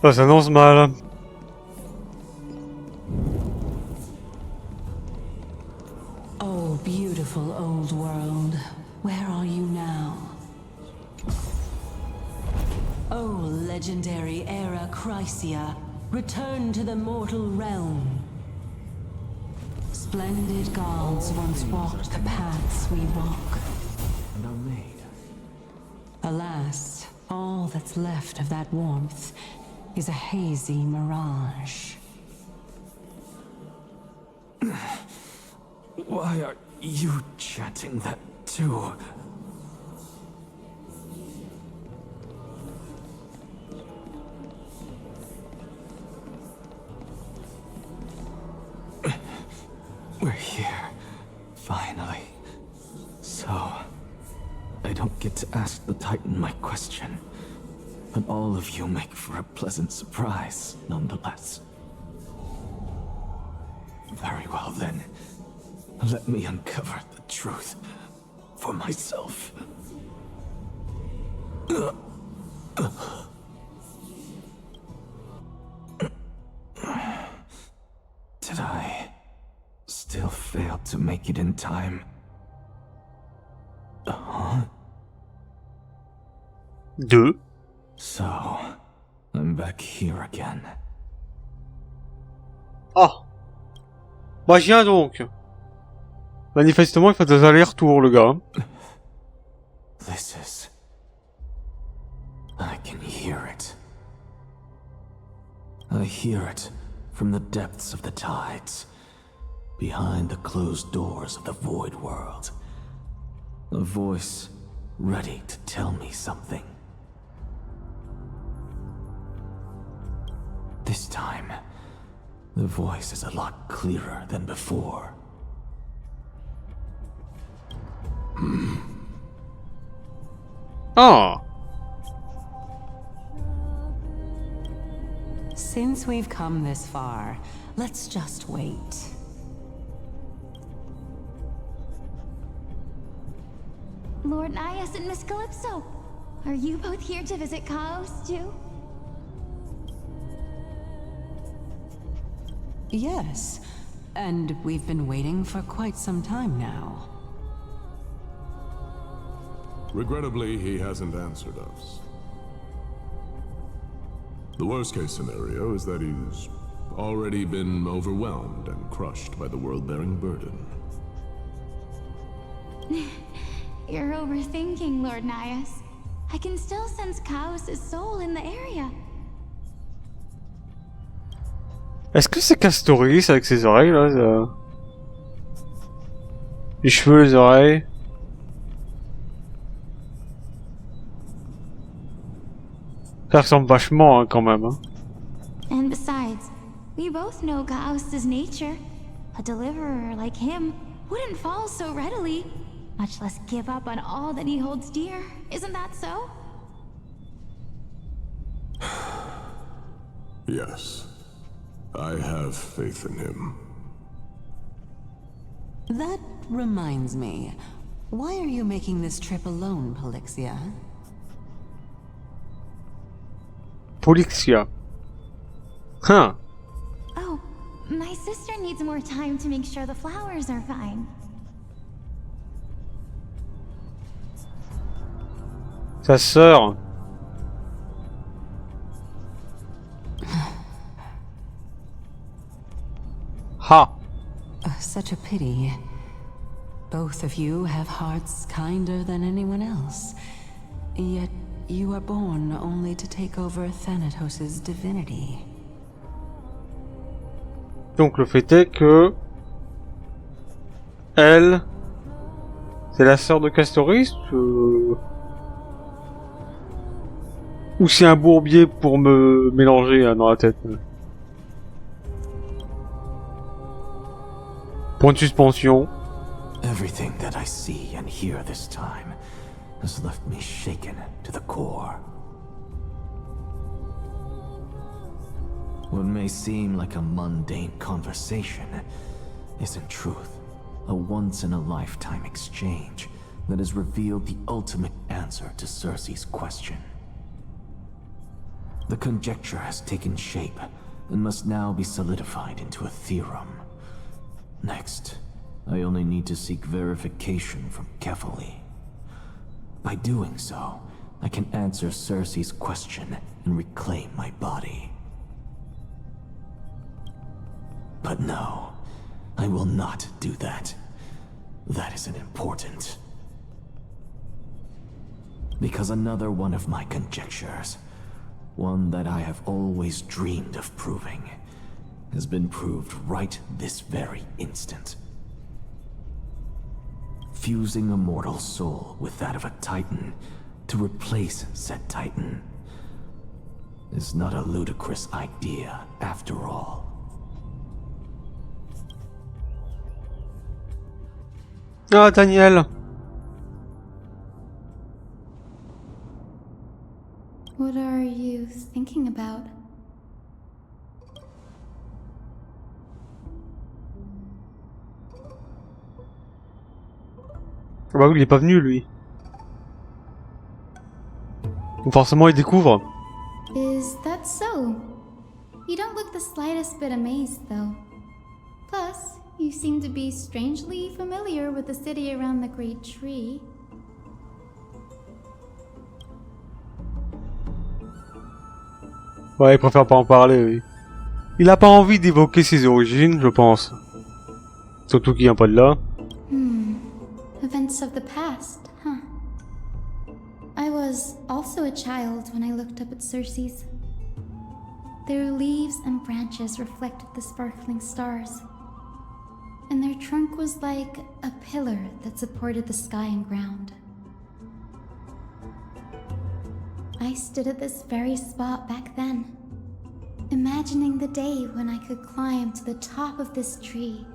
Ça s'annonce mal. Oh, beautiful old world. Where are you now? Oh, legendary era Chrysia. Return to the mortal realm. Splendid gods once walked the paths we walk. And are made. Alas, all that's left of that warmth is a hazy mirage. Why are you chanting that too? We're here, finally. So, I don't get to ask the Titan my question, but all of you make for a pleasant surprise, nonetheless. Very well then, let me uncover the truth for myself. Did I still fail to make it in time? Huh? Deux. So, I'm back here again. Ah. Bah, je viens donc. Manifestement, il fait des allers-retours, le gars. This is... I can hear it. I hear it from the depths of the tides, behind the closed doors of the void world. A voice ready to tell me something. This time, the voice is a lot clearer than before. Ah. Since we've come this far, let's just wait. Lord Nias and Miss Calypso, are you both here to visit Chaos too? Yes, and we've been waiting for quite some time now. Regrettably, he hasn't answered us. The worst-case scenario is that he's already been overwhelmed and crushed by the world-bearing burden. You're overthinking, Lord Nias. I can still sense Chaos' soul in the area. Est-ce que c'est Castoris avec ses oreilles là Les cheveux, les oreilles. Ça ressemble vachement hein, quand même. Hein. And besides, we both know Chaos' nature. A deliverer like him wouldn't fall so readily, much less give up on all that he holds dear. Isn't that so? Yes. I have faith in him. That reminds me. Why are you making this trip alone, Polixia? Polixia. Huh. Oh, my sister needs more time to make sure the flowers are fine. Sa sœur. Ha. Such a pity. Both of you have hearts kinder than anyone else. Yet you are born only to take over Thanatos' divinity. Donc le fait est que... Elle... C'est la sœur de Castoris Ou c'est un bourbier pour me mélanger hein, dans la tête. Point de suspension. Everything that I see and hear this time has left me shaken to the core. What may seem like a mundane conversation is in truth a once-in-a-lifetime exchange that has revealed the ultimate answer to Circe's question. The conjecture has taken shape and must now be solidified into a theorem. Next, I only need to seek verification from Kefali. By doing so, I can answer Circe's question and reclaim my body. But no, I will not do that. That isn't important. Because another one of my conjectures, one that I have always dreamed of proving, has been proved right this very instant. Fusing a mortal soul with that of a Titan to replace said Titan is not a ludicrous idea after all. Ah, Daniel. What are you thinking about? Bah oui, il est pas venu, lui. Donc forcément, il découvre. Is that so? You don't look the slightest bit amazed, though. Plus, you seem to be strangely familiar with the city around the Great Tree. Ouais, il préfère pas en parler, oui. Il a pas envie d'évoquer ses origines, je pense. Surtout qu'il vient pas de là. Events of the past, huh? I was also a child when I looked up at Circe's. Their leaves and branches reflected the sparkling stars, and their trunk was like a pillar that supported the sky and ground. I stood at this very spot back then, imagining the day when I could climb to the top of this tree,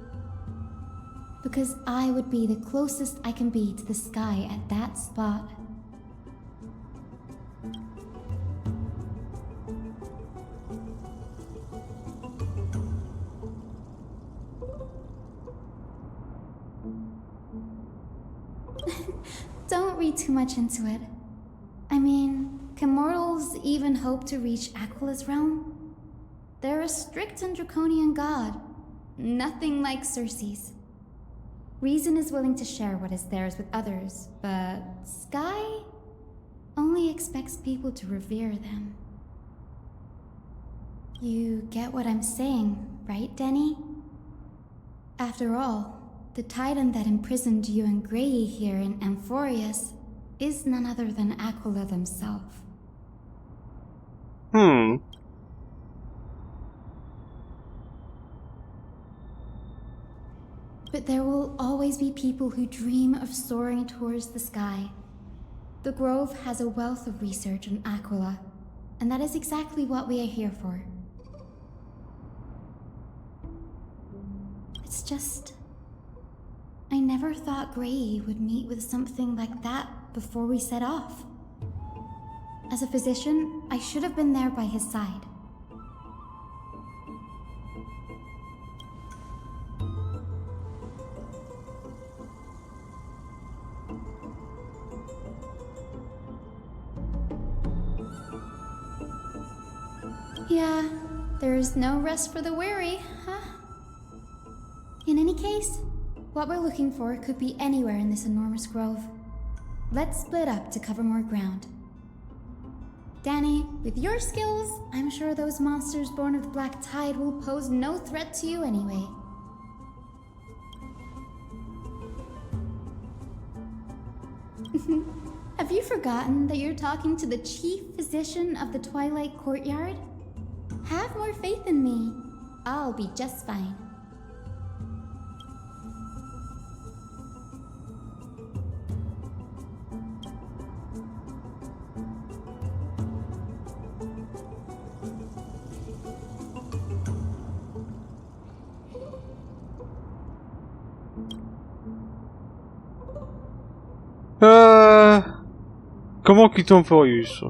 because I would be the closest I can be to the sky at that spot. Don't read too much into it. I mean, can mortals even hope to reach Aquila's realm? They're a strict and draconian god, nothing like Circe's. Reason is willing to share what is theirs with others, but Sky only expects people to revere them. You get what I'm saying, right, Denny? After all, the Titan that imprisoned you and Grey here in Amphorius is none other than Aquila themselves. But there will always be people who dream of soaring towards the sky. The Grove has a wealth of research on Aquila, and that is exactly what we are here for. It's just, I never thought Grey would meet with something like that before we set off. As a physician, I should have been there by his side. Yeah, there's no rest for the weary, huh? In any case, what we're looking for could be anywhere in this enormous grove. Let's split up to cover more ground. Danny, with your skills, I'm sure those monsters born of the Black Tide will pose no threat to you anyway. Have you forgotten that you're talking to the chief physician of the Twilight Courtyard? Have more faith in me. I'll be just fine. Comment quitter Amphorius?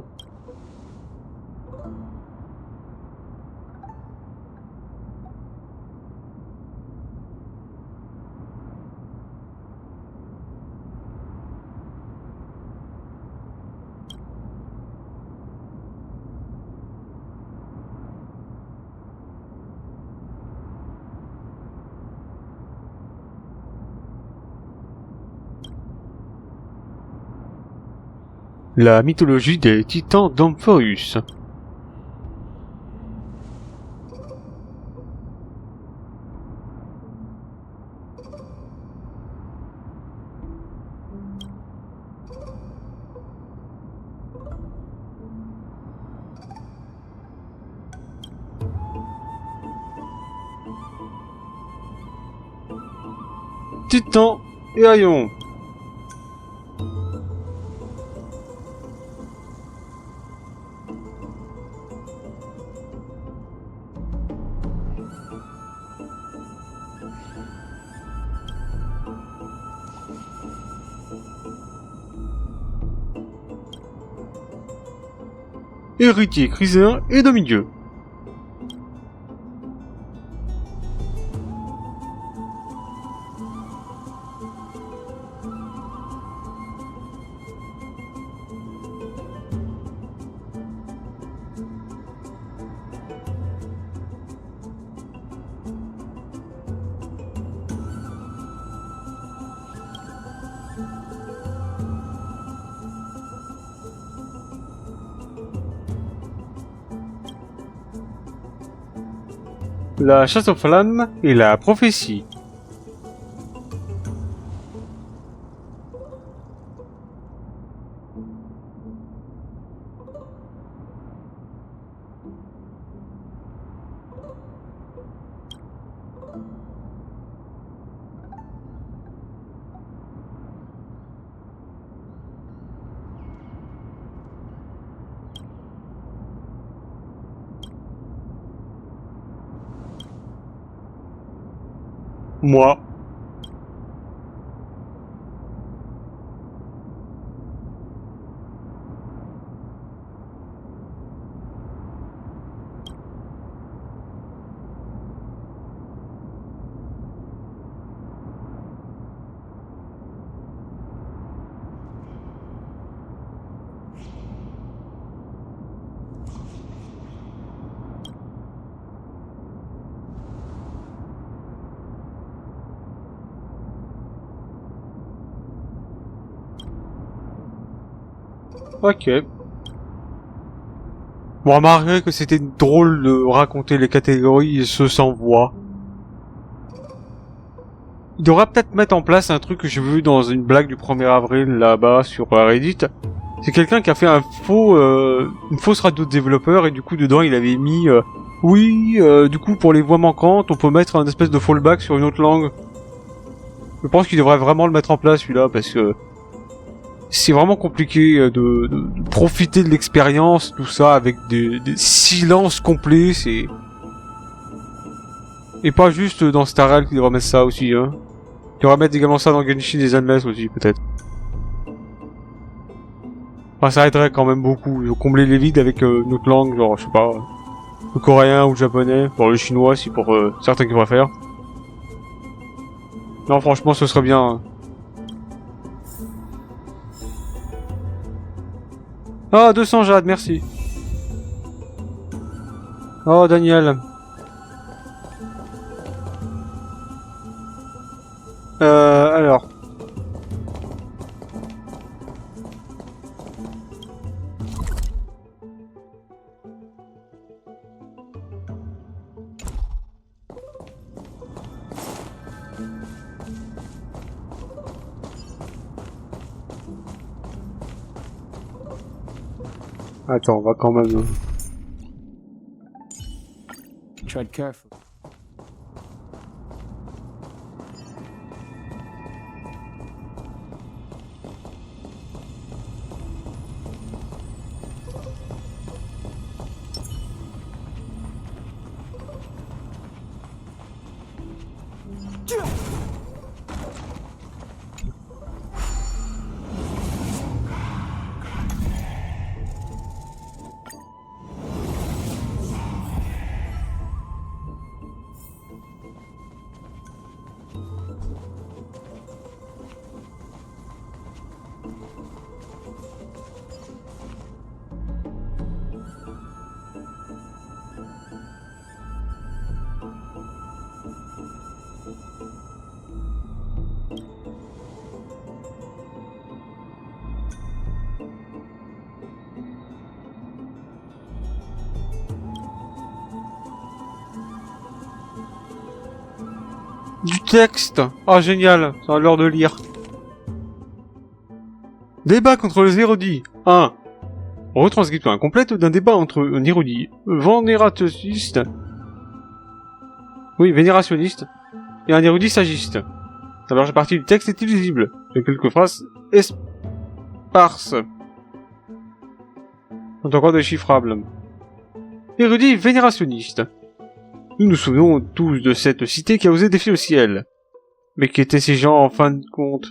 La mythologie des titans d'Amphorius. petit temps et aillons. Héritier, chryséen et demi-dieu. La chasse aux flammes et la prophétie. Moi. Ok. Bon, remarquez que c'était drôle de raconter les catégories et ce sans voix. Il devrait peut-être mettre en place un truc que j'ai vu dans une blague du 1er avril là-bas sur Reddit. C'est quelqu'un qui a fait une fausse radio de développeur et du coup dedans il avait mis du coup pour les voix manquantes on peut mettre un espèce de fallback sur une autre langue. Je pense qu'il devrait vraiment le mettre en place celui-là parce que c'est vraiment compliqué de profiter de l'expérience, tout ça, avec des silences complets, c'est... Et pas juste dans Star Rail qui devrait mettre ça aussi, hein. Il devrait mettre également ça dans Genshin et Zenless aussi, peut-être. Enfin, ça aiderait quand même beaucoup, de combler les vides avec une autre langue, genre, je sais pas, le coréen ou le japonais, pour le chinois, si pour certains qui préfèrent. Non, franchement, ce serait bien, hein. Oh, 200 jade, merci. Oh, Daniel. Alors. Attends, on va quand même... Tread carefully. Du texte. Ah, génial. Ça a l'heure de lire. Débat contre les érudits. 1. Retranscription incomplète d'un débat entre un érudit vénérationniste et un érudit sagiste. La large partie du texte est illisible. Il y a quelques phrases éparses sont encore déchiffrables. Érudit vénérationniste. Nous nous souvenons tous de cette cité qui a osé défier le ciel. Mais qui étaient ces gens en fin de compte?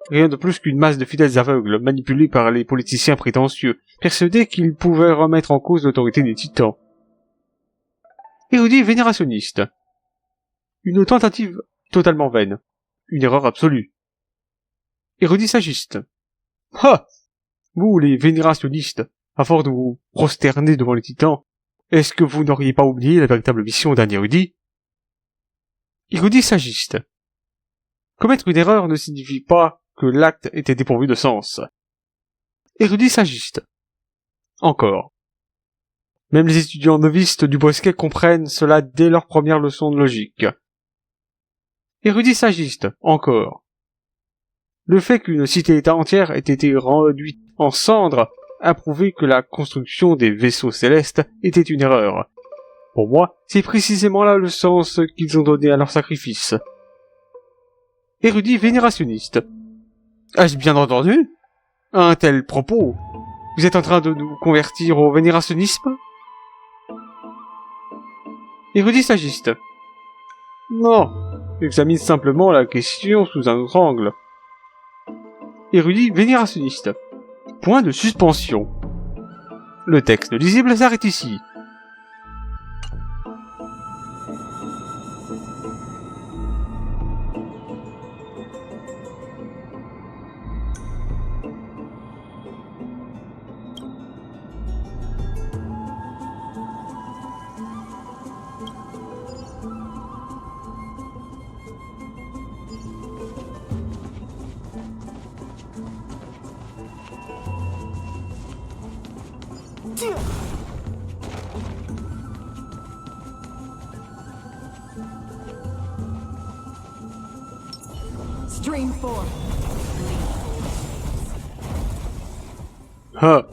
Rien de plus qu'une masse de fidèles aveugles, manipulés par les politiciens prétentieux, persuadés qu'ils pouvaient remettre en cause l'autorité des titans. Érudit vénérationniste. Une tentative totalement vaine. Une erreur absolue. Érudit sagiste. Ah! Vous, les vénérationnistes, à force de vous prosterner devant les titans, est-ce que vous n'auriez pas oublié la véritable mission d'un érudit? Érudit sagiste. Commettre une erreur ne signifie pas que l'acte était dépourvu de sens. Érudit sagiste. Encore. Même les étudiants novices du bosquet comprennent cela dès leur première leçon de logique. Érudit sagiste. Encore. Le fait qu'une cité-état entière ait été réduite en cendres a prouvé que la construction des vaisseaux célestes était une erreur. Pour moi, c'est précisément là le sens qu'ils ont donné à leur sacrifice. Érudit vénérationniste. Ai-je bien entendu? Un tel propos. Vous êtes en train de nous convertir au vénérationnisme? Érudit sagiste. Non, j'examine simplement la question sous un autre angle. Érudit vénérationniste. Point de suspension. Le texte lisible s'arrête ici. Stream 4. Ah.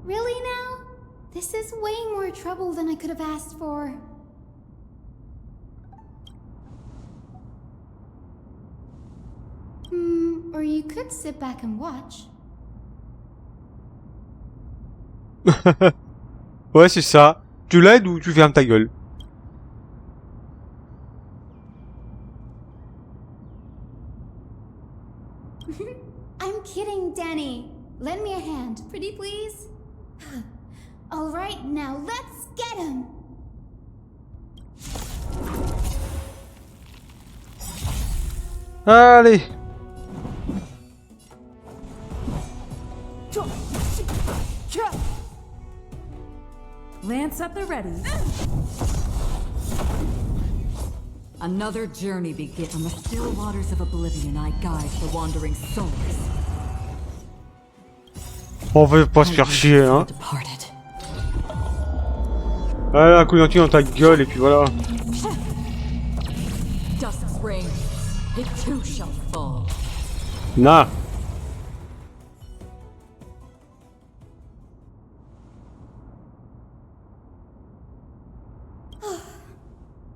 Really now? This is way more trouble than I could have asked for. Or you could sit back and watch. Ouais, c'est ça. Tu l'aides ou tu fermes ta gueule? I'm kidding, Danny. Lend me a hand, pretty please? All right, now let's get him. Allez. Lance at the ready. Another journey begins. On the still waters of oblivion, I guide the wandering souls. On veut pas se faire chier, hein. Allez, un coup d'entier dans ta gueule et puis voilà. Dusk spring, it too shall fall. Nah.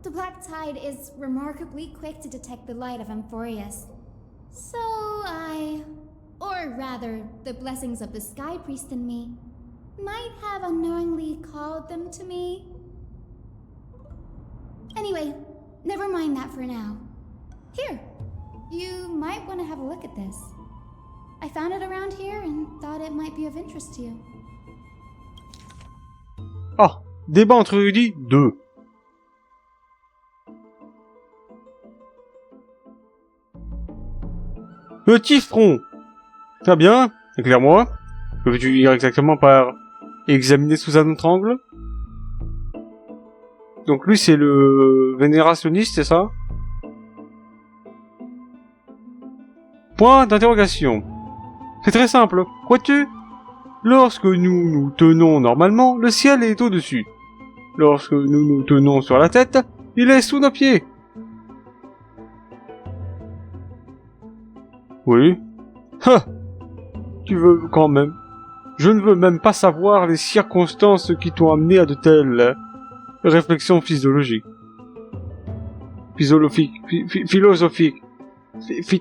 The black tide is remarkably quick to detect the light of Amphorius. So or rather, the blessings of the Sky Priest in me, might have unknowingly called them to me. Anyway, never mind that for now. Here, you might want to have a look at this. I found it around here and thought it might be of interest to you. Oh, débat entre érudits 2. Petit front. Très bien, éclaire-moi. Que veux-tu dire exactement par examiner sous un autre angle? Donc lui c'est le vénérationniste, c'est ça? Point d'interrogation. C'est très simple. Vois-tu? Lorsque nous nous tenons normalement, le ciel est au-dessus. Lorsque nous nous tenons sur la tête, il est sous nos pieds. Oui. Ah, tu veux quand même. Je ne veux même pas savoir les circonstances qui t'ont amené à de telles réflexions physiologiques. Philosophiques.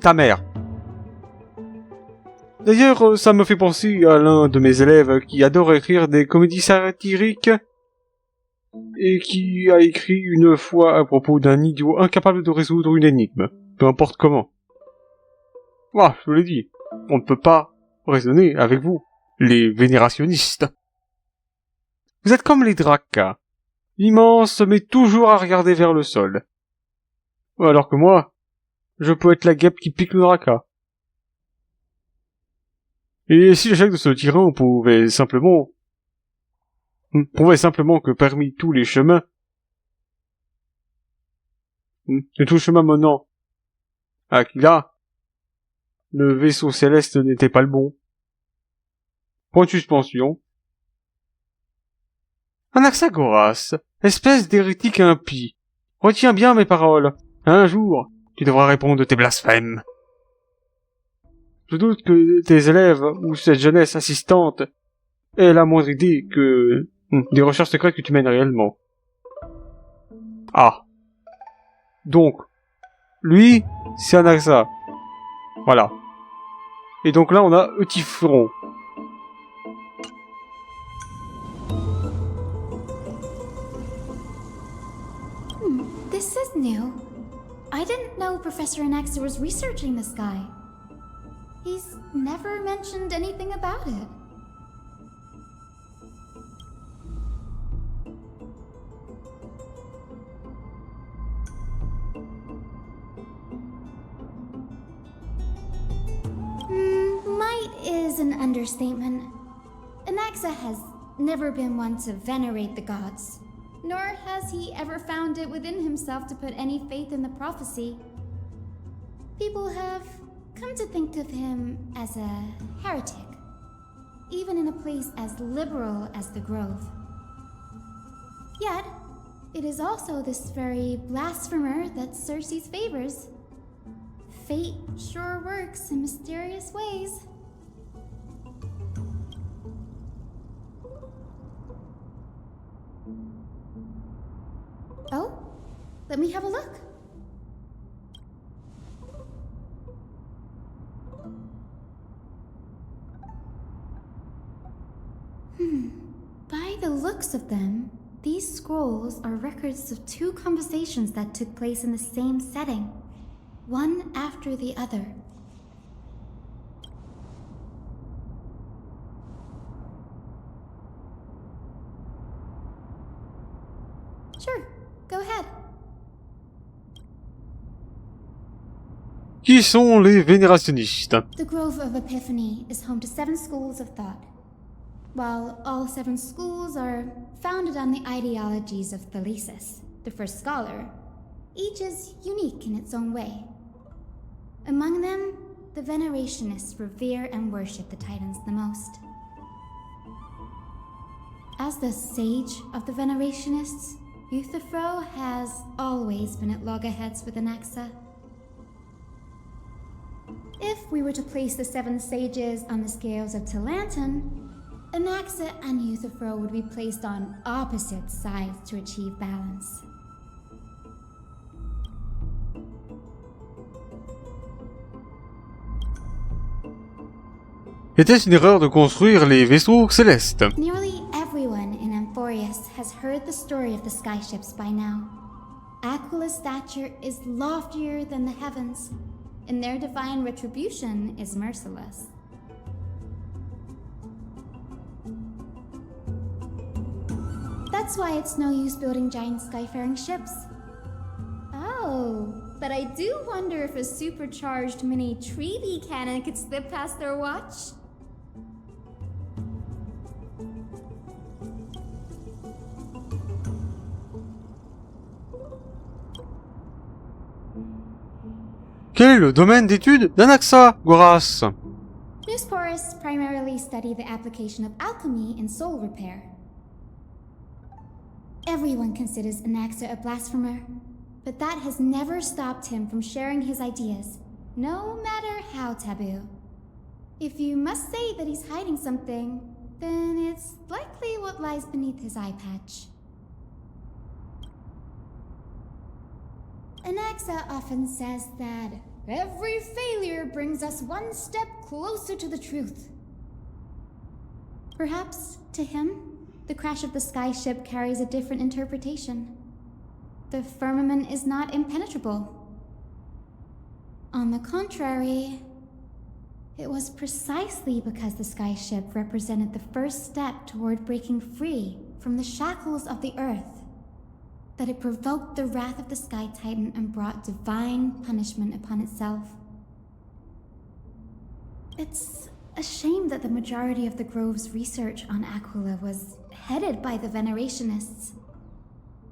Ta mère. D'ailleurs, ça me fait penser à l'un de mes élèves qui adore écrire des comédies satiriques et qui a écrit une fois à propos d'un idiot incapable de résoudre une énigme, peu importe comment. Voilà, je vous l'ai dit, on ne peut pas raisonner avec vous, les vénérationnistes. Vous êtes comme les dracas, immenses mais toujours à regarder vers le sol. Alors que moi, je peux être la guêpe qui pique le draca. Et si l'échec de ce tyran prouvait simplement que parmi tous les chemins, de tout chemin menant à Aquila, le vaisseau céleste n'était pas le bon. Point de suspension. Anaxagoras, espèce d'hérétique impie, retiens bien mes paroles. Un jour, tu devras répondre de tes blasphèmes. Je doute que tes élèves ou cette jeunesse assistante aient la moindre idée que des recherches secrètes que tu mènes réellement. Ah. Donc, lui, c'est Anaxa. Voilà. Et donc là, on a Eutyphron. This is new. I didn't know Professor Anaxa was researching the sky. He's never mentioned anything about it. Might is an understatement. Anaxa has never been one to venerate the gods, nor has he ever found it within himself to put any faith in the prophecy. People have come to think of him as a heretic, even in a place as liberal as the Grove. Yet, it is also this very blasphemer that Circe's favors. Fate sure works in mysterious ways. Oh, let me have a look. By the looks of them, these scrolls are records of two conversations that took place in the same setting, one after the other. Sure, go ahead. Qui sont les vénérationnistes? The Grove of Epiphany is home to 7 schools of thought. While all 7 schools are founded on the ideologies of Thalesis, the first scholar, each is unique in its own way. Among them, the Venerationists revere and worship the Titans the most. As the sage of the Venerationists, Euthyphro has always been at loggerheads with Anaxa. If we were to place the 7 sages on the scales of Talanton, Anaxa and Euthyphro would be placed on opposite sides to achieve balance. Était-ce une erreur de construire les vaisseaux célestes? Nearly everyone in Amphorius has heard the story of the skyships by now. Aquila's stature is loftier than the heavens, and their divine retribution is merciless. That's why it's no use building giant skyfaring ships. Oh, but I do wonder if a supercharged mini Trevi cannon could slip past their watch. Quel est le domaine d'étude d'Anaxagoras? Newsporists primarily study the application of alchemy in soul repair. Everyone considers Anaxa a blasphemer, but that has never stopped him from sharing his ideas, no matter how taboo. If you must say that he's hiding something, then it's likely what lies beneath his eye patch. Anaxa often says that every failure brings us one step closer to the truth. Perhaps, to him, the crash of the skyship carries a different interpretation. The firmament is not impenetrable. On the contrary, it was precisely because the skyship represented the first step toward breaking free from the shackles of the earth that it provoked the wrath of the Sky Titan and brought divine punishment upon itself. It's a shame that the majority of the Grove's research on Aquila was headed by the Venerationists,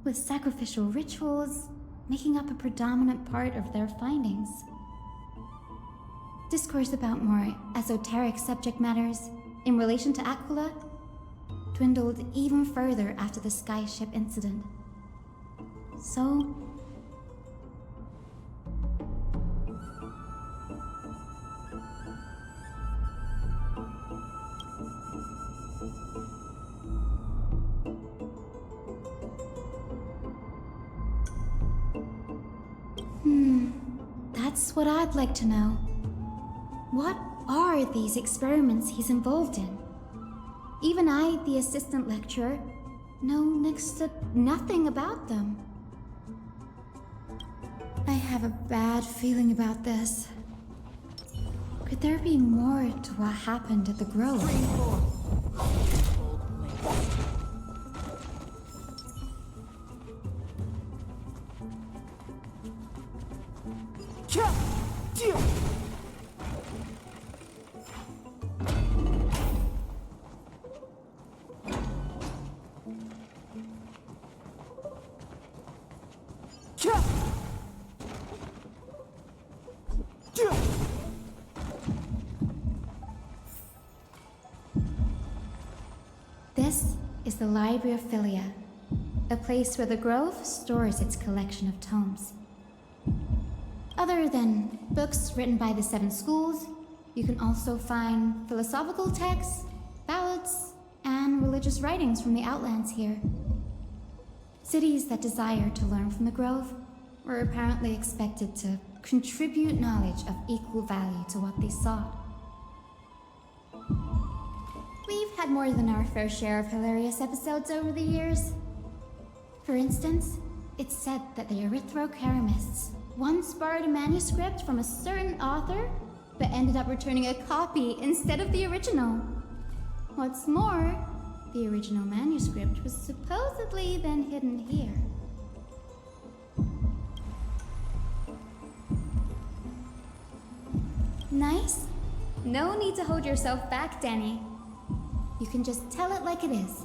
with sacrificial rituals making up a predominant part of their findings. Discourse about more esoteric subject matters in relation to Aquila dwindled even further after the skyship incident. So, that's what I'd like to know. What are these experiments he's involved in? Even I, the assistant lecturer, know next to nothing about them. I have a bad feeling about this. Could there be more to what happened at the Grove? This is the Library of Philia, a place where the Grove stores its collection of tomes. Other than books written by the 7 schools, you can also find philosophical texts, ballads, and religious writings from the Outlands here. Cities that desire to learn from the Grove were apparently expected to contribute knowledge of equal value to what they sought. We've had more than our fair share of hilarious episodes over the years. For instance, it's said that the Erythrocheramists once borrowed a manuscript from a certain author, but ended up returning a copy instead of the original. What's more, the original manuscript was supposedly then hidden here. Nice? No need to hold yourself back, Danny. You can just tell it like it is.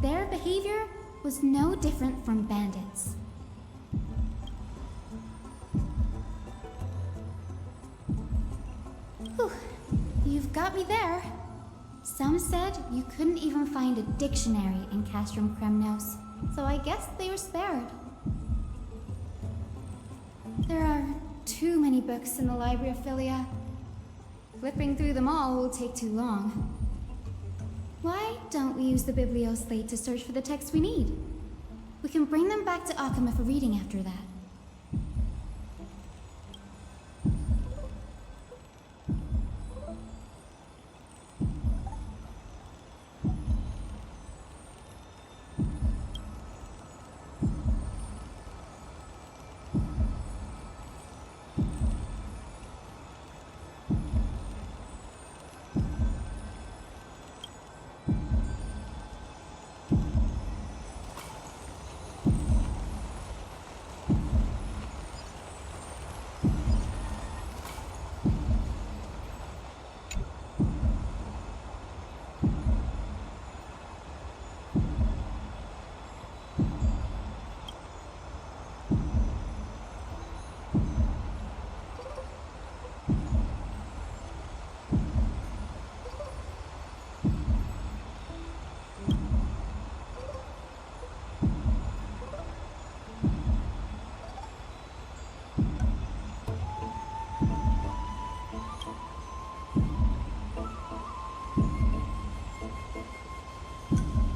Their behavior was no different from bandits. Whew. You've got me there. Some said you couldn't even find a dictionary in Castrum Kremnos, so I guess they were spared. There are too many books in the Library of Philia. Flipping through them all will take too long. Why don't we use the biblioslate to search for the texts we need? We can bring them back to Akama for reading after that.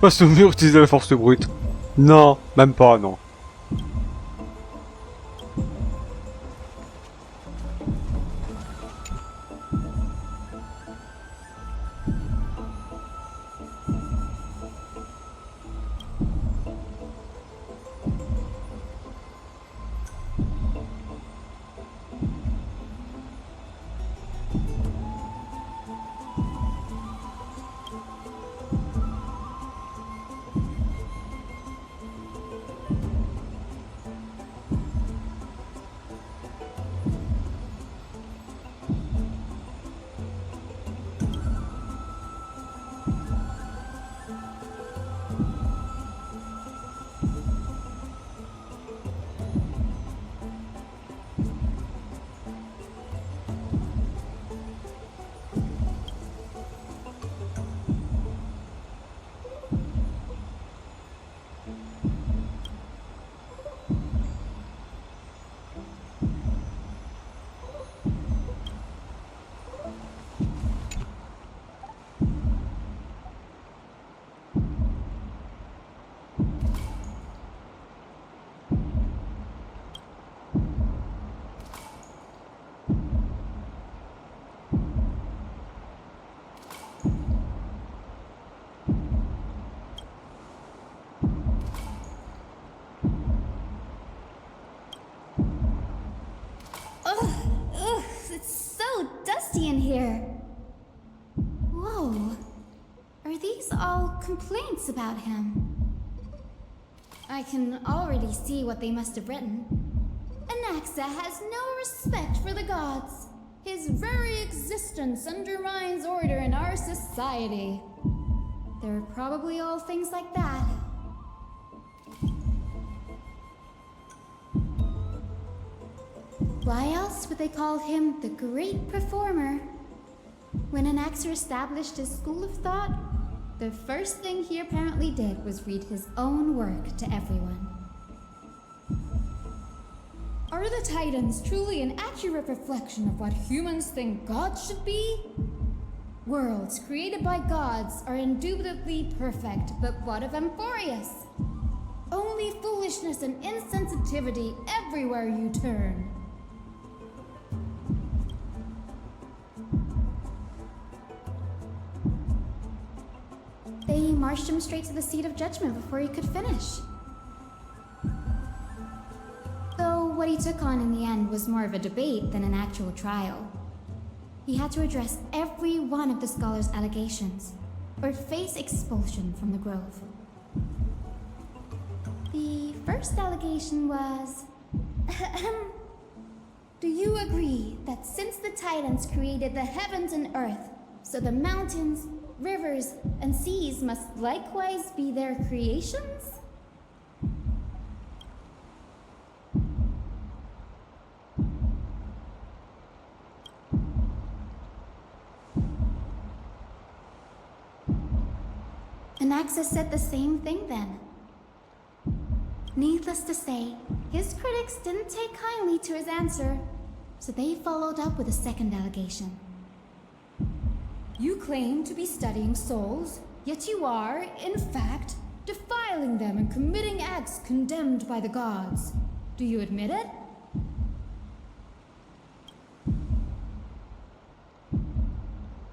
Pas souvenir utiliser la force brute. Non, même pas, non. In here. Whoa. Are these all complaints about him? I can already see what they must have written. Anaxa has no respect for the gods. His very existence undermines order in our society. They're probably all things like that. Why else would they call him the Great Performer? When Anaxa established his school of thought, the first thing he apparently did was read his own work to everyone. Are the Titans truly an accurate reflection of what humans think gods should be? Worlds created by gods are indubitably perfect, but what of Amphorius? Only foolishness and insensitivity everywhere you turn. They marched him straight to the seat of judgment before he could finish. Though what he took on in the end was more of a debate than an actual trial. He had to address every one of the scholar's allegations, or face expulsion from the Grove. The first allegation was... Do you agree that since the Titans created the heavens and earth, so the mountains, rivers, and seas must likewise be their creations? Anaxa said the same thing then. Needless to say, his critics didn't take kindly to his answer, so they followed up with a second allegation. You claim to be studying souls, yet you are, in fact, defiling them and committing acts condemned by the gods. Do you admit it?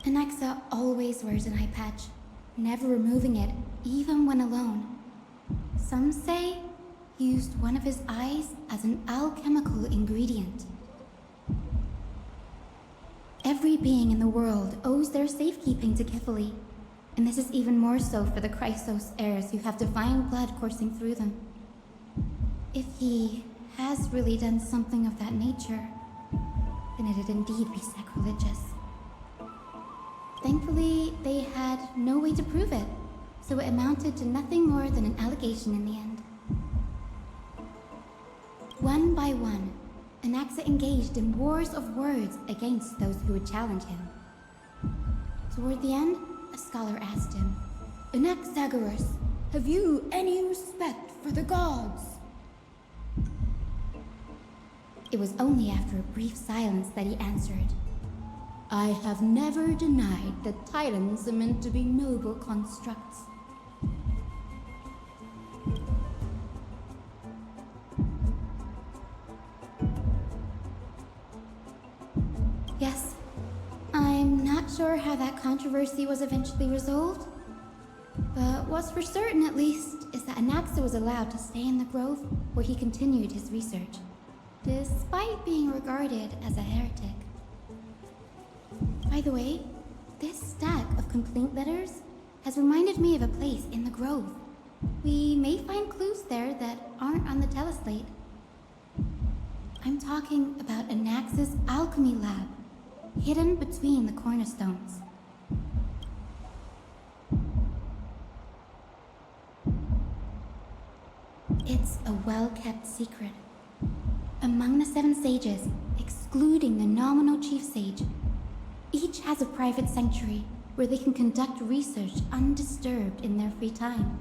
Anaxa always wears an eye patch, never removing it, even when alone. Some say he used one of his eyes as an alchemical ingredient. Every being in the world owes their safekeeping to Kifili, and this is even more so for the Chrysos heirs who have divine blood coursing through them. If he has really done something of that nature, then it'd indeed be sacrilegious. Thankfully, they had no way to prove it, so it amounted to nothing more than an allegation in the end. One by one, Anaxa engaged in wars of words against those who would challenge him. Toward the end, a scholar asked him, Anaxagoras, have you any respect for the gods? It was only after a brief silence that he answered, I have never denied that Titans are meant to be noble constructs. how that controversy was eventually resolved. But what's for certain, at least, is that Anaxa was allowed to stay in the grove where he continued his research, despite being regarded as a heretic. By the way, this stack of complaint letters has reminded me of a place in the grove. We may find clues there that aren't on the teleslate. I'm talking about Anaxa's alchemy lab, hidden between the cornerstones. It's a well-kept secret. Among the 7 sages, excluding the nominal chief sage, each has a private sanctuary where they can conduct research undisturbed in their free time.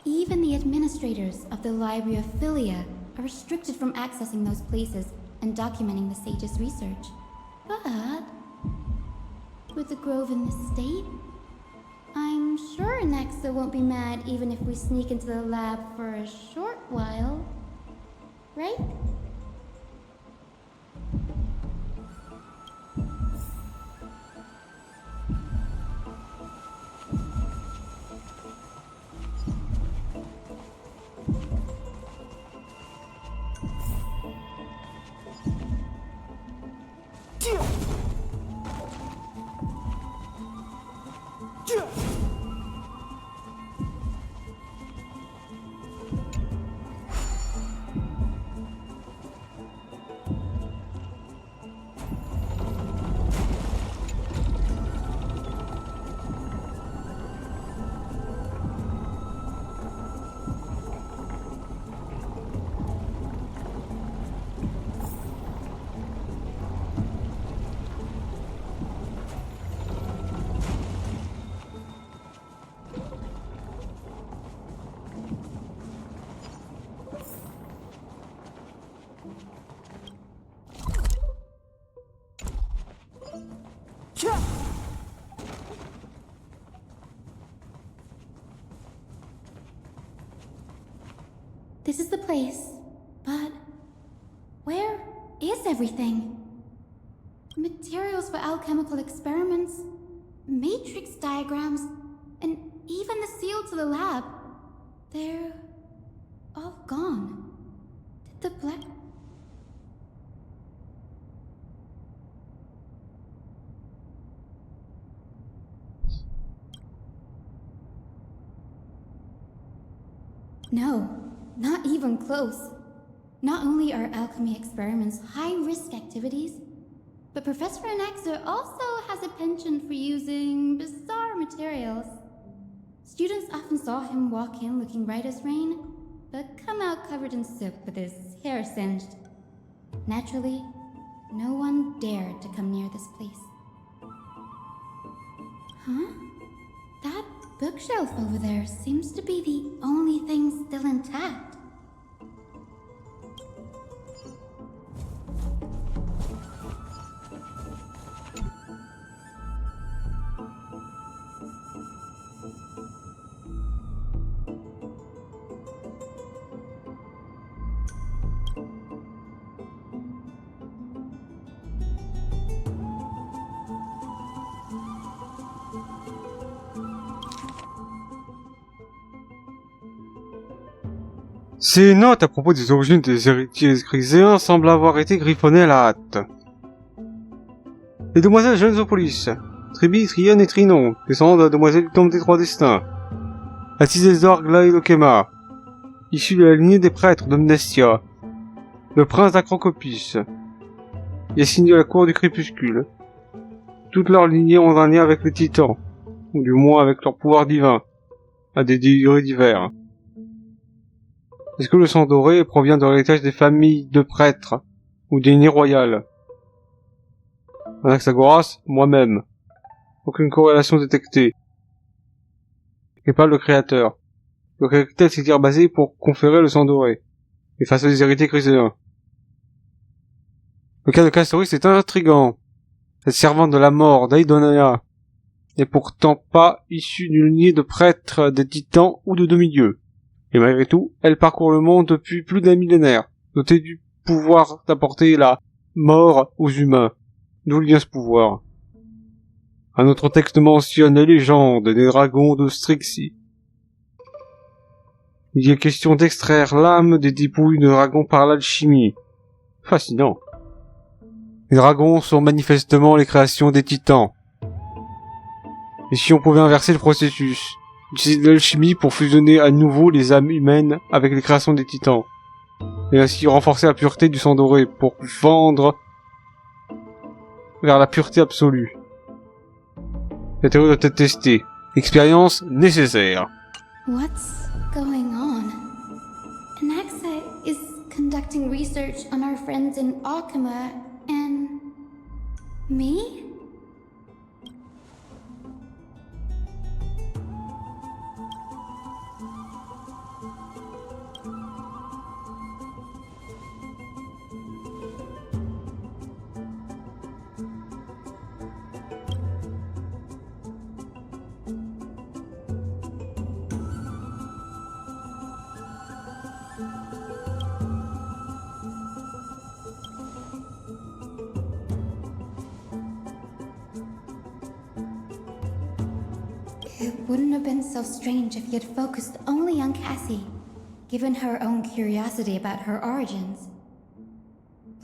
Even the administrators of the Library of Philia are restricted from accessing those places and documenting the sage's research. But with the grove in this state, I'm sure Anaxa won't be mad even if we sneak into the lab for a short while, right? This is the place, but where is everything? Materials for alchemical experiments, matrix diagrams, and even the seal to the lab. They're all gone. Did the black... No. Not even close. Not only are alchemy experiments high-risk activities, but Professor Anaxa also has a penchant for using bizarre materials. Students often saw him walk in looking bright as rain, but come out covered in soot with his hair singed. Naturally, no one dared to come near this place. Huh? That bookshelf over there seems to be the only thing still intact. Ces notes à propos des origines des héritiers griséens semblent avoir été griffonnées à la hâte. Les demoiselles Genzopolis, Tribi, Trion et Trinon, descendants de la demoiselle du Temple des Trois Destins. Atisesdor Glailokema, issu de la lignée des prêtres de Mnestia. Le prince d'Acrocopis, et assigné à la cour du crépuscule. Toutes leurs lignées ont un lien avec les titans, ou du moins avec leur pouvoir divin, à des degrés divers. Est-ce que le sang doré provient de l'héritage des familles de prêtres, ou des lignées royales? Anaxagoras, moi-même. Aucune corrélation détectée. Et pas le créateur. Le caractère s'est dire basé pour conférer le sang doré, et face aux héritiers chryséens. Le cas de Castoris est intrigant. Cette servante de la mort d'Aidonaya n'est pourtant pas issue d'une lignée de prêtres des titans ou de demi-dieux. Et malgré tout, elle parcourt le monde depuis plus d'un millénaire, dotée du pouvoir d'apporter la mort aux humains. D'où vient ce pouvoir? Un autre texte mentionne la légende des dragons de Strixie. Il est question d'extraire l'âme des dépouilles de dragons par l'alchimie. Fascinant. Les dragons sont manifestement les créations des titans. Et si on pouvait inverser le processus, utiliser de l'alchimie pour fusionner à nouveau les âmes humaines avec les créations des titans, et ainsi renforcer la pureté du sang doré pour vendre vers la pureté absolue. La théorie doit être testée. Expérience nécessaire. What's going on? Anaxa is conducting research on our friends in Akama and me? It wouldn't have been so strange if he had focused only on Cassie, given her own curiosity about her origins.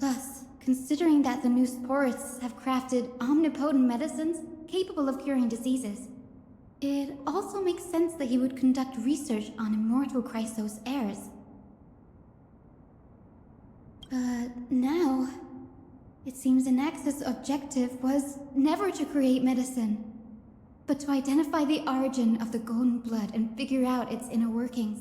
Plus, considering that the new sporists have crafted omnipotent medicines capable of curing diseases, it also makes sense that he would conduct research on immortal Chrysos heirs. But now, it seems Anaxa's objective was never to create medicine, but to identify the origin of the golden blood and figure out its inner workings.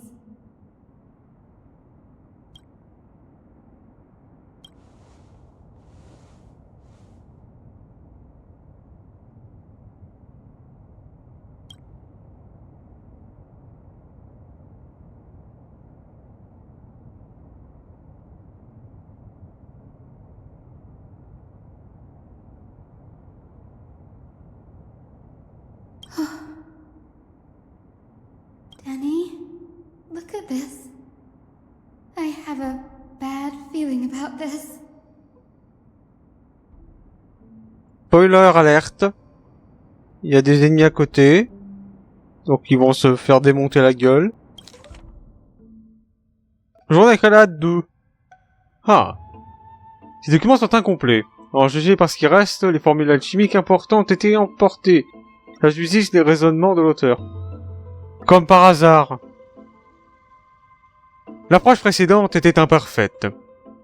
Danny, look at this. I have a bad feeling about this. Spoiler alerte. Il y a des ennemis à côté. Donc ils vont se faire démonter la gueule. Jour d'escalade 2. Ah. Ces documents sont incomplets. En juger par ce qui reste, les formules alchimiques importantes ont été emportées. La justice des raisonnements de l'auteur. Comme par hasard. L'approche précédente était imparfaite.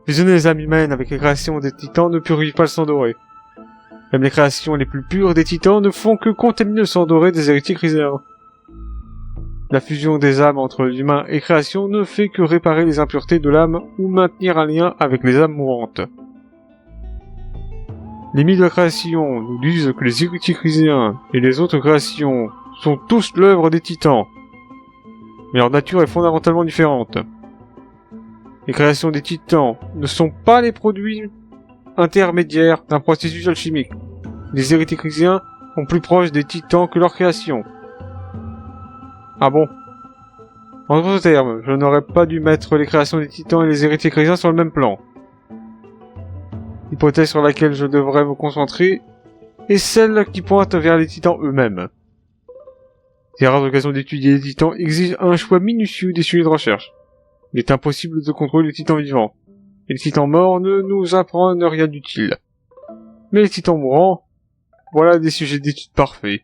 Fusionner les âmes humaines avec les créations des titans ne purifie pas le sang doré. Même les créations les plus pures des titans ne font que contaminer le sang doré des héritiers chryséens. La fusion des âmes entre l'humain et création ne fait que réparer les impuretés de l'âme ou maintenir un lien avec les âmes mourantes. Les mythes de la création nous disent que les héritiers chryséens et les autres créations sont tous l'œuvre des titans, mais leur nature est fondamentalement différente. Les créations des titans ne sont pas les produits intermédiaires d'un processus alchimique. Les héritiers chryséens sont plus proches des titans que leur création. Ah bon? En d'autres termes, je n'aurais pas dû mettre les créations des titans et les héritiers chryséens sur le même plan. L'hypothèse sur laquelle je devrais me concentrer est celle qui pointe vers les titans eux-mêmes. Ces rares occasions d'étudier les titans exigent un choix minutieux des sujets de recherche. Il est impossible de contrôler les titans vivants, et les titans morts ne nous apprennent rien d'utile. Mais les titans mourants, voilà des sujets d'étude parfaits.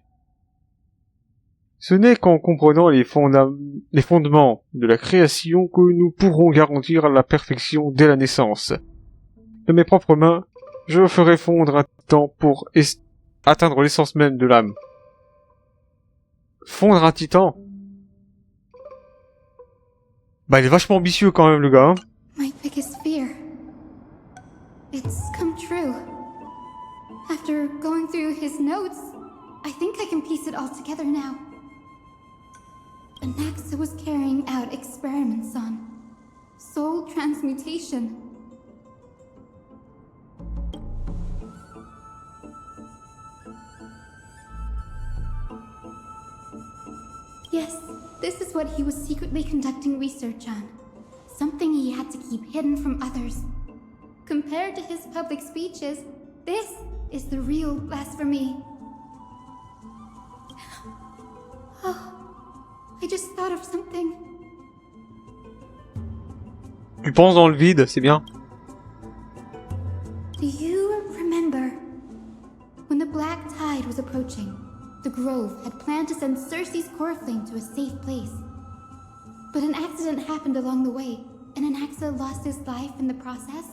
Ce n'est qu'en comprenant les fondements de la création que nous pourrons garantir la perfection dès la naissance. De mes propres mains, je ferai fondre un titan pour atteindre l'essence même de l'âme. Fondre un titan? Bah, il est vachement ambitieux quand même, le gars. Hein. My biggest fear. It's come true. After going through his notes, I think I can piece it all together now. Anaxa was carrying out experiments on soul transmutation. Yes, this is what he was secretly conducting research on. Something he had to keep hidden from others. Compared to his public speeches, this is the real blasphemy. Oh, I just thought of something. Tu penses dans le vide, c'est bien. Do you remember when the black tide was approaching? The Grove had planned to send Cersei's core flame to a safe place. But an accident happened along the way, and Anaxa lost his life in the process.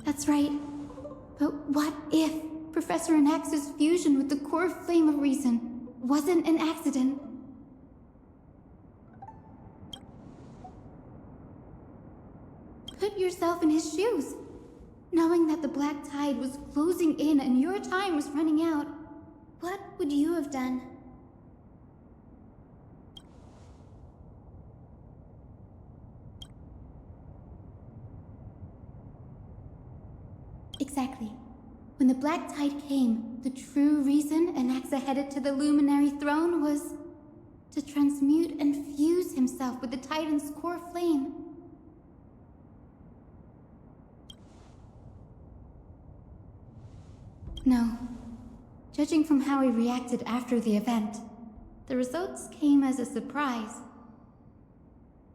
That's right. But what if Professor Anaxa's fusion with the core flame of reason wasn't an accident? Put yourself in his shoes. Knowing that the black tide was closing in and your time was running out, what would you have done? Exactly. When the black tide came, the true reason Anaxa headed to the Luminary Throne was to transmute and fuse himself with the Titan's core flame. No. Judging from how he reacted after the event, the results came as a surprise.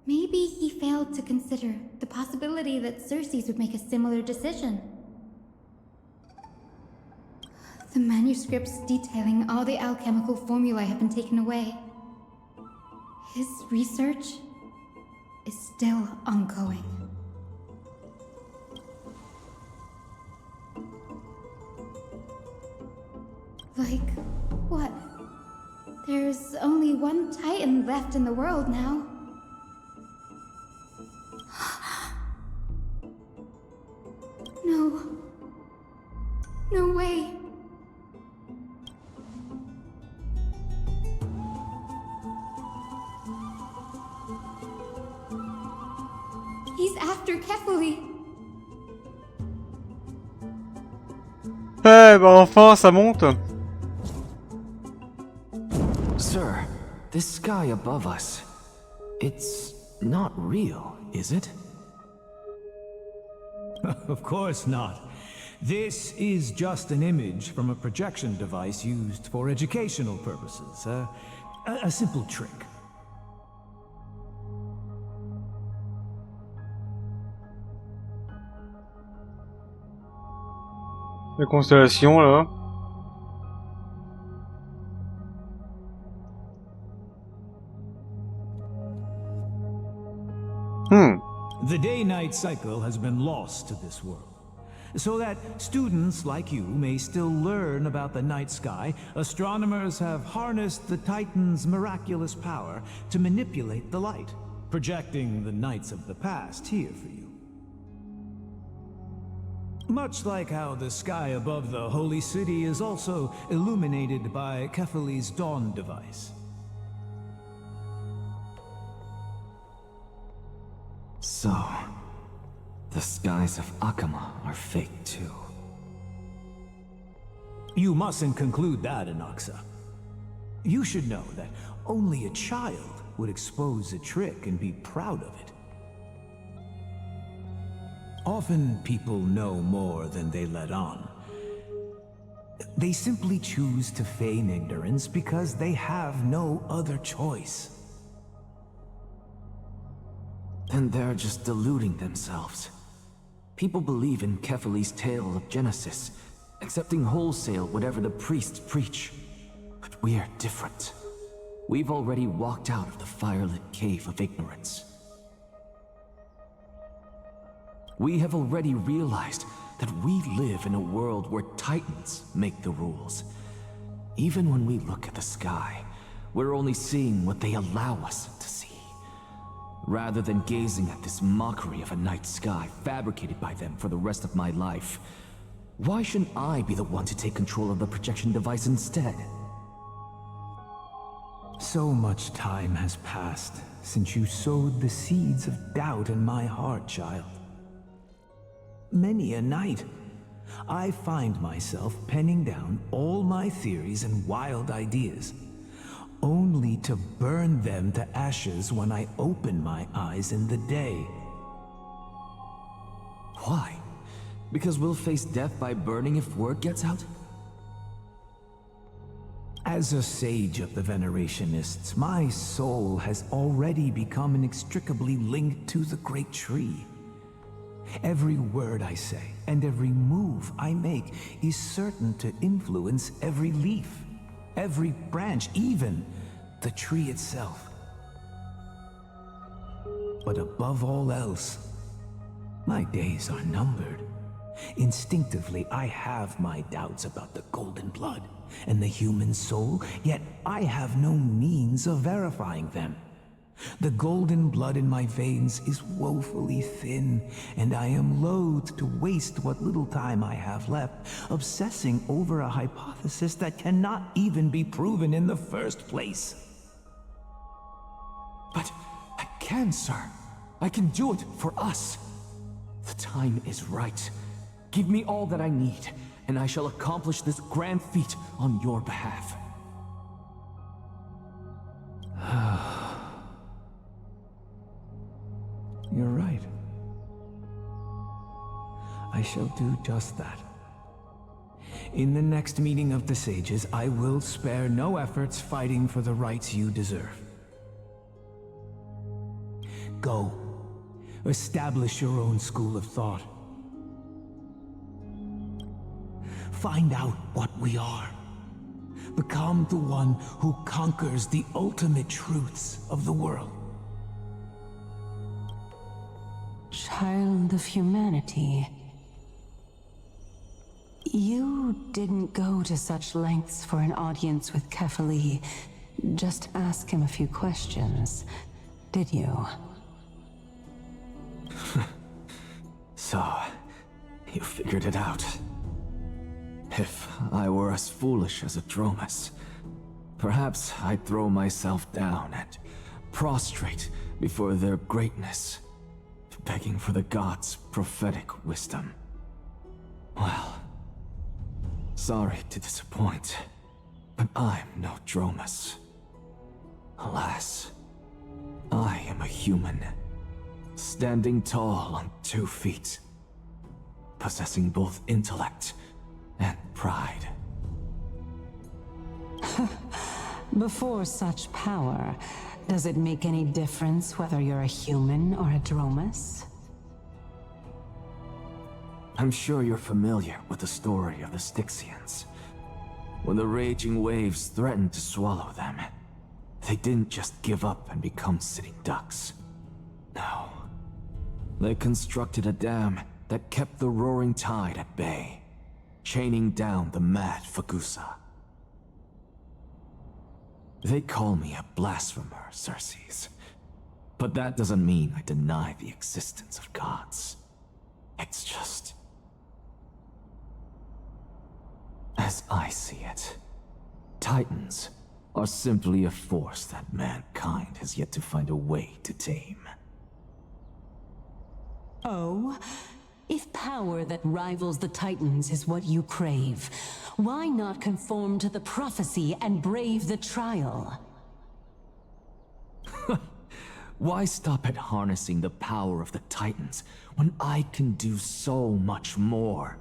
Maybe he failed to consider the possibility that Cersei's would make a similar decision. The manuscripts detailing all the alchemical formulae have been taken away. His research is still ongoing. Like, what? There's only one Titan left in the world now. No. No way. He's after Kefali. Eh ben enfin, ça monte. Sir, this sky above us, it's not real, is it? Of course not. This is just an image from a projection device used for educational purposes. A simple trick. La constellation, là. The day-night cycle has been lost to this world. So that students like you may still learn about the night sky, astronomers have harnessed the Titan's miraculous power to manipulate the light, projecting the nights of the past here for you. Much like how the sky above the Holy City is also illuminated by Kefali's dawn device. So, the skies of Akama are fake too. You mustn't conclude that, Anaxa. You should know that only a child would expose a trick and be proud of it. Often people know more than they let on. They simply choose to feign ignorance because they have no other choice. Then they're just deluding themselves. People believe in Kefali's tale of Genesis, accepting wholesale whatever the priests preach. But we're different. We've already walked out of the firelit cave of ignorance. We have already realized that we live in a world where Titans make the rules. Even when we look at the sky, we're only seeing what they allow us to see. Rather than gazing at this mockery of a night sky fabricated by them for the rest of my life, why shouldn't I be the one to take control of the projection device instead? So much time has passed since you sowed the seeds of doubt in my heart, child. Many a night, I find myself penning down all my theories and wild ideas, only to burn them to ashes when I open my eyes in the day. Why? Because we'll face death by burning if word gets out? As a sage of the Venerationists, my soul has already become inextricably linked to the great tree. Every word I say and every move I make is certain to influence every leaf, every branch, even the tree itself. But above all else, my days are numbered. Instinctively, I have my doubts about the golden blood and the human soul, yet I have no means of verifying them. The golden blood in my veins is woefully thin, and I am loath to waste what little time I have left obsessing over a hypothesis that cannot even be proven in the first place. But I can, sir. I can do it for us. The time is right. Give me all that I need, and I shall accomplish this grand feat on your behalf. You're right. I shall do just that. In the next meeting of the sages, I will spare no efforts fighting for the rights you deserve. Go. Establish your own school of thought. Find out what we are. Become the one who conquers the ultimate truths of the world. Child of humanity. You didn't go to such lengths for an audience with Kefali. Just ask him a few questions, did you? So, you figured it out. If I were as foolish as a Dromus, perhaps I'd throw myself down and prostrate before their greatness, begging for the gods' prophetic wisdom. Well, sorry to disappoint, but I'm no Dromus. Alas, I am a human, standing tall on 2 feet, possessing both intellect and pride. Before such power, does it make any difference whether you're a human or a Dromus? I'm sure you're familiar with the story of the Styxians. When the raging waves threatened to swallow them, they didn't just give up and become sitting ducks. No. They constructed a dam that kept the roaring tide at bay, chaining down the mad Fagusa. They call me a blasphemer, Circes. But that doesn't mean I deny the existence of gods. It's just... as I see it, Titans are simply a force that mankind has yet to find a way to tame. Oh? If power that rivals the Titans is what you crave, why not conform to the prophecy and brave the trial? Why stop at harnessing the power of the Titans when I can do so much more?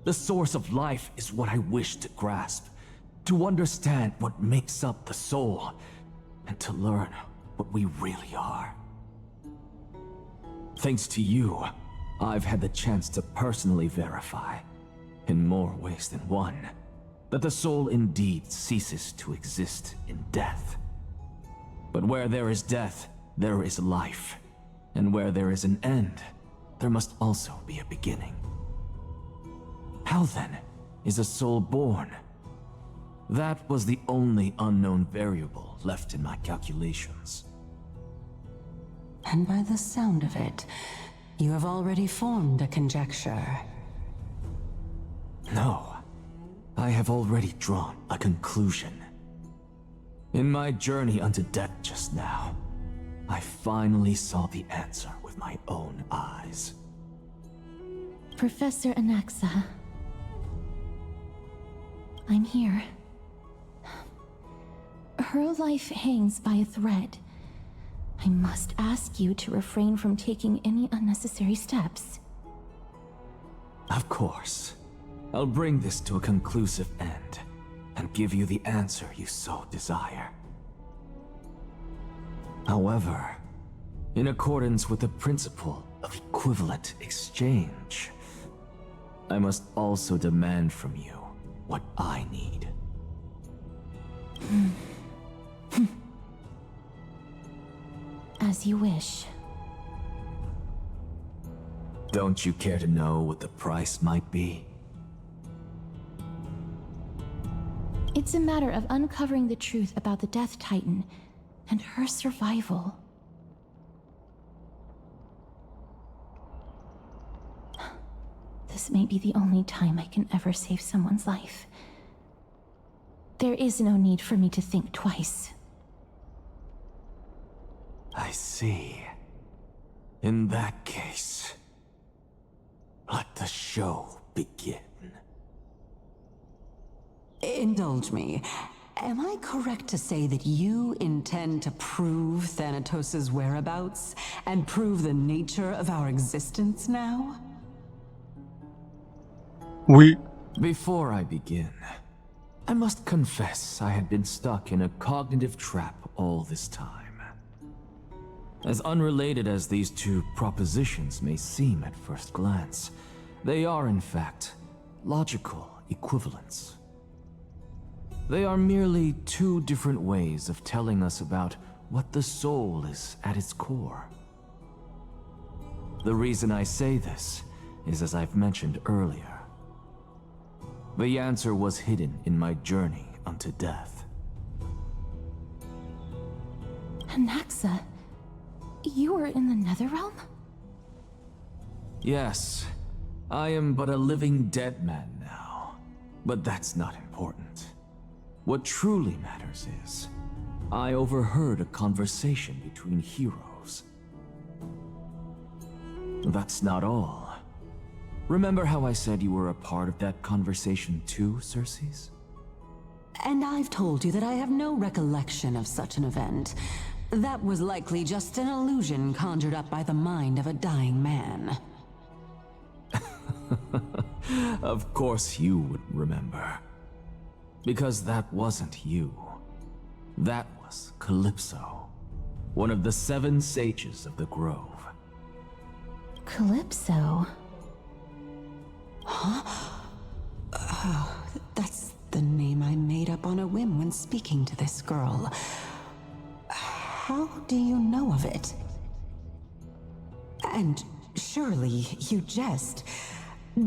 The source of life is what I wish to grasp, to understand what makes up the soul, and to learn what we really are. Thanks to you, I've had the chance to personally verify, in more ways than one, that the soul indeed ceases to exist in death. But where there is death, there is life. And where there is an end, there must also be a beginning. How then is a soul born? That was the only unknown variable left in my calculations. And by the sound of it, you have already formed a conjecture. No, I have already drawn a conclusion. In my journey unto death just now, I finally saw the answer with my own eyes. Professor Her life hangs by a thread. I must ask you to refrain from taking any unnecessary steps. Of course. I'll bring this to a conclusive end, and give you the answer you so desire. However, in accordance with the principle of equivalent exchange, I must also demand from you what I need. As you wish. Don't you care to know what the price might be? It's a matter of uncovering the truth about the Death Titan and her survival. This may be the only time I can ever save someone's life. There is no need for me to think twice. I see. In that case, let the show begin. Indulge me. Am I correct to say that you intend to prove Thanatos' whereabouts and prove the nature of our existence now? Oui. Before I begin, I must confess I had been stuck in a cognitive trap all this time. As unrelated as these two propositions may seem at first glance, they are in fact logical equivalents. They are merely two different ways of telling us about what the soul is at its core. The reason I say this is, as I've mentioned earlier, the answer was hidden in my journey unto death. Anaxa, you were in the Netherrealm? Yes, I am but a living dead man now, but that's not important. What truly matters is, I overheard a conversation between heroes. That's not all. Remember how I said you were a part of that conversation too, Circes? And I've told you that I have no recollection of such an event. That was likely just an illusion conjured up by the mind of a dying man. Of course you would remember. Because that wasn't you. That was Calypso, one of the 7 sages of the Grove. Calypso? Huh? Oh, that's the name I made up on a whim when speaking to this girl. How do you know of it? And surely you jest.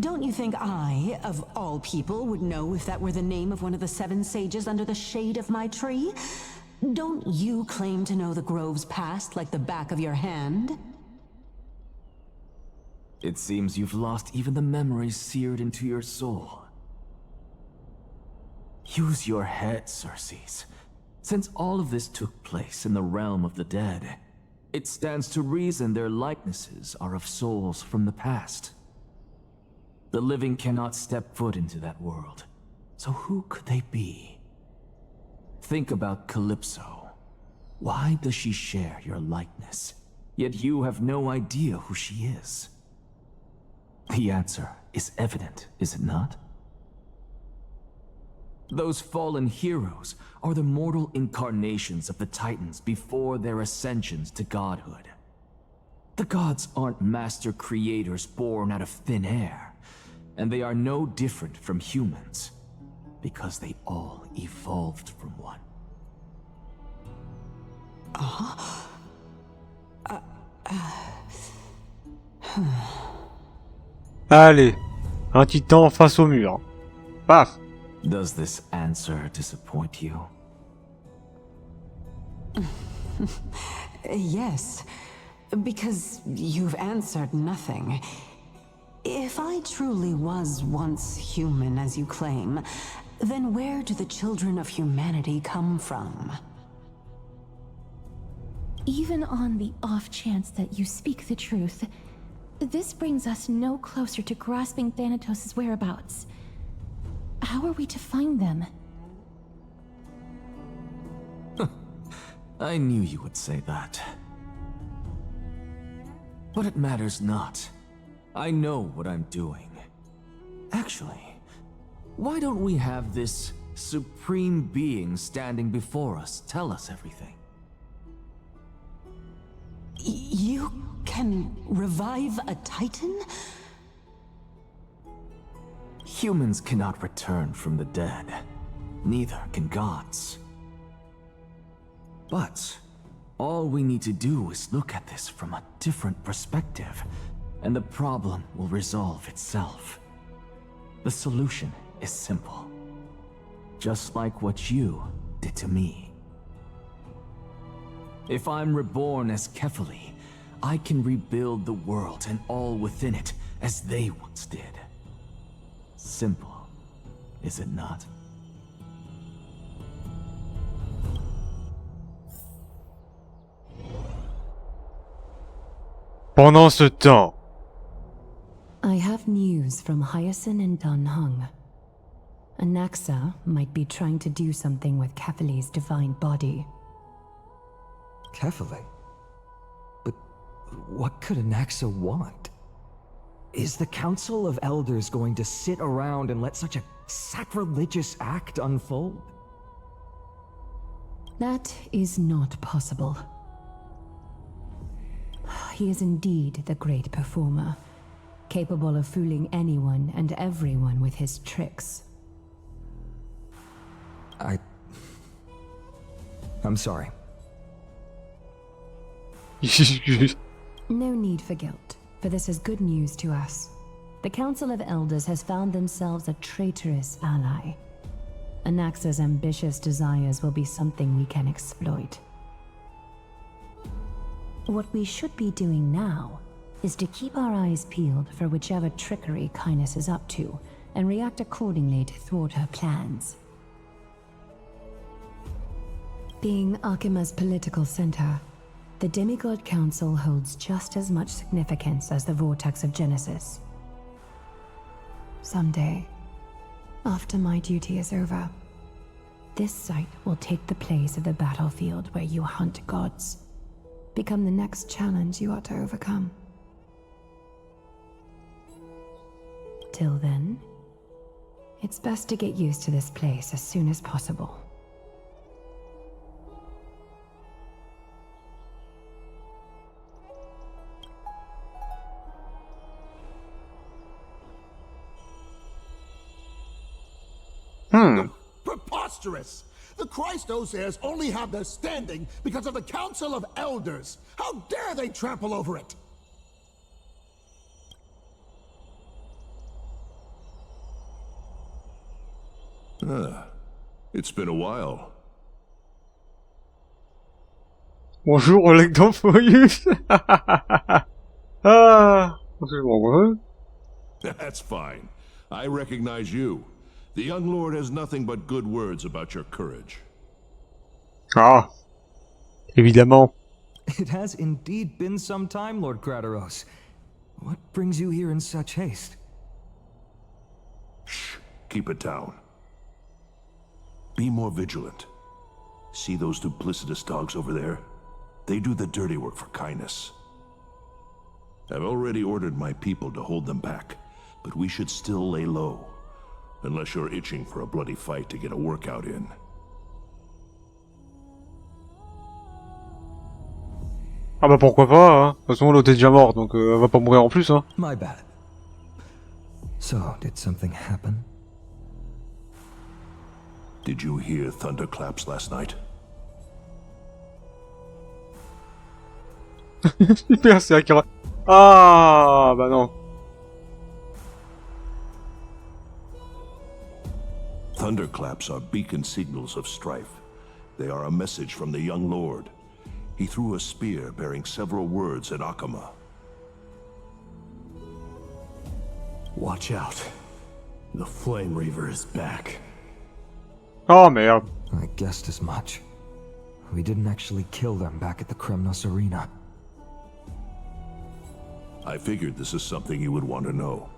Don't you think I, of all people, would know if that were the name of one of the 7 sages under the shade of my tree? Don't you claim to know the Grove's past like the back of your hand? It seems you've lost even the memories seared into your soul. Use your head, Circes. Since all of this took place in the realm of the dead, it stands to reason their likenesses are of souls from the past. The living cannot step foot into that world, so who could they be? Think about Calypso. Why does she share your likeness, yet you have no idea who she is? The answer is evident, is it not? Those fallen heroes are the mortal incarnations of the Titans before their ascensions to godhood. The gods aren't master creators born out of thin air. And they are no different from humans, because they all evolved from one. Allez, un titan face au mur. Paf. Does this answer disappoint you? Yes, because you've answered nothing. If I truly was once human, as you claim, then where do the children of humanity come from? Even on the off chance that you speak the truth, this brings us no closer to grasping Thanatos' whereabouts. How are we to find them? I knew you would say that. But it matters not. I know what I'm doing. Actually, why don't we have this supreme being standing before us tell us everything? You can revive a Titan? Humans cannot return from the dead. Neither can gods. But all we need to do is look at this from a different perspective, and the problem will resolve itself. The solution is simple. Just like what you did to me. If I'm reborn as Kefali, I can rebuild the world and all within it as they once did. Simple, is it not? Pendant ce temps, I have news from Hyacinth and Dunhung. Anaxa might be trying to do something with Kefali's divine body. Kefali? But what could Anaxa want? Is the Council of Elders going to sit around and let such a sacrilegious act unfold? That is not possible. He is indeed the great performer, capable of fooling anyone and everyone with his tricks. I'm sorry. No need for guilt, for this is good news to us. The Council of Elders has found themselves a traitorous ally. Anaxa's ambitious desires will be something we can exploit. What we should be doing now is to keep our eyes peeled for whichever trickery Kindness is up to, and react accordingly to thwart her plans. Being Akima's political center, the Demigod Council holds just as much significance as the Vortex of Genesis. Someday, after my duty is over, this site will take the place of the battlefield where you hunt gods. Become the next challenge you are to overcome. Till then, it's best to get used to this place as soon as possible. Preposterous! The Christos heirs only have their standing because of the Council of Elders. How dare they trample over it? It's been a while. Bonjour, Oleg Danforius. That's fine. I recognize you. The young lord has nothing but good words about your courage. Ah, évidemment. It has indeed been some time, Lord Crateros. What brings you here in such haste? Shh, keep it down. Be more vigilant. See those duplicitous dogs over there? They do the dirty work for Kindness. I've already ordered my people to hold them back, but we should still lay low. Unless you're itching for a bloody fight to get a workout in. Ah bah pourquoi pas, hein. De toute façon l'autre est déjà mort, donc elle va pas mourir en plus, hein. My bad. So, did something happen? Did you hear thunderclaps last night? Super, c'est Akira. Ah bah non. Thunderclaps are beacon signals of strife. They are a message from the young lord. He threw a spear bearing several words at Akama. Watch out. The Flame Reaver is back. Oh merde. I guessed as much. We didn't actually kill them back at the Kremnos arena. I figured this is something you would want to know.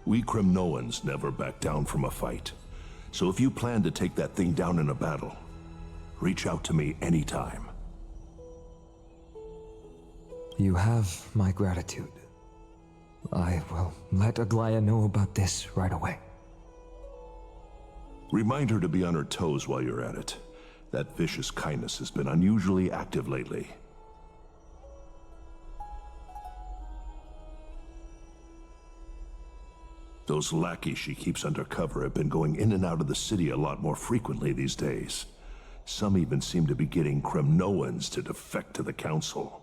We Kremnoans never back down from a fight. So if you plan to take that thing down in a battle, reach out to me anytime. You have my gratitude. I will let Aglaya know about this right away. Remind her to be on her toes while you're at it. That vicious kindness has been unusually active lately. Those lackeys she keeps undercover have been going in and out of the city a lot more frequently these days. Some even seem to be getting Kremnoans to defect to the council.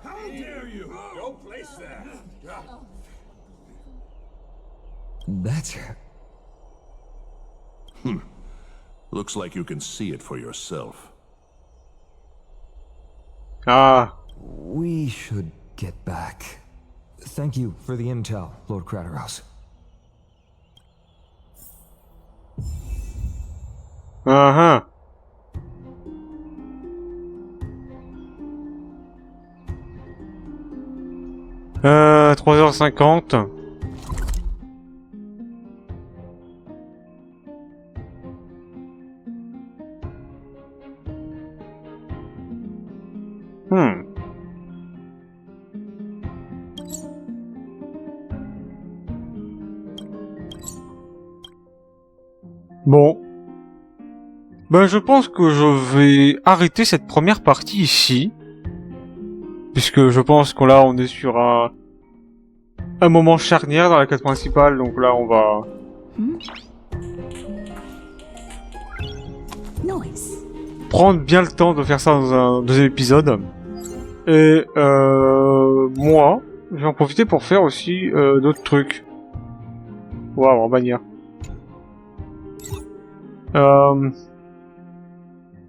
How dare you! Don't place that! That's her. Looks like you can see it for yourself. Ah. We should get back. Thank you for the intel, Lord Crateros. Uh-huh. Euh, 3h50. Bon. Ben, je pense que je vais arrêter cette première partie ici. Puisque je pense que là, on est sur un moment charnière dans la quête principale. Donc là, on va... prendre bien le temps de faire ça dans un deuxième épisode. Et moi, je vais en profiter pour faire aussi d'autres trucs. Waouh, en bannière.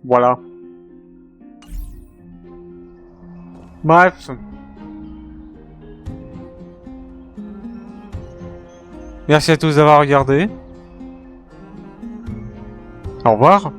Voilà. Bref. Merci à tous d'avoir regardé. Au revoir.